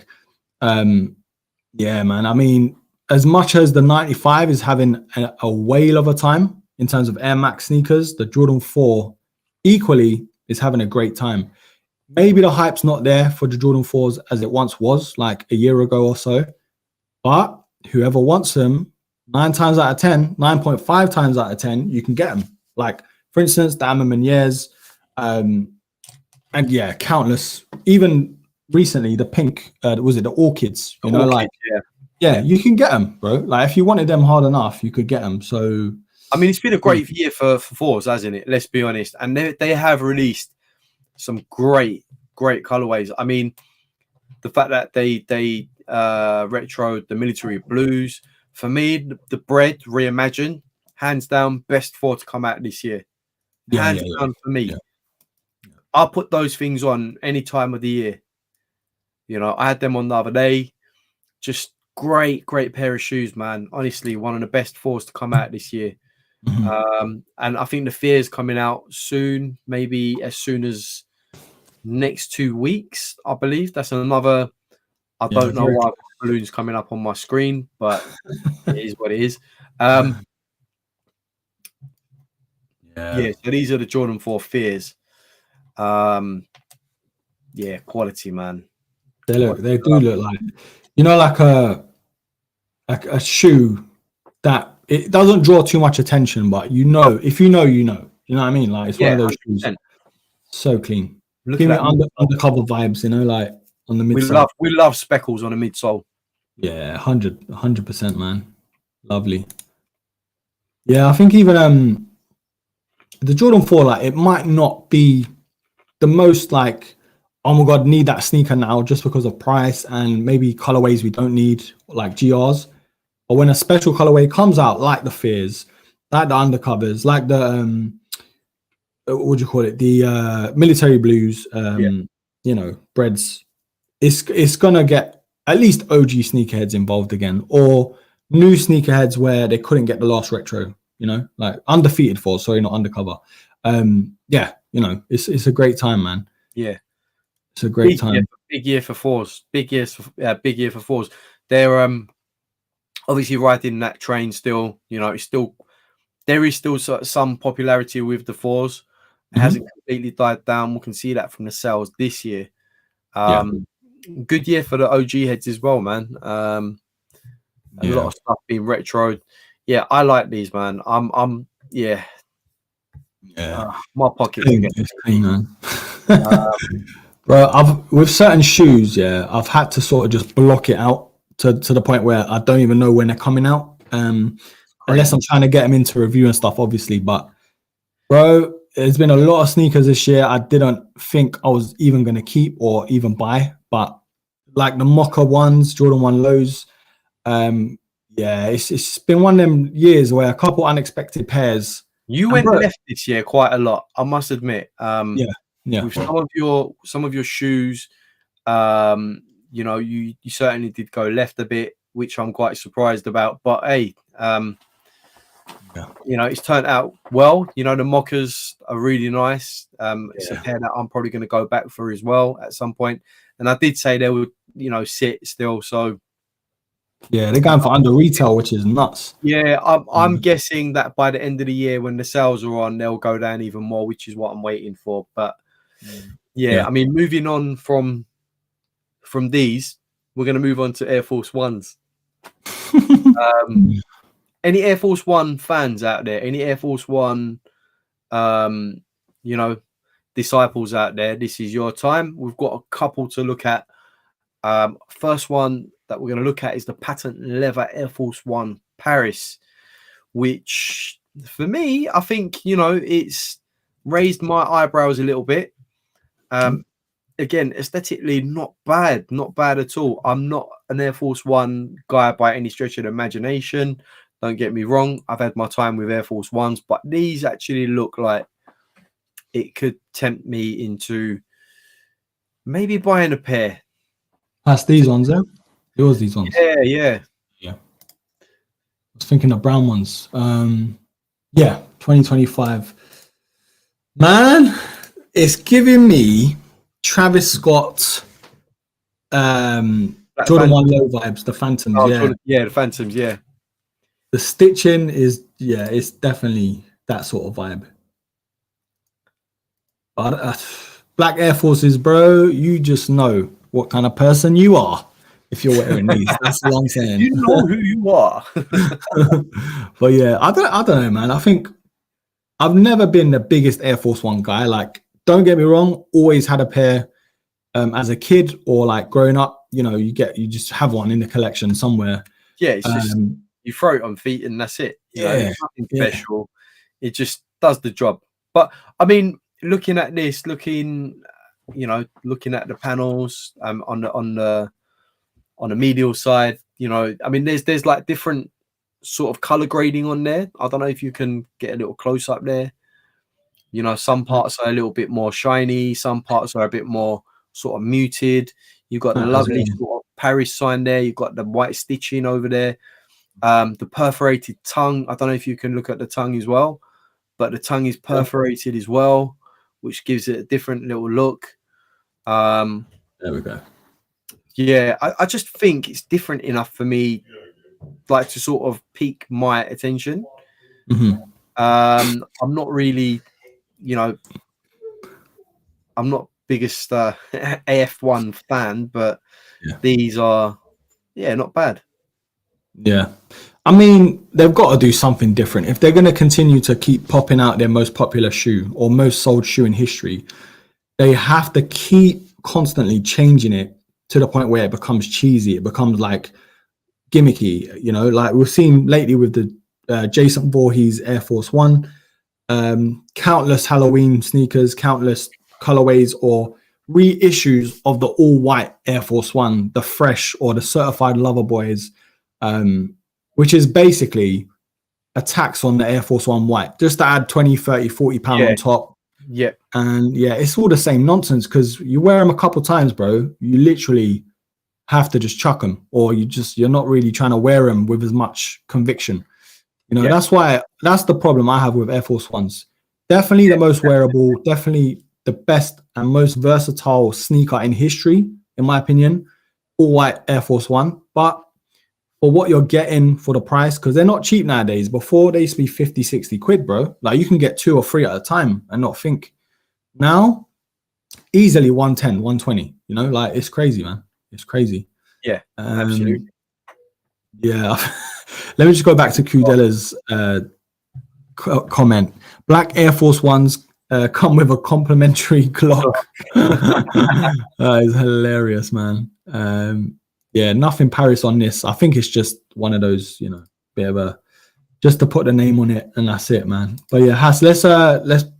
man. I mean, as much as the 95 is having a whale of a time in terms of Air Max sneakers, the Jordan 4 equally is having a great time. Maybe the hype's not there for the Jordan 4s as it once was, like a year ago or so. But whoever wants them, 9 times out of 10, 9.5 times out of 10, you can get them. Like, for instance, the A Ma Manieres, and yeah, countless. Even recently, the pink, was it the Orchids? Yeah, you can get them, bro. Like, if you wanted them hard enough, you could get them. So, I mean, it's been a great year for 4s, hasn't it? Let's be honest. And they have released some great colorways. I mean, the fact that they retroed the military blues, for me, the bread reimagined, hands down, best 4 to come out this year. Hands down for me. I'll put those things on any time of the year. I had them on the other day. Just great pair of shoes, man. Honestly, one of the best 4s to come out this year. And I think the Fear's coming out soon, maybe as soon as next 2 weeks, I believe. That's another. I don't know why balloons coming up on my screen, but it is what it is. Yeah, so these are the Jordan 4 Fears. Yeah, quality, man. They do look like, you know, like a shoe that it doesn't draw too much attention, but you know, if you know, you know. You know what I mean? Like it's one of those 100%. Shoes. So clean. Give me undercover vibes, you know, like on the midsole. We love speckles on the midsole. Yeah, 100%, man. Lovely. Yeah, I think even the Jordan 4, like it might not be the most like, oh my god, need that sneaker now just because of price and maybe colorways we don't need, like GRs. But when a special colorway comes out, like the Fears, like the undercovers, like the what do you call it? The military blues, you know, breads. It's gonna get at least OG sneakerheads involved again, or new sneakerheads where they couldn't get the last retro. You know, like undefeated for, sorry, not undercover. Yeah, you know, it's a great time, man. Yeah, it's a great time. Big year for fours. Big year for fours. They're obviously riding that train still. You know, there is still some popularity with the fours. It hasn't completely died down. We can see that from the sales this year. Good year for the OG heads as well, man. A lot of stuff being retro. Yeah, I like these, man. I'm my pockets it's clean, man. Bro, with certain shoes, I've had to sort of just block it out to the point where I don't even know when they're coming out. Unless I'm trying to get them into review and stuff, obviously. But bro, there's been a lot of sneakers this year I didn't think I was even gonna keep or even buy. But like the Mocha ones, Jordan 1 lows, it's been one of them years where a couple unexpected pairs. You went left this year quite a lot, I must admit. With some of your shoes, you know, you certainly did go left a bit, which I'm quite surprised about. But hey, you know, it's turned out well. You know, the Mochas are really nice. It's a pair that I'm probably going to go back for as well at some point. And I did say they would, you know, sit still. So yeah, they're going for under retail, which is nuts. Yeah, I'm guessing that by the end of the year, when the sales are on, they'll go down even more, which is what I'm waiting for. But I mean, moving on from these, we're going to move on to Air Force Ones. Any Air Force One fans out there? Any Air Force One, you know, disciples out there? This is your time. We've got a couple to look at. First one that we're going to look at is the patent leather Air Force One Paris, which for me, I think, you know, it's raised my eyebrows a little bit. Again, aesthetically, not bad at all. I'm not an Air Force One guy by any stretch of the imagination. Don't get me wrong. I've had my time with Air Force Ones, but these actually look like it could tempt me into maybe buying a pair. That's these ones, yeah? Yours, these ones? Yeah. I was thinking of brown ones. 2025. Man, it's giving me Travis Scott, Jordan 1 low vibes, the Phantoms. The Phantoms, yeah. The stitching is, it's definitely that sort of vibe. But Black Air Forces, bro, you just know what kind of person you are if you're wearing these. That's what I'm saying. You know who you are. But yeah, I don't know, man. I think I've never been the biggest Air Force One guy. Like, don't get me wrong, always had a pair as a kid or like growing up. You know, you just have one in the collection somewhere. Yeah, it's just you throw it on feet and that's it. You know, it's nothing special. It just does the job. But I mean, looking at this, looking at the panels on the medial side, you know, I mean, there's like different sort of color grading on there. I don't know if you can get a little close up there. You know, some parts are a little bit more shiny, some parts are a bit more sort of muted. You've got the lovely sort of Paris sign there. You've got the white stitching over there. The perforated tongue. I don't know if you can look at the tongue as well, but the tongue is perforated as well, which gives it a different little look. There we go. Yeah, I just think it's different enough for me, like, to sort of pique my attention. I'm not really, I'm not biggest AF1 fan, but these are, not bad. Yeah. I mean, they've got to do something different. If they're going to continue to keep popping out their most popular shoe or most sold shoe in history, they have to keep constantly changing it to the point where it becomes cheesy. It becomes like gimmicky, like we've seen lately with the Jason Voorhees Air Force One, countless Halloween sneakers, countless colorways or reissues of the all-white Air Force One, the fresh or the certified lover boys, which is basically a tax on the Air Force One white, just to add 20, 30, 40 pound on top. Yeah. And it's all the same nonsense because you wear them a couple times, bro. You literally have to just chuck them, or you're not really trying to wear them with as much conviction. That's the problem I have with Air Force Ones. Definitely the most wearable, definitely the best and most versatile sneaker in history, in my opinion. All white Air Force One. But for what you're getting for the price, because they're not cheap nowadays. Before, they used to be 50, 60 quid, bro. Like you can get 2 or 3 at a time and not think. Now, easily 110, 120. Like it's crazy, man. It's crazy. Yeah, absolutely. Yeah. Let me just go back to Kudella's comment. Black Air Force Ones come with a complimentary clock. That is hilarious, man. Nothing Paris on this. I think it's just one of those, bit of a, just to put the name on it, and that's it, man. But yeah, Has, let's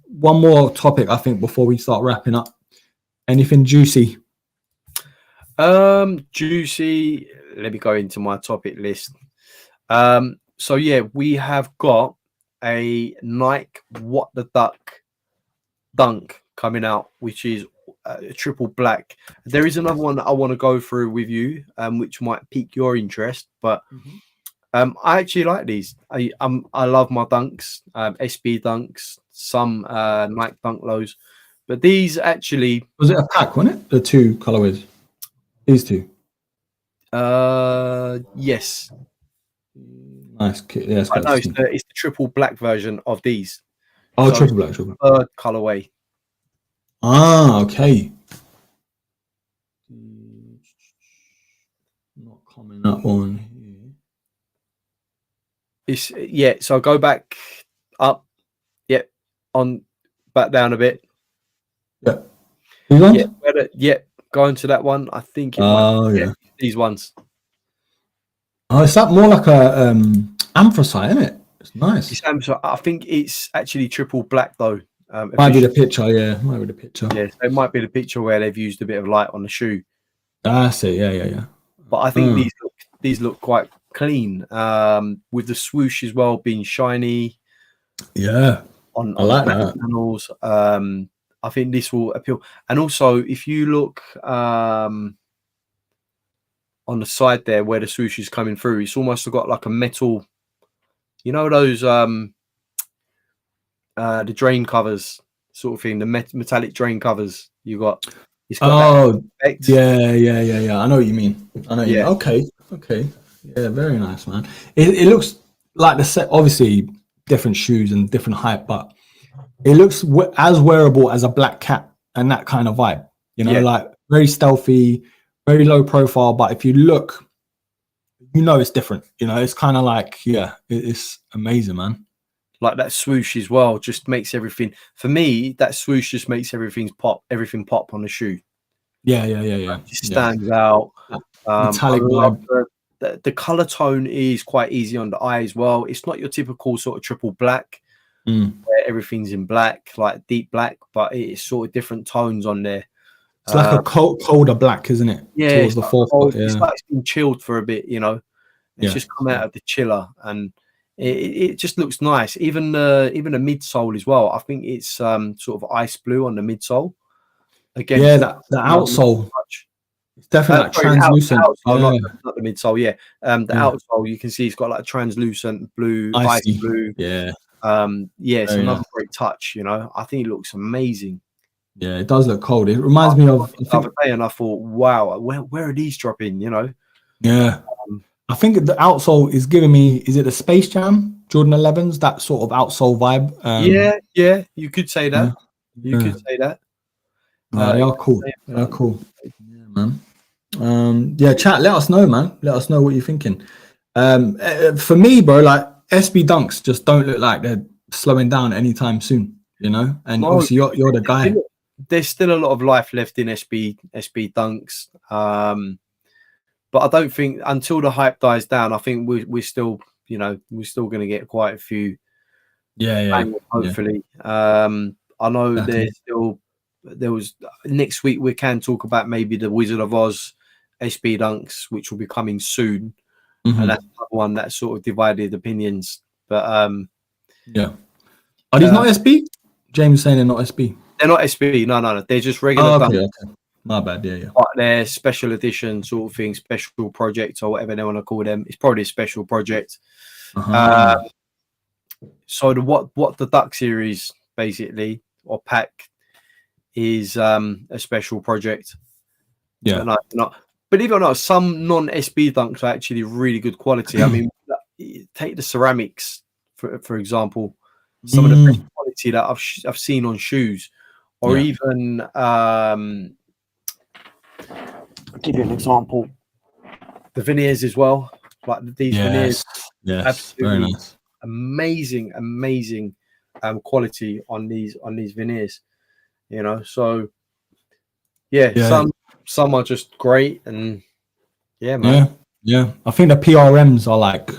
one more topic, I think, before we start wrapping up. Anything juicy? Juicy. Let me go into my topic list. So yeah, we have got a Nike What the Duck dunk coming out, which is triple black. There is another one that I want to go through with you, which might pique your interest, but I actually like these. I love my dunks, SB dunks, some Nike Dunk Lows, but these actually, was it a pack, wasn't it? The 2 colorways, these 2. Yes. Nice. Yeah, it's the triple black version of these. Oh, so triple black. Third colorway. Ah, okay. Not coming up on here. It's so go back up. Yep. On back down a bit. Yeah. Go into that one. I think these ones. Oh, is that more like a anthracite, isn't it? It's nice. I think it's actually triple black though. Might be the picture, yeah. Might be the picture. Yeah, so it might be the picture where they've used a bit of light on the shoe. That's it. Yeah. But I think these look quite clean. With the swoosh as well being shiny. Yeah. On I like that. Panels. I think this will appeal. And also, if you look on the side there where the swoosh is coming through, it's almost got like a metal. Those the drain covers sort of thing, the metallic drain covers you got. It's got yeah. I know what you mean. Okay. Yeah, very nice, man. It looks like the set, obviously different shoes and different height, but it looks as wearable as a black cat and that kind of vibe. Like very stealthy, very low profile. But if you look, it's different. It's kind of like, it's amazing, man. Like that swoosh as well just makes everything, for me, that swoosh just makes everything pop on the shoe. Yeah. It just stands out. Metallic vibe. The color tone is quite easy on the eye as well. It's not your typical sort of triple black where everything's in black, like deep black, but it's sort of different tones on there. It's like a colder black, isn't it? Yeah, towards the forefoot. It's like it's been chilled for a bit, It's just come out of the chiller, and it just looks nice. Even the midsole as well. I think it's sort of ice blue on the midsole. Again, the outsole. It's definitely like translucent. Not the midsole. Yeah, the outsole you can see it's got like a translucent blue, ice blue. Yeah. It's another great touch. I think it looks amazing. Yeah, it does look cold. It reminds me of the other day, and I thought, wow, where are these dropping? Yeah. I think the outsole is giving me. Is it the Space Jam Jordan 11s? That sort of outsole vibe. Yeah, you could say that. You could say that. No, they are cool. They're cool. Yeah, man. Yeah, chat. Let us know, man. Let us know what you're thinking. For me, bro, like SB Dunks just don't look like they're slowing down anytime soon. You know, and obviously you're the guy. There's still a lot of life left in SB Dunks. But I don't think until the hype dies down, I think we're still, we're still going to get quite a few. Yeah. Hopefully. I know there was next week we can talk about maybe the Wizard of Oz SB Dunks, which will be coming soon. And that's one that sort of divided opinions. But yeah. Are these not SB? James saying they're not SB. They're not SB. No. They're just regular Dunks. Okay. My bad, yeah. But they're special edition sort of thing, special project or whatever they want to call them. It's probably a special project. So what the Duck series basically or pack is a special project. Yeah. Not believe it or not, some non-SB Dunks are actually really good quality. I mean, take the ceramics for example. Some of the best quality that I've seen on shoes, or even. I'll give you an example. The veneers as well, like these veneers. Yes, absolutely very nice. Amazing quality on these veneers. So some are just great, and man. Yeah. I think the PRMs are like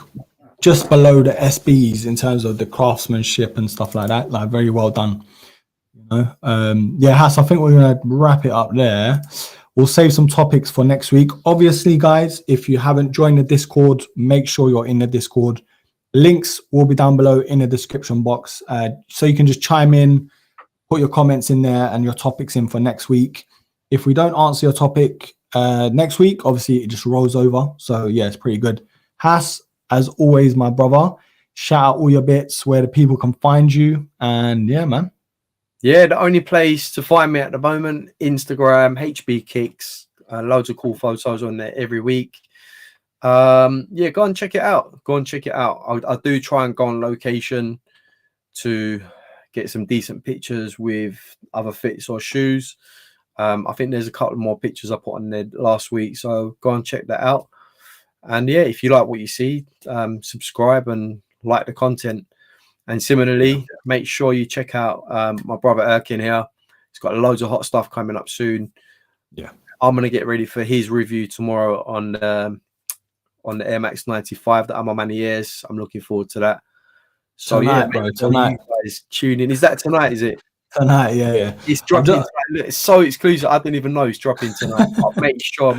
just below the SBs in terms of the craftsmanship and stuff like that. Like very well done. Hass, I think we're gonna wrap it up there. We'll save some topics for next week. Obviously, guys, if you haven't joined the Discord, make sure you're in the Discord. Links will be down below in the description box. So you can just chime in, put your comments in there and your topics in for next week. If we don't answer your topic next week, obviously it just rolls over. So yeah, it's pretty good. Hass, as always, my brother, shout out all your bits where the people can find you. And yeah, man. Yeah, the only place to find me at the moment, Instagram, HB Kicks. Loads of cool photos on there every week. Go and check it out. I do try and go on location to get some decent pictures with other fits or shoes. I think there's a couple more pictures I put on there last week, so go and check that out. And yeah, if you like what you see, subscribe and like the content. And similarly, make sure you check out my brother Erkin here. He's got loads of hot stuff coming up soon. Yeah, I'm gonna get ready for his review tomorrow on the Air Max 95, the A Ma Manieres. I'm looking forward to that. So tonight, tonight. You guys tune in. Is that tonight? Is it tonight? Yeah. It's dropping. Look, it's so exclusive. I didn't even know it's dropping tonight. I'll make sure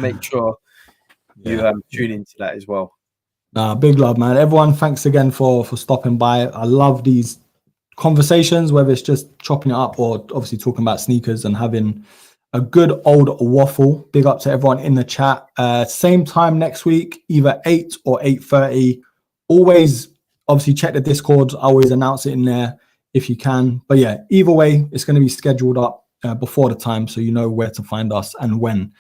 you tune into that as well. Big love, man. Everyone, thanks again for stopping by. I love these conversations, whether it's just chopping it up or obviously talking about sneakers and having a good old waffle. Big up to everyone in the chat. Same time next week, either 8 or 8:30. Always, obviously, check the Discord. I always announce it in there if you can. But yeah, either way, it's going to be scheduled up before the time, so you know where to find us and when.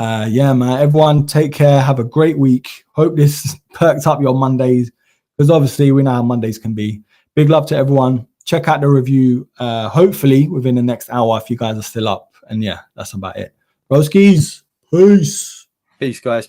Man, everyone take care. Have a great week. Hope this perked up your Mondays, because obviously we know how Mondays can be. Big love to everyone. Check out the review, hopefully within the next hour if you guys are still up. And yeah, that's about it. Broskis, peace. Peace, guys.